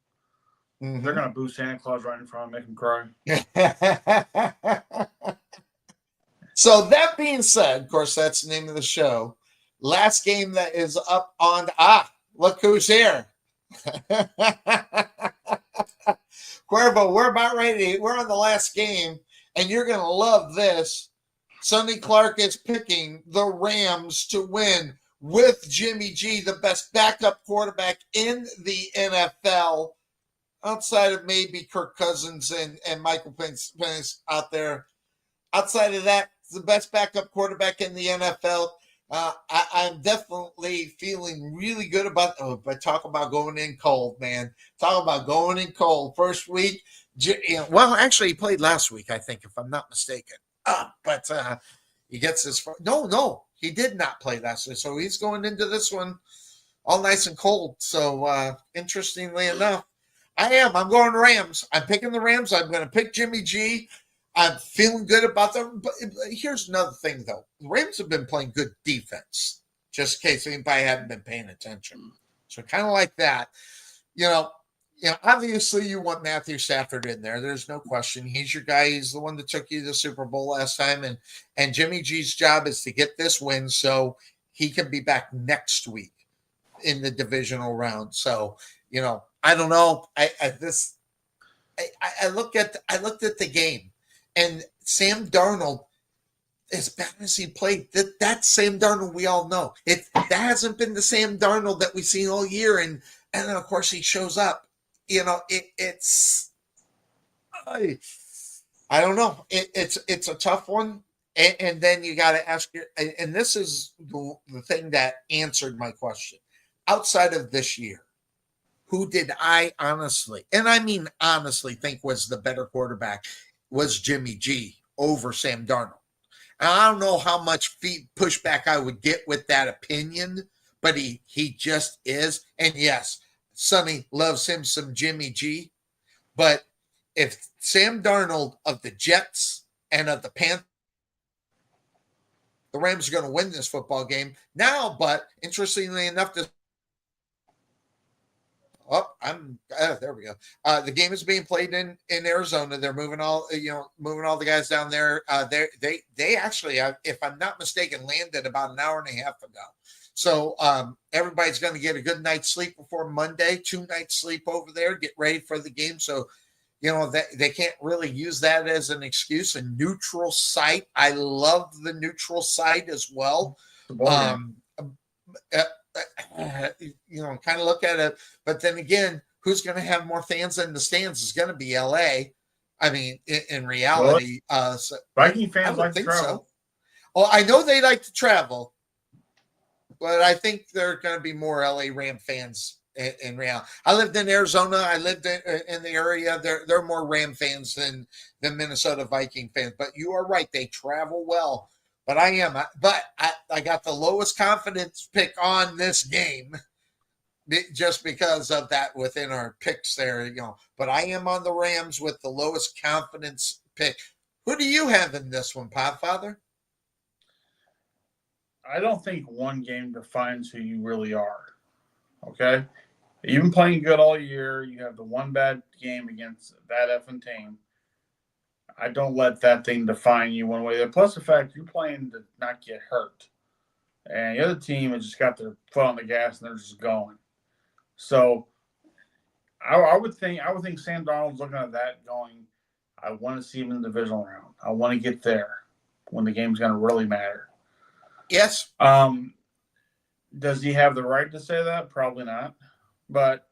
Mm-hmm. They're gonna boo Santa Claus right in front of him, make him cry. So that being said, of course, that's the name of the show. Last game that is up on look who's here. Cuervo, we're about ready. We're on the last game, and you're going to love this. Sonny Clark is picking the Rams to win with Jimmy G, the best backup quarterback in the NFL, outside of maybe Kirk Cousins and Michael Penix out there. Outside of that, the best backup quarterback in the NFL. I'm definitely feeling really good about. Oh, but talk about going in cold, man. Talk about going in cold. First week, well, actually, he played last week, I think, if I'm not mistaken. But he gets his. No, he did not play last week, so he's going into this one all nice and cold. So, interestingly enough, I'm going Rams. I'm picking the Rams. I'm going to pick Jimmy G. I'm feeling good about them. But here's another thing, though. The Rams have been playing good defense, just in case anybody hadn't been paying attention. So kind of like that. Obviously you want Matthew Stafford in there. There's no question. He's your guy. He's the one that took you to the Super Bowl last time. And Jimmy G's job is to get this win so he can be back next week in the divisional round. So, I don't know. I looked at the game. And Sam Darnold, as bad as he played, that's Sam Darnold we all know. That hasn't been the Sam Darnold that we've seen all year. And then, of course, he shows up. It's I don't know. It's a tough one. And then you got to ask your, and this is the thing that answered my question. Outside of this year, who did I honestly, and I mean honestly, think was the better quarterback? Was Jimmy G over Sam Darnold. And I don't know how much pushback I would get with that opinion, but he just is. And yes, Sonny loves him some Jimmy G. But if Sam Darnold of the Jets and of the Panthers, the Rams are going to win this football game now. But interestingly enough, there we go. The game is being played in Arizona. They're moving all the guys down there. They actually, if I'm not mistaken, landed about an hour and a half ago. So everybody's going to get a good night's sleep before Monday. 2 nights sleep over there. Get ready for the game. So they can't really use that as an excuse. A neutral site. I love the neutral site as well. Kind of look at it, but then again, who's going to have more fans in the stands is going to be LA. I mean, in reality, Viking fans like to travel. So. Well, I know they like to travel, but I think there are going to be more LA Ram fans in reality. I lived in Arizona. I lived in the area. There are more Ram fans than Minnesota Viking fans. But you are right; they travel well. But I got the lowest confidence pick on this game just because of that within our picks there, But I am on the Rams with the lowest confidence pick. Who do you have in this one, Podfather? I don't think one game defines who you really are. Okay? You've been playing good all year. You have the one bad game against that effing team. I don't let that thing define you one way. Plus the fact you're playing to not get hurt. And the other team has just got their foot on the gas and they're just going. So I would think Sam Darnold's looking at that going, I want to see him in the divisional round. I want to get there when the game's going to really matter. Yes. Does he have the right to say that? Probably not. But,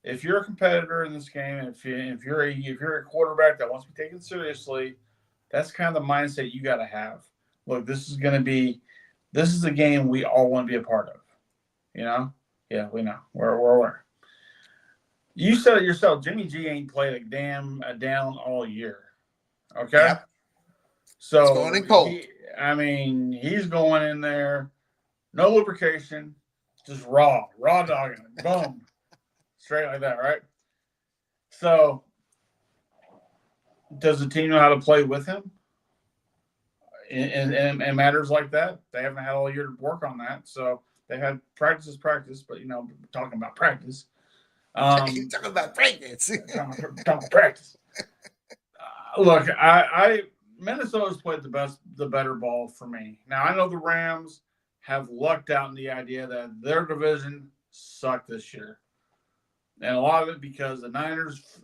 if you're a competitor in this game, if you're a quarterback that wants to be taken seriously, that's kind of the mindset you got to have. Look, this is a game we all want to be a part of. Yeah, we know. We're. You said it yourself. Jimmy G ain't played a down all year. Okay. Yep. So it's going in cold. He's going in there, no lubrication, just raw dogging it. Boom. Straight like that, right? So, does the team know how to play with him in matters like that? They haven't had all year to work on that. So, they had practice, but, talking about practice. You're talking about practice. talking practice. Look, Minnesota's played the better ball for me. Now, I know the Rams have lucked out in the idea that their division sucked this year. And a lot of it because the Niners,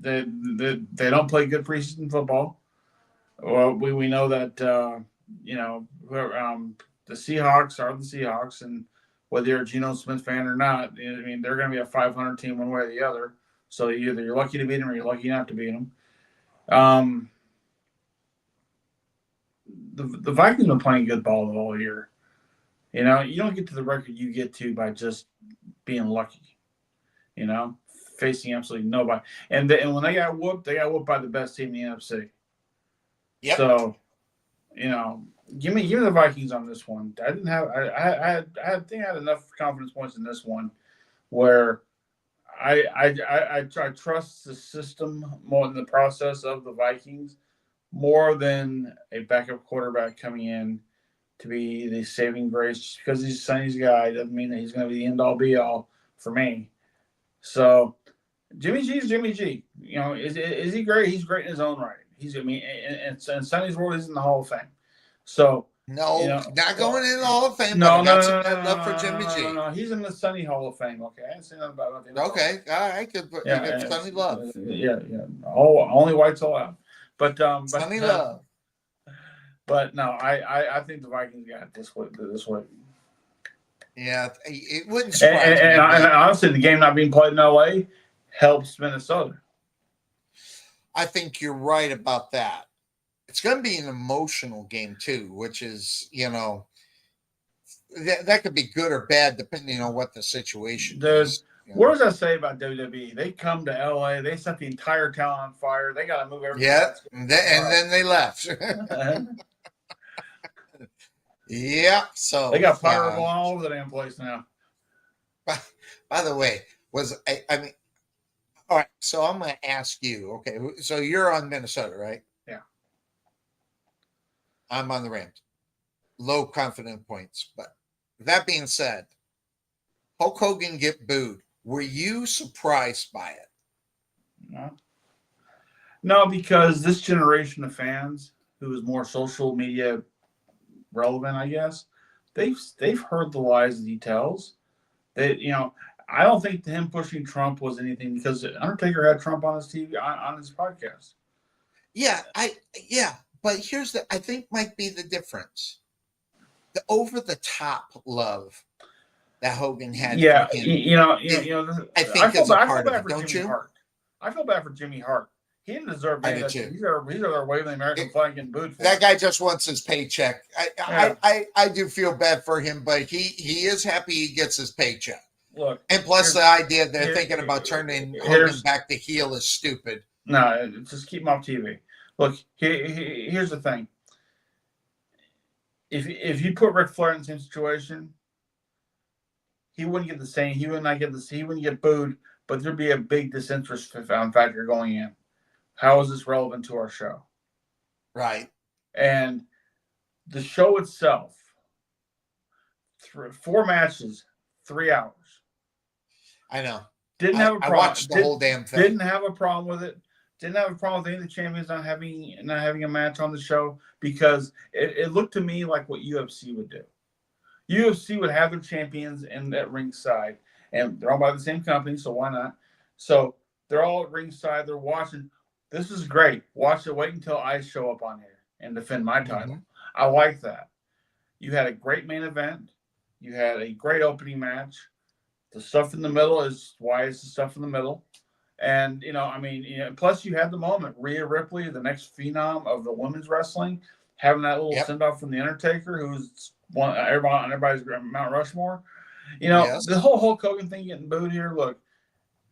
they don't play good preseason football. Well, we know that the Seahawks are the Seahawks, and whether you're a Geno Smith fan or not, I mean they're going to be a 500 team one way or the other. So either you're lucky to beat them or you're lucky not to beat them. The Vikings have been playing good ball the whole year. You don't get to the record you get to by just being lucky. Facing absolutely nobody. And when they got whooped by the best team in the NFC. Yep. So, give me the Vikings on this one. I didn't have I think I had enough confidence points in this one where I trust the system more in the process of the Vikings more than a backup quarterback coming in to be the saving grace. Just because he's Sonny's guy doesn't mean that he's going to be the end all be all for me. So Jimmy G is Jimmy G. Is he great? He's great in his own right. And Sonny's world is in the Hall of Fame. So no, not going in the Hall of Fame. No, but I got some love for Jimmy G. No. He's in the Sonny Hall of Fame. Okay, I didn't say nothing about it. Okay, I could put Sonny love. Yeah. Only whites allowed. But Sonny love. But no, I think the Vikings got it this week. Yeah, it wouldn't surprise me. And honestly, the game not being played in LA helps Minnesota. I think you're right about that. It's going to be an emotional game too, which is, that could be good or bad depending on what the situation is. What does that say about WWE? They come to LA, they set the entire town on fire. They got to move everything. Yeah, and then they left. Yeah, so they got fire going all over the damn place now. By the way, all right, so I'm going to ask you, okay, so you're on Minnesota, right? Yeah. I'm on the Rams. Low confident points. But that being said, Hulk Hogan get booed. Were you surprised by it? No, because this generation of fans who is more social media relevant, I guess, they've heard the lies that he tells. I don't think him pushing Trump was anything because Undertaker had Trump on his TV on his podcast. Yeah, but here's I think might be the difference. The over the top love that Hogan had. Yeah, for him, I think is a part of it, don't you? I feel bad for Jimmy Hart. He didn't deserve that. He's there waving the American flag and booed for that guy just wants his paycheck. I do feel bad for him, but he is happy he gets his paycheck. Look, and plus the idea they're thinking about turning Hogan back to heel is stupid. No, just keep him off TV. Look, here's the thing. If you put Ric Flair in the same situation, he wouldn't get the same. He wouldn't get booed, but there'd be a big disinterest factor going in. How is this relevant to our show? Right. And the show itself, 4 matches, 3 hours. I know. Didn't have a problem. I watched the whole damn thing. Didn't have a problem with it. Didn't have a problem with any of the champions not having a match on the show because it looked to me like what UFC would do. UFC would have their champions in that ringside, and they're all by the same company, so why not? So they're all at ringside. They're watching. This is great. Watch it. Wait until I show up on here and defend my title. Mm-hmm. I like that. You had a great main event. You had a great opening match. The stuff in the middle is why it's the stuff in the middle. And, plus you had the moment. Rhea Ripley, the next phenom of the women's wrestling, having that little send-off from The Undertaker, who's on everybody's Mount Rushmore. The whole Hulk Hogan thing getting booed here, look,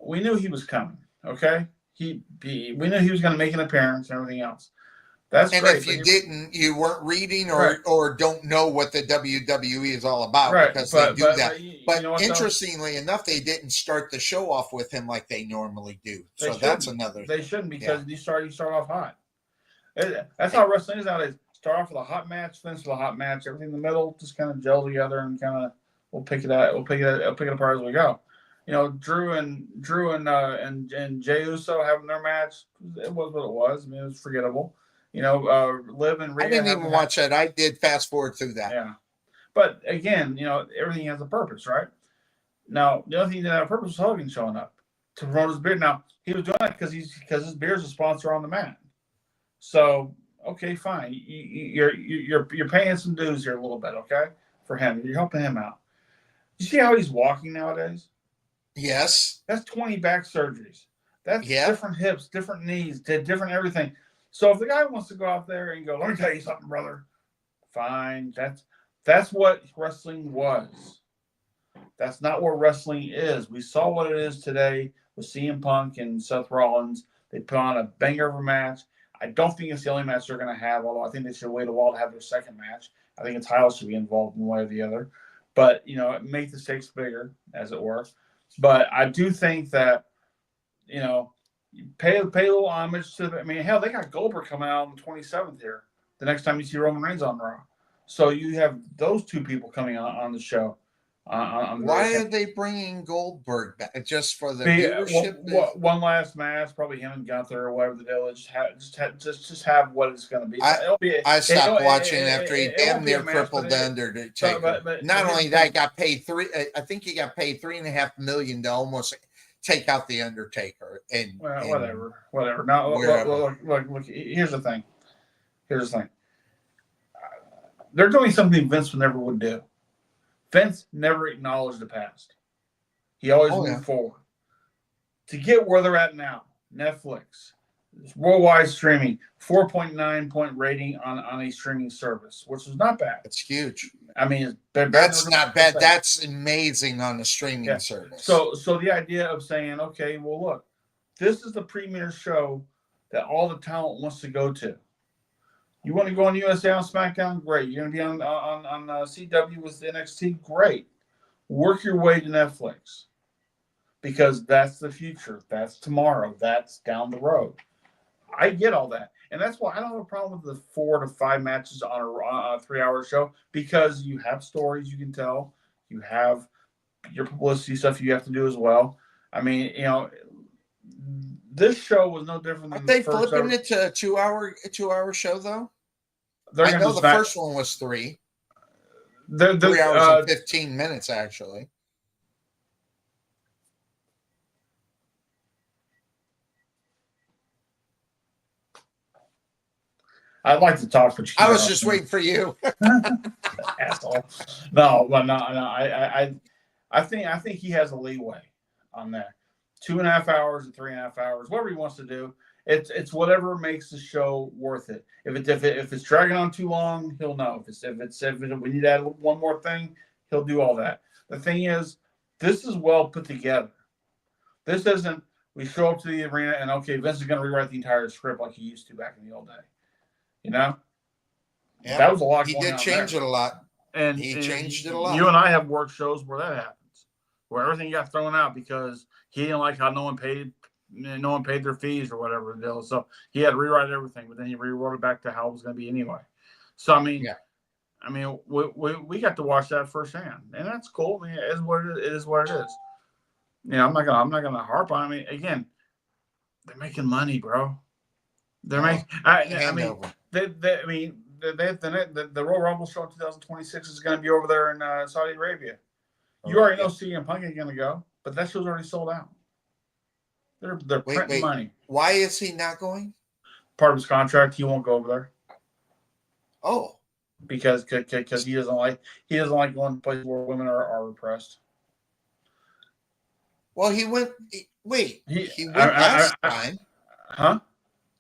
we knew he was coming, okay? We knew he was going to make an appearance and everything else. That's and great. If you didn't, you weren't reading or don't know what the WWE is all about because they do that. But interestingly enough, they didn't start the show off with him like they normally do. So that's another. They shouldn't because you start off hot. That's how wrestling is nowadays. Start off with a hot match, finish with a hot match. Everything in the middle just kind of gel together and kind of we'll pick it apart as we go. Drew and Jey Uso having their match. It was what it was. I mean, it was forgettable. Liv and Rhea. I didn't even watch that. I did fast forward through that. Yeah. But again, everything has a purpose, right? Now, the only thing that had a purpose was Hogan showing up to promote his beard. Now, he was doing that because his beer is a sponsor on the mat. So, Okay, fine. You're paying some dues here a little bit, okay, for him. You're helping him out. You see how he's walking nowadays? Yes. That's 20 back surgeries. That's Yeah. different hips, different knees, different everything. So if the guy wants to go out there and go, let me tell you something, brother. Fine. That's what wrestling was. That's not what wrestling is. We saw what it is today with CM Punk and Seth Rollins. They put on a banger of a match. I don't think it's the only match they're going to have, although I think they should wait a while to have their second match. I think Tyler should be involved in one or the other. But, make the stakes bigger, as it were. But I do think that, pay a little homage to hell, they got Goldberg coming out on the 27th here, the next time you see Roman Reigns on Raw. So you have those two people coming on the show. Why are they bringing Goldberg back? Just for the viewership? One last match, probably him and Gunther or whatever the deal is. Just have what it's going to be. I stopped watching after he damn near crippled the Undertaker. But not only that, he got paid I think he got paid $3.5 million to almost take out the Undertaker. And whatever. Now look. Here's the thing. They're doing something Vince never would do. Vince never acknowledged the past. He always moved forward. To get where they're at now, Netflix, worldwide streaming, 4.9 point rating on a streaming service, which is not bad. It's huge. I mean, that's not bad. That's amazing on the streaming service. So the idea of saying, okay, well, look, this is the premier show that all the talent wants to go to. You want to go on USA on SmackDown? Great. You're going to be on CW with NXT? Great. Work your way to Netflix because that's the future. That's tomorrow. That's down the road. I get all that. And that's why I don't have a problem with the 4 to 5 matches on a 3-hour show because you have stories you can tell. You have your publicity stuff you have to do as well. I mean, this show was no different than Are they flipping it to a 2-hour show though? I know the first one was 3. 3 hours and 15 minutes actually. I'd like to talk, but I was just waiting for you, asshole. No. I think he has a leeway on that. 2.5 hours and 3.5 hours, whatever he wants to do. It's whatever makes the show worth it. If it's dragging on too long, he'll know. If we need to add one more thing, he'll do all that. The thing is, this is well put together. This isn't we show up to the arena and okay, Vince is going to rewrite the entire script like he used to back in the old day. Yeah, that was a lot. He did change it a lot, and he changed it a lot. You and I have worked shows where that happens, where everything got thrown out because he didn't like how no one paid their fees or whatever the deal. So he had to rewrite everything, but then he rewrote it back to how it was going to be anyway. So I mean, we got to watch that firsthand, and that's cool. I mean, it is what it is. I'm not gonna harp on. I mean, again, they're making money, bro. They're making. The Royal Rumble show in 2026 is going to be over there in Saudi Arabia. You already know CM Punk ain't going to go, but that show's already sold out. They're printing money. Why is he not going? Part of his contract, he won't go over there. Oh, because he doesn't like going to places where women are repressed. Well, he went. He went last time. Huh?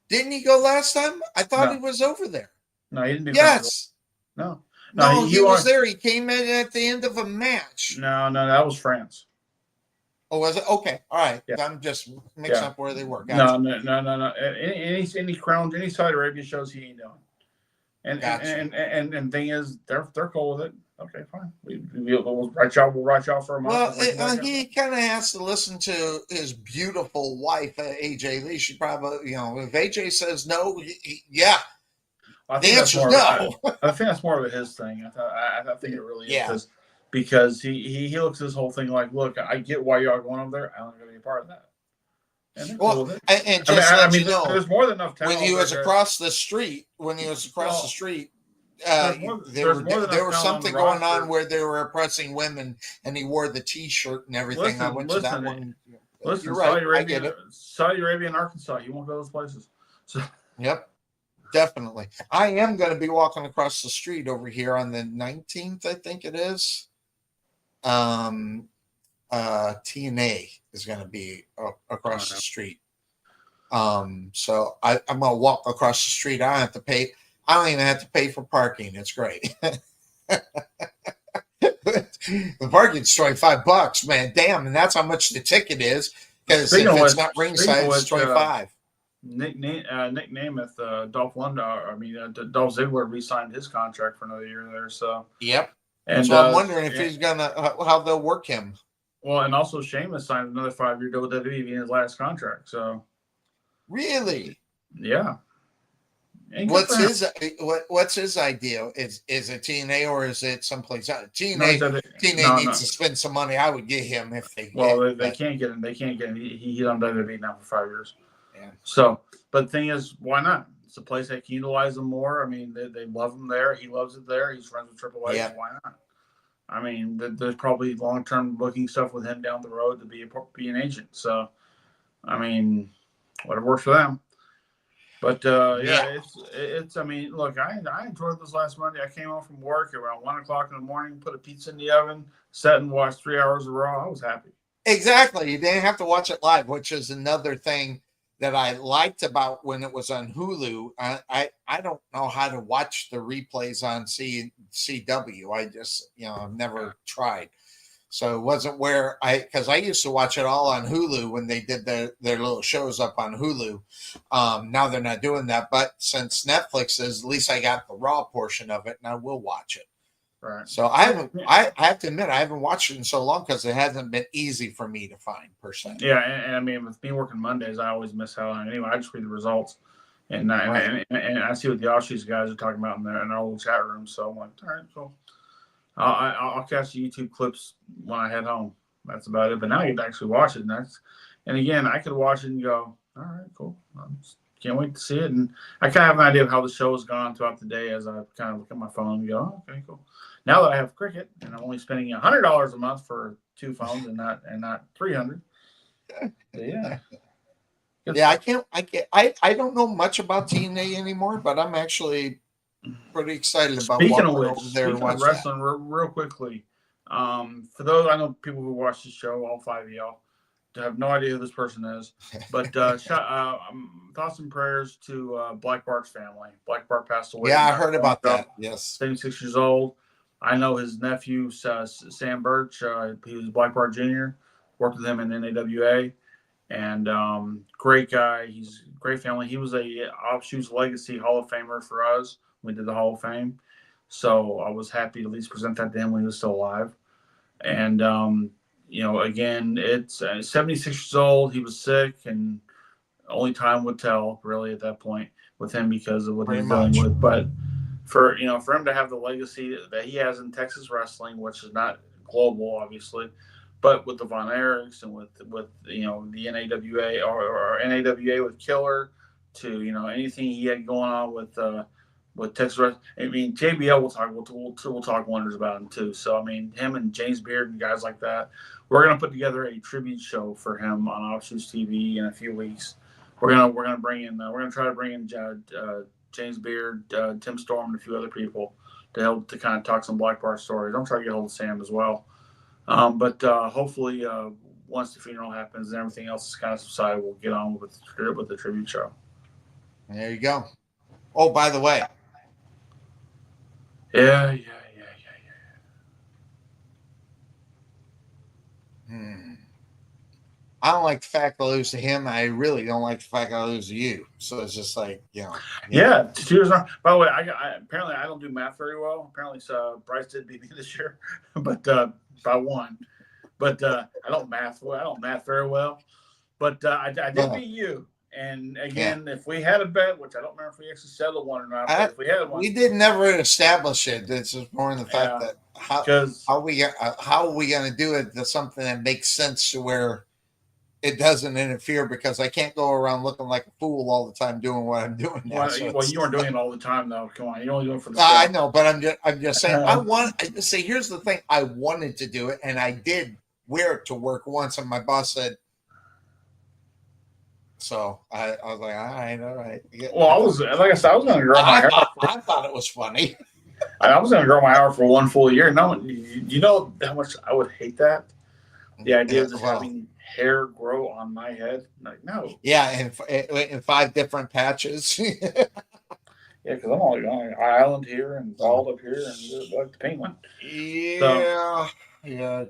Didn't he go last time? I thought he was over there. No, he didn't do Yes. No, he was there. He came in at the end of a match. No, that was France. Oh, was it? Okay. All right. Yeah. I'm just mixing up where they were. Gotcha. No. Any Crown, any Saudi Arabia shows he ain't doing. And thing is, they're cool with it. Okay, fine. We'll write y'all for a month. Well, he kind of has to listen to his beautiful wife, AJ Lee. She probably, if AJ says no, yeah. The answer is no. I think that's more of his thing. I think it really is. Because he looks at this whole thing like, look, I get why y'all going over there. I'm not going to be a part of that. And there's more than enough talent. When he was across the street, there was something going on where they were oppressing women, and he wore the T-shirt and everything. I went to that one. Listen, you're right. Saudi Arabia and Arkansas, you won't go to those places. So, yep. Definitely. I am going to be walking across the street over here on the 19th, I think it is. TNA is going to be across the street. So I'm going to walk across the street. I don't have to pay. I don't even have to pay for parking. It's great. The parking's $25, man. Damn, and that's how much the ticket is. Because if it's not ringside, it's 25. Nick Namath, Dolph Lundgren, Dolph Ziggler re-signed his contract for another year there. So yep. And so I'm wondering if he's gonna how they'll work him. Well, and also Sheamus signed another 5-year deal with WWE in his last contract. So really, yeah. What's his idea? Is it TNA or is it someplace else? TNA needs to spend some money. I would get him if they. Well, they can't get him. They can't get him. He's on WWE now for 5 years. Yeah. So, but the thing is, why not? It's a place that can utilize him more. I mean, they love him there. He loves it there. He's friends with Triple H. Yeah. Why not? I mean, there's probably long-term booking stuff with him down the road to be an agent. So, I mean, whatever works for them. But yeah, it's. I mean, look, I enjoyed this last Monday. I came home from work around 1:00 in the morning, put a pizza in the oven, sat and watched 3 hours of Raw. I was happy. Exactly. You didn't have to watch it live, which is another thing that I liked about when it was on Hulu. I don't know how to watch the replays on CW. I just, I've never tried. So it wasn't because I used to watch it all on Hulu when they did their little shows up on Hulu. Now they're not doing that. But since Netflix is, at least I got the Raw portion of it and I will watch it. Right. So I have to admit, I haven't watched it in so long because it hasn't been easy for me to find per se. Yeah, and I mean, with me working Mondays, I always miss out on it. Anyway, I just read the results, and I see what the Aussies guys are talking about in our little chat room. So I'm like, all right, cool. I'll catch the YouTube clips when I head home. That's about it. But now I get to actually watch it, and again, I could watch it and go, all right, cool. Can't wait to see it, and I kind of have an idea of how the show has gone throughout the day as I kind of look at my phone and go, oh, okay, cool. Now that I have cricket and I'm only spending $100 a month for 2 phones and not $300. Yeah. Yeah, I don't know much about TNA anymore, but I'm actually pretty excited about speaking of wrestling real quickly. For those, I know people who watch the show, all 5 of y'all, have no idea who this person is, but thoughts and prayers to Black Bart's family. Black Bart passed away. Yeah, I heard about that. Yes, 76 years old. I know his nephew, Sam Birch. He was Black Bart Jr. Worked with him in NAWA, and great guy. He's a great family. He was a Offshoots Legacy Hall of Famer for us. We did the Hall of Fame, so I was happy to at least present that to him when he was still alive. And again, it's 76 years old. He was sick, and only time would tell, really, at that point with him because of what he's dealing with. But for him to have the legacy that he has in Texas wrestling, which is not global, obviously, but with the Von Erichs and with the NAWA or NAWA with Killer, to anything he had going on with Texas wrestling. I mean, JBL we'll talk wonders about him too. So I mean, him and James Beard and guys like that. We're gonna put together a tribute show for him on Offshoots TV in a few weeks. We're gonna try to bring in James Beard, Tim Storm, and a few other people to help to kind of talk some Black Bart stories. I'm trying to get hold of Sam as well. But hopefully, once the funeral happens and everything else is kind of subsided, we'll get on with the tribute show. There you go. Oh, by the way. Yeah. I don't like the fact I lose to him. I really don't like the fact I lose to you. So it's just like, Yeah, 2 years on. By the way, apparently I don't do math very well. Apparently, Bryce did beat me this year, but by 1. But I don't math very well. But I did beat you. And again, if we had a bet, which I don't remember if we actually settled one or not, but if we had one, we did never establish it. It's just more in the fact that how are we going to do it to something that makes sense to where it doesn't interfere, because I can't go around looking like a fool all the time doing what I'm doing now. Well, you weren't doing it all the time, though. Come on, you're only doing it for the I know, but I'm just saying. Here's the thing. I wanted to do it, and I did wear it to work once, and my boss said, So I was like, all right. Yeah. Well, I was like I said, I was going to grow my hair. I thought it was funny. I was going to grow my hair for 1 full year. No, you know how much I would hate that. The idea of just having hair grow on my head, like no. Yeah, in 5 different patches. Yeah, because I'm all on island here and bald up here and like the penguin. Yeah. So.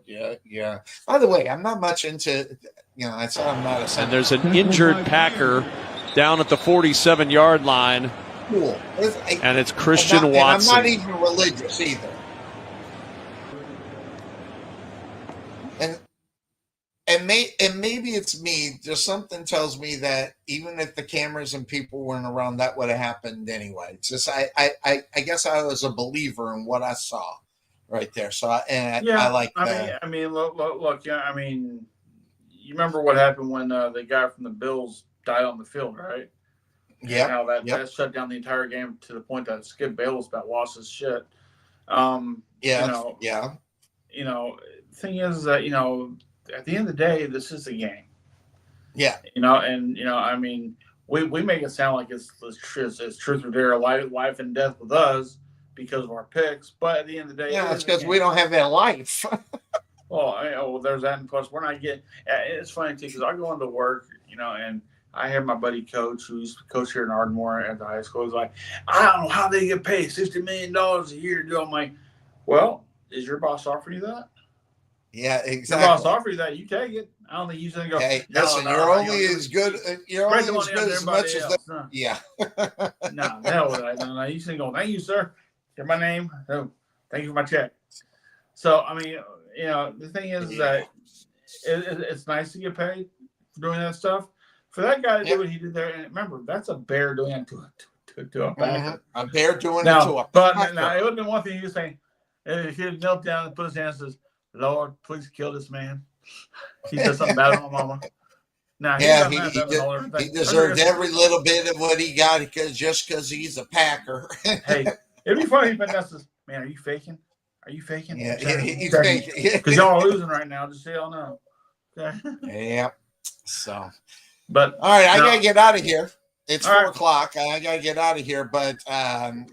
Yeah. By the way, I'm not much into, I said I'm not a. And there's an injured Packer down at the 47-yard line. Cool. And it's Christian Watson. And I'm not even religious either. And maybe it's me. Just something tells me that even if the cameras and people weren't around, that would have happened anyway. It's just I guess I was a believer in what I saw right there. So I like that. I mean, look. Yeah, I mean, you remember what happened when the guy from the Bills died on the field, right? Yeah. How that shut down the entire game to the point that Skip Bayless about lost his shit. The thing is that at the end of the day, this is a game. Yeah. I mean, we make it sound like it's truth or dare, life and death with us because of our picks. But at the end of the day, it's because we don't have that life. Well, there's that, and plus we're not getting. It's funny too because I go into work, and I have my buddy coach who used to coach here in Ardmore at the high school. He's like, I don't know how they get paid $60 million a year to do. I'm like, well, is your boss offering you that? Yeah, exactly. Your boss offer you that, you take it. I don't think you should go. Hey, listen, you're only as good. You're only as good as much as them. Yeah. No, hell with that. No, you should go. Thank you, sir. Here's my name. Oh, thank you for my check. So I mean, the thing is that it's nice to get paid for doing that stuff. For that guy to do what he did there, and remember, that's a bear doing it to a Packer. A bear doing it to a But now, it would have been one thing he was saying. If he had knelt down and put his hands and says, Lord, please kill this man. He said something bad about my mama. Now, he deserved every little bit of what he got just because he's a Packer. Hey, it'd be funny if Vanessa says, man, are you faking? Are you faking? Yeah, he's faking. Because y'all are losing right now, just so y'all know. Okay. Yeah. So. But all right, I gotta get out of here. It's 4 right. o'clock. I gotta get out of here. But and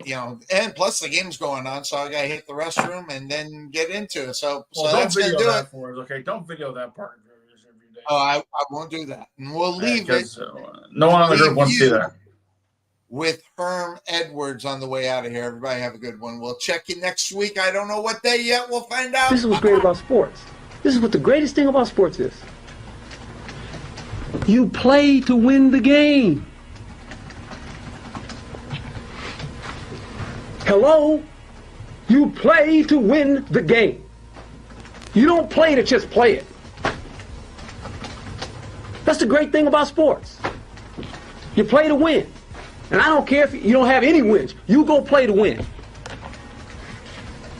plus the game's going on, so I gotta hit the restroom and then get into it. So that's gonna do it for us, okay? Don't video that part every day. Oh, I won't do that. And we'll leave it. No one on the group wants to see that. With Herm Edwards on the way out of here. Everybody have a good one. We'll check you next week. I don't know what day yet. We'll find out. This is what's great about sports. This is what the greatest thing about sports is. You play to win the game. Hello? You play to win the game. You don't play to just play it. That's the great thing about sports. You play to win. And I don't care if you don't have any wins. You go play to win.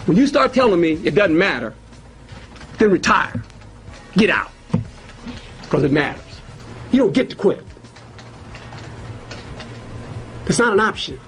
When you start telling me it doesn't matter, then retire. Get out. Because it matters. You don't get to quit. It's not an option.